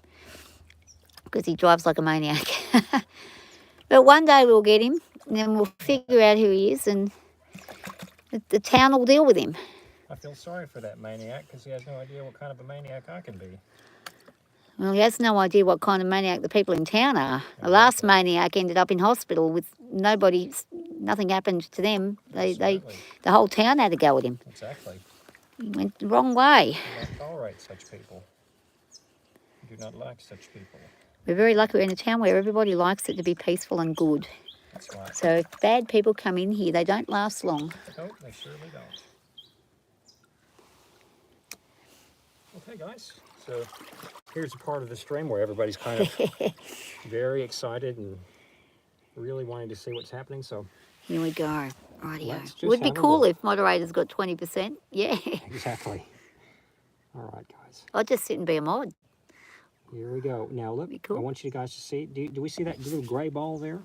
Speaker 4: because he drives like a maniac. But one day we'll get him, and then we'll figure out who he is, and the town will deal with him.
Speaker 2: I feel sorry for that maniac because he has no idea what kind of a maniac I can be.
Speaker 4: Well, he has no idea what kind of maniac the people in town are. The last maniac ended up in hospital with nothing happened to them. The whole town had to go with him.
Speaker 2: Exactly.
Speaker 4: He went the wrong way.
Speaker 2: We don't tolerate such people. We do not like such people.
Speaker 4: We're very lucky we're in a town where everybody likes it to be peaceful and good.
Speaker 2: That's right.
Speaker 4: So if bad people come in here, they don't last long.
Speaker 2: No, they surely don't. Okay, guys. So here's a part of the stream where everybody's kind of very excited and really wanting to see what's happening. So
Speaker 4: Here we go. Rightio.
Speaker 2: Let's just
Speaker 4: Would be
Speaker 2: have a
Speaker 4: cool
Speaker 2: look.
Speaker 4: if moderators got 20%. Yeah.
Speaker 2: exactly. All right, guys.
Speaker 4: I'll just sit and be a mod.
Speaker 2: Here we go. Now look,
Speaker 4: Be cool.
Speaker 2: I want you guys to see. Do we see that little gray ball there?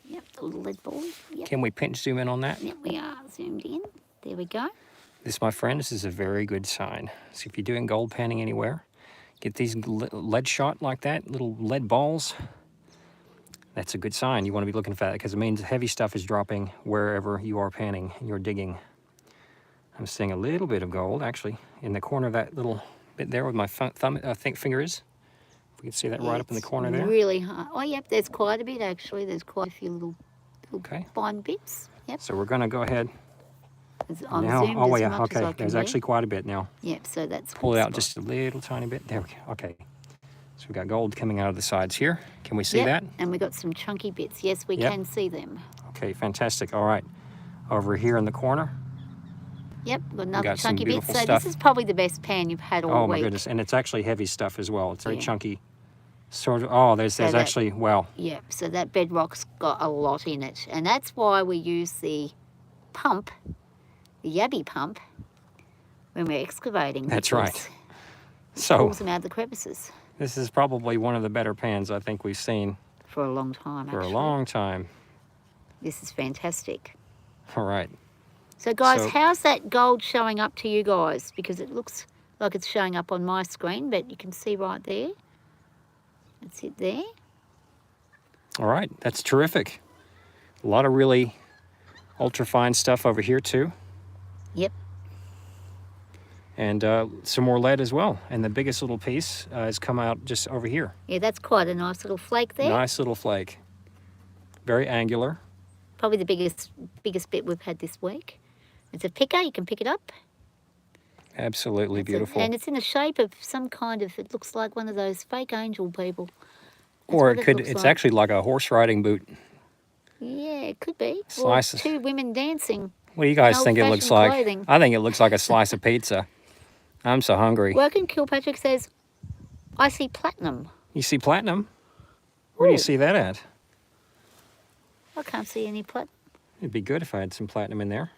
Speaker 4: Yep, the little lead ball. Yep.
Speaker 2: Can we pinch zoom in on that?
Speaker 4: Yep, we are zoomed in. There we go.
Speaker 2: This, my friend, this is a very good sign. So if you're doing gold panning anywhere, get these lead shot like that, little lead balls. That's a good sign. You want to be looking for that because it means heavy stuff is dropping wherever you are panning, you're digging. I'm seeing a little bit of gold, actually, in the corner of that little bit there where my thumb, I think, finger is. If we can see that right up in the corner there.
Speaker 4: Really hard. Oh, yep, there's quite a bit, actually. There's quite a few little
Speaker 2: Okay.
Speaker 4: fine bits. Yep.
Speaker 2: So we're going to go ahead
Speaker 4: I'm
Speaker 2: now.
Speaker 4: zoomed
Speaker 2: Oh,
Speaker 4: as
Speaker 2: yeah,
Speaker 4: much as I
Speaker 2: okay.
Speaker 4: can
Speaker 2: There's
Speaker 4: do.
Speaker 2: actually quite a bit now.
Speaker 4: Yep, so that's
Speaker 2: Pull it
Speaker 4: good
Speaker 2: out
Speaker 4: spot.
Speaker 2: just a little tiny bit. There we go. Okay. So we've got gold coming out of the sides here. Can we see
Speaker 4: Yep,
Speaker 2: that?
Speaker 4: and we got some chunky bits. Yes, we
Speaker 2: Yep.
Speaker 4: can see them.
Speaker 2: Okay, fantastic. All right. Over here in the corner.
Speaker 4: Yep, got another
Speaker 2: got some
Speaker 4: chunky bit.
Speaker 2: beautiful
Speaker 4: So
Speaker 2: stuff.
Speaker 4: this is probably the best pan you've had all
Speaker 2: Oh
Speaker 4: week.
Speaker 2: my goodness. And it's actually heavy stuff as well. It's very
Speaker 4: Yeah.
Speaker 2: chunky. Sort of. Oh, there's
Speaker 4: that-
Speaker 2: actually, well,
Speaker 4: Yep, so that bedrock's got a lot in it. And that's why we use the pump, the yabby pump, when we're excavating.
Speaker 2: That's
Speaker 4: because
Speaker 2: right.
Speaker 4: it
Speaker 2: so
Speaker 4: pulls them out of the crevices
Speaker 2: this is probably one of the better pans I think we've seen
Speaker 4: for a long time,
Speaker 2: for
Speaker 4: actually.
Speaker 2: a long time.
Speaker 4: This is fantastic.
Speaker 2: All right.
Speaker 4: So, guys,
Speaker 2: So-
Speaker 4: how's that gold showing up to you guys? Because it looks like it's showing up on my screen, but you can see right there. That's it there.
Speaker 2: All right. That's terrific. A lot of really ultra fine stuff over here too.
Speaker 4: Yep.
Speaker 2: And some more lead as well. And the biggest little piece has come out just over here.
Speaker 4: Yeah, that's quite a nice little flake there.
Speaker 2: Nice little flake. Very angular.
Speaker 4: Probably the biggest bit we've had this week. It's a picker. You can pick it up.
Speaker 2: Absolutely
Speaker 4: It's
Speaker 2: beautiful.
Speaker 4: and it's in the shape of some kind of, it looks like one of those fake angel people. That's
Speaker 2: Or
Speaker 4: what
Speaker 2: it could,
Speaker 4: looks
Speaker 2: it's
Speaker 4: like.
Speaker 2: actually like a horse riding boot.
Speaker 4: Yeah, it could be.
Speaker 2: Slices.
Speaker 4: Or two women dancing.
Speaker 2: What do you guys think it looks like?
Speaker 4: old-fashioned clothing.
Speaker 2: I think it looks like a slice of pizza. I'm so hungry.
Speaker 4: Working Kilpatrick says, I see platinum.
Speaker 2: You see platinum? Where do you
Speaker 4: Ooh.
Speaker 2: see that at?
Speaker 4: I can't see any platinum.
Speaker 2: It'd be good if I had some platinum in there.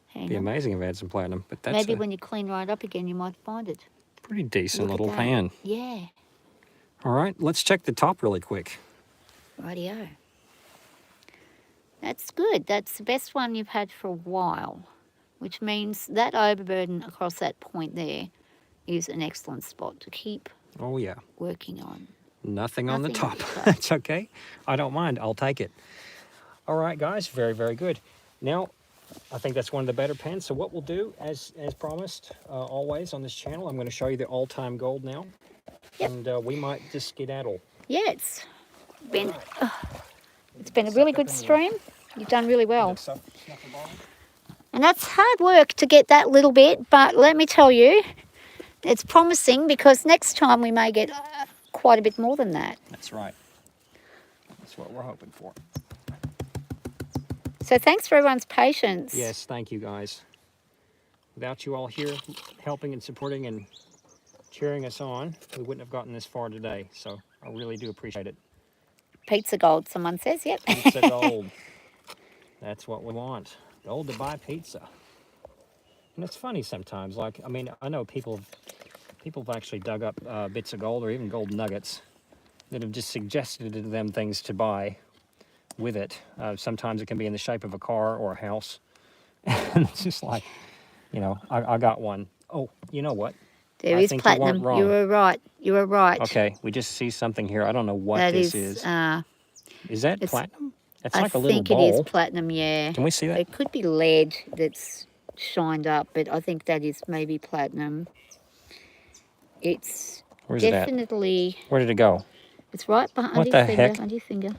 Speaker 4: Hang
Speaker 2: It'd be
Speaker 4: on.
Speaker 2: amazing if I had some platinum. But that's
Speaker 4: Maybe
Speaker 2: a
Speaker 4: when you clean right up again, you might find it.
Speaker 2: pretty decent
Speaker 4: Look at
Speaker 2: little
Speaker 4: that.
Speaker 2: pan.
Speaker 4: Yeah,
Speaker 2: All right, let's check the top really quick.
Speaker 4: rightio. That's good. That's the best one you've had for a while, which means that overburden across that point there is an excellent spot to keep
Speaker 2: Oh yeah,
Speaker 4: working on.
Speaker 2: nothing on the
Speaker 4: Nothing on
Speaker 2: top.
Speaker 4: the top.
Speaker 2: That's okay. I don't mind. I'll take it. All right, guys. Very, very good. Now, I think that's one of the better pans. So what we'll do, as promised, always on this channel, I'm going to show you the all-time gold now.
Speaker 4: Yep.
Speaker 2: And we might just skedaddle.
Speaker 4: Yeah, it's been a really good stream. You've done really well. And that's hard work to get that little bit, but let me tell you, it's promising because next time we may get quite a bit more than that.
Speaker 2: That's right. That's what we're hoping for.
Speaker 4: So thanks for everyone's patience.
Speaker 2: Yes, thank you guys. Without you all here helping and supporting and cheering us on, we wouldn't have gotten this far today. So I really do appreciate it.
Speaker 4: Pizza gold, someone says. Yep.
Speaker 2: Pizza gold. That's what we want. Gold to buy pizza. And it's funny sometimes. Like, I mean, I know people have actually dug up bits of gold or even gold nuggets that have just suggested to them things to buy with it. Sometimes it can be in the shape of a car or a house. And it's just like, you know, I got one. Oh, you know what?
Speaker 4: There
Speaker 2: I
Speaker 4: is
Speaker 2: think
Speaker 4: platinum.
Speaker 2: you weren't wrong.
Speaker 4: You were right. You were right.
Speaker 2: Okay, we just see something here. I don't know what
Speaker 4: That
Speaker 2: this
Speaker 4: is.
Speaker 2: Is that platinum? It's
Speaker 4: I
Speaker 2: like a little
Speaker 4: think
Speaker 2: bowl.
Speaker 4: it is platinum, yeah.
Speaker 2: Can we see that?
Speaker 4: It could be lead that's shined up, but I think that is maybe platinum. It's
Speaker 2: Where's it
Speaker 4: definitely...
Speaker 2: at? Where did it go?
Speaker 4: It's right behind
Speaker 2: What
Speaker 4: your
Speaker 2: the
Speaker 4: finger.
Speaker 2: heck?
Speaker 4: Under your finger.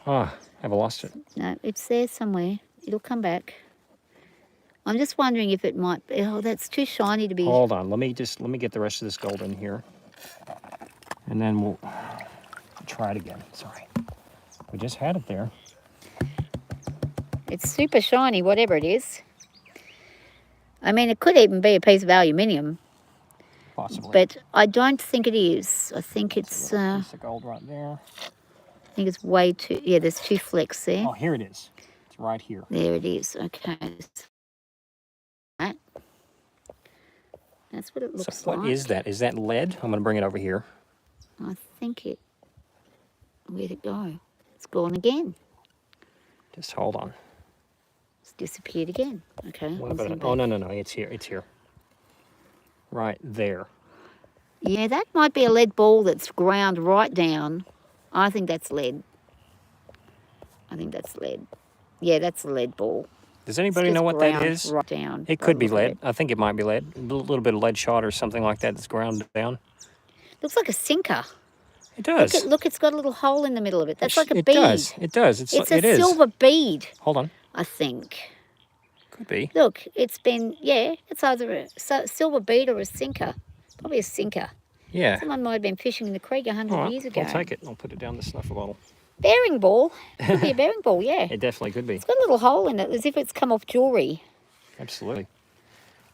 Speaker 2: Ah, have I lost it?
Speaker 4: No, it's there somewhere. It'll come back. I'm just wondering if it might be... Oh, that's too shiny to be...
Speaker 2: Hold on. Let me get the rest of this gold in here. And then we'll try it again. Sorry. We just had it there.
Speaker 4: It's super shiny, whatever it is. I mean, it could even be a piece of aluminium,
Speaker 2: Possibly.
Speaker 4: but I don't think it is. I think it's...
Speaker 2: Piece of gold right there.
Speaker 4: I think it's way too... Yeah, there's two flecks there.
Speaker 2: Oh, here it is. It's right here.
Speaker 4: There it is. Okay. That. That's what it looks
Speaker 2: So
Speaker 4: like.
Speaker 2: what is that? Is that lead? I'm going to bring it over here.
Speaker 4: I think it... Where'd it go? It's gone again.
Speaker 2: Just hold on.
Speaker 4: It's disappeared again. Okay.
Speaker 2: Oh, no. It's here. It's here. Right there.
Speaker 4: Yeah, that might be a lead ball that's ground right down. I think that's lead. I think that's lead. Yeah, that's a lead ball.
Speaker 2: Does anybody
Speaker 4: It's
Speaker 2: know
Speaker 4: just
Speaker 2: what that
Speaker 4: ground
Speaker 2: is?
Speaker 4: Right down.
Speaker 2: It could be lead. I think it might be lead. A little bit of lead shot or something like that that's ground down.
Speaker 4: Looks like a sinker.
Speaker 2: It does.
Speaker 4: Look, it's got a little hole in the middle of it. That's like a bead.
Speaker 2: It does.
Speaker 4: It's a silver bead,
Speaker 2: Hold on.
Speaker 4: I think.
Speaker 2: Could be.
Speaker 4: Look, it's been, yeah, it's either a silver bead or a sinker. Probably a sinker.
Speaker 2: Yeah.
Speaker 4: Someone might have been fishing in the creek 100 years ago.
Speaker 2: I'll take it. I'll put it down the snuffer bottle.
Speaker 4: Bearing ball. Could be a bearing ball, yeah.
Speaker 2: It definitely could be.
Speaker 4: It's got a little hole in it, as if it's come off jewellery.
Speaker 2: Absolutely.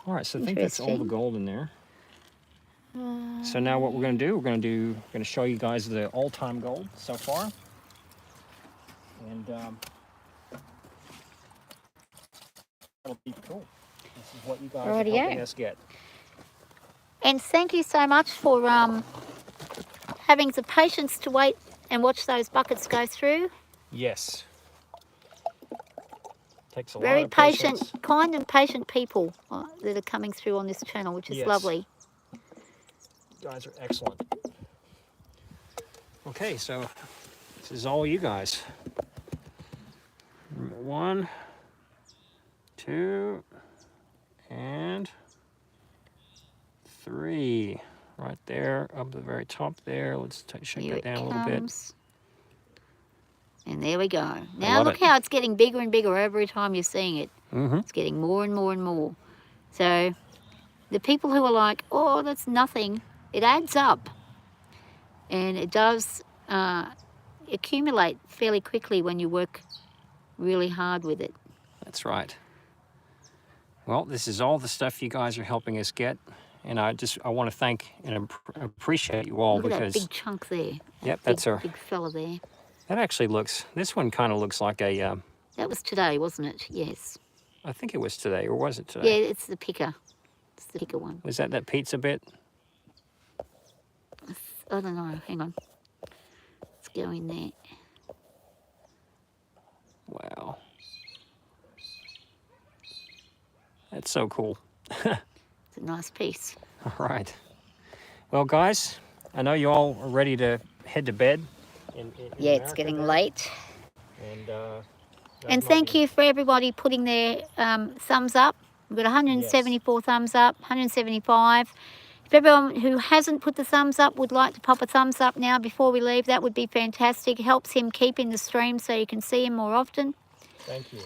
Speaker 2: All right, so I think that's all the
Speaker 4: Interesting.
Speaker 2: gold in there. So now what we're going to do, we're going to show you guys the all-time gold so far. And that'll be cool. This is what you guys are helping us get.
Speaker 4: And thank you so much for having the patience to wait and watch those buckets go through.
Speaker 2: Yes. Takes a
Speaker 4: Very
Speaker 2: lot of patience.
Speaker 4: patient, kind and patient people that are coming through on this channel, which is
Speaker 2: Yes.
Speaker 4: lovely.
Speaker 2: You guys are excellent. Okay, so this is all you guys. 1, 2, and 3. Right there, up at the very top there. Let's shake
Speaker 4: Here
Speaker 2: that
Speaker 4: it
Speaker 2: down a little bit.
Speaker 4: comes. And there we go. Now
Speaker 2: love
Speaker 4: look
Speaker 2: it.
Speaker 4: how it's getting bigger and bigger every time you're seeing it.
Speaker 2: Mm-hmm.
Speaker 4: It's getting more and more and more. So the people who are like, oh, that's nothing, it adds up. And it does accumulate fairly quickly when you work really hard with it.
Speaker 2: That's right. Well, this is all the stuff you guys are helping us get. And I want to thank and appreciate you all
Speaker 4: Look at
Speaker 2: because...
Speaker 4: that big chunk there.
Speaker 2: Yep, that's our...
Speaker 4: Big fella there.
Speaker 2: That actually looks... This one kind of looks like a...
Speaker 4: That was today, wasn't it? Yes.
Speaker 2: I think it was today, or was it today?
Speaker 4: Yeah, it's the picker. It's the picker one.
Speaker 2: Was that pizza bit?
Speaker 4: I don't know. Hang on. Let's go in there.
Speaker 2: Wow. That's so cool.
Speaker 4: It's a nice piece.
Speaker 2: All right. Well, guys, I know you all are ready to head to bed.
Speaker 4: Yeah, it's getting late.
Speaker 2: And,
Speaker 4: And thank you for everybody putting their thumbs up. We've got 174 thumbs up, 175. If everyone who hasn't put the thumbs up would like to pop a thumbs up now before we leave, that would be fantastic. It helps him keep in the stream so you can see him more often.
Speaker 2: Thank you.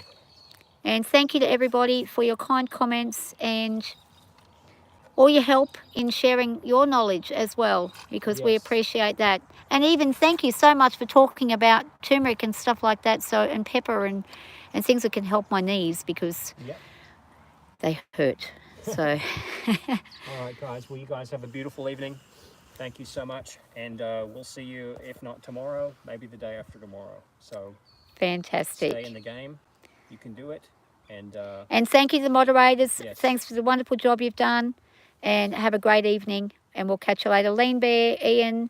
Speaker 4: And thank you to everybody for your kind comments and all your help in sharing your knowledge as well, because we
Speaker 2: Yes.
Speaker 4: appreciate that. And even thank you so much for talking about turmeric and stuff like that, so and pepper and things that can help my knees because
Speaker 2: Yep.
Speaker 4: they hurt. So
Speaker 2: All right, guys. Well, you guys have a beautiful evening. Thank you so much. And we'll see you, if not tomorrow, maybe the day after tomorrow. So
Speaker 4: fantastic.
Speaker 2: stay in the game. You can do it. And
Speaker 4: And thank you to the moderators.
Speaker 2: Yes.
Speaker 4: Thanks for the wonderful job you've done. And have a great evening. And we'll catch you later. Lean Bear, Ian,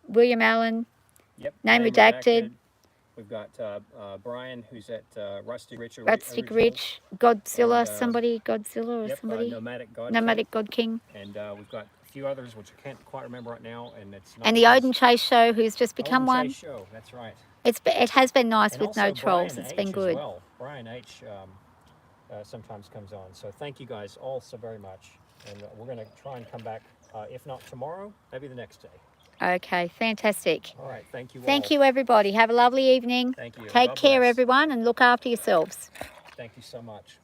Speaker 4: William Allen,
Speaker 2: yep.
Speaker 4: Name redacted.
Speaker 2: We've got Brian, who's at Rusty Rich.
Speaker 4: Rustic
Speaker 2: Originals.
Speaker 4: Rich, Godzilla,
Speaker 2: And,
Speaker 4: Godzilla or
Speaker 2: Yep,
Speaker 4: somebody.
Speaker 2: Nomadic God.
Speaker 4: Nomadic God King.
Speaker 2: And we've got a few others which I can't quite remember right now. And it's not
Speaker 4: And the Odin Chase Show, who's just become
Speaker 2: Odin
Speaker 4: one.
Speaker 2: Chase Show. That's right.
Speaker 4: It has been nice
Speaker 2: And
Speaker 4: with
Speaker 2: also
Speaker 4: no trolls.
Speaker 2: Brian
Speaker 4: It's been
Speaker 2: H.
Speaker 4: good.
Speaker 2: As well. Brian H. Sometimes comes on. So thank you guys all so very much. And we're going to try and come back, if not tomorrow, maybe the next day.
Speaker 4: Okay, fantastic.
Speaker 2: All right. Thank you all.
Speaker 4: Thank you, everybody. Have a lovely evening.
Speaker 2: Thank you.
Speaker 4: Take
Speaker 2: God
Speaker 4: care,
Speaker 2: bless.
Speaker 4: everyone, and look after yourselves.
Speaker 2: Thank you so much.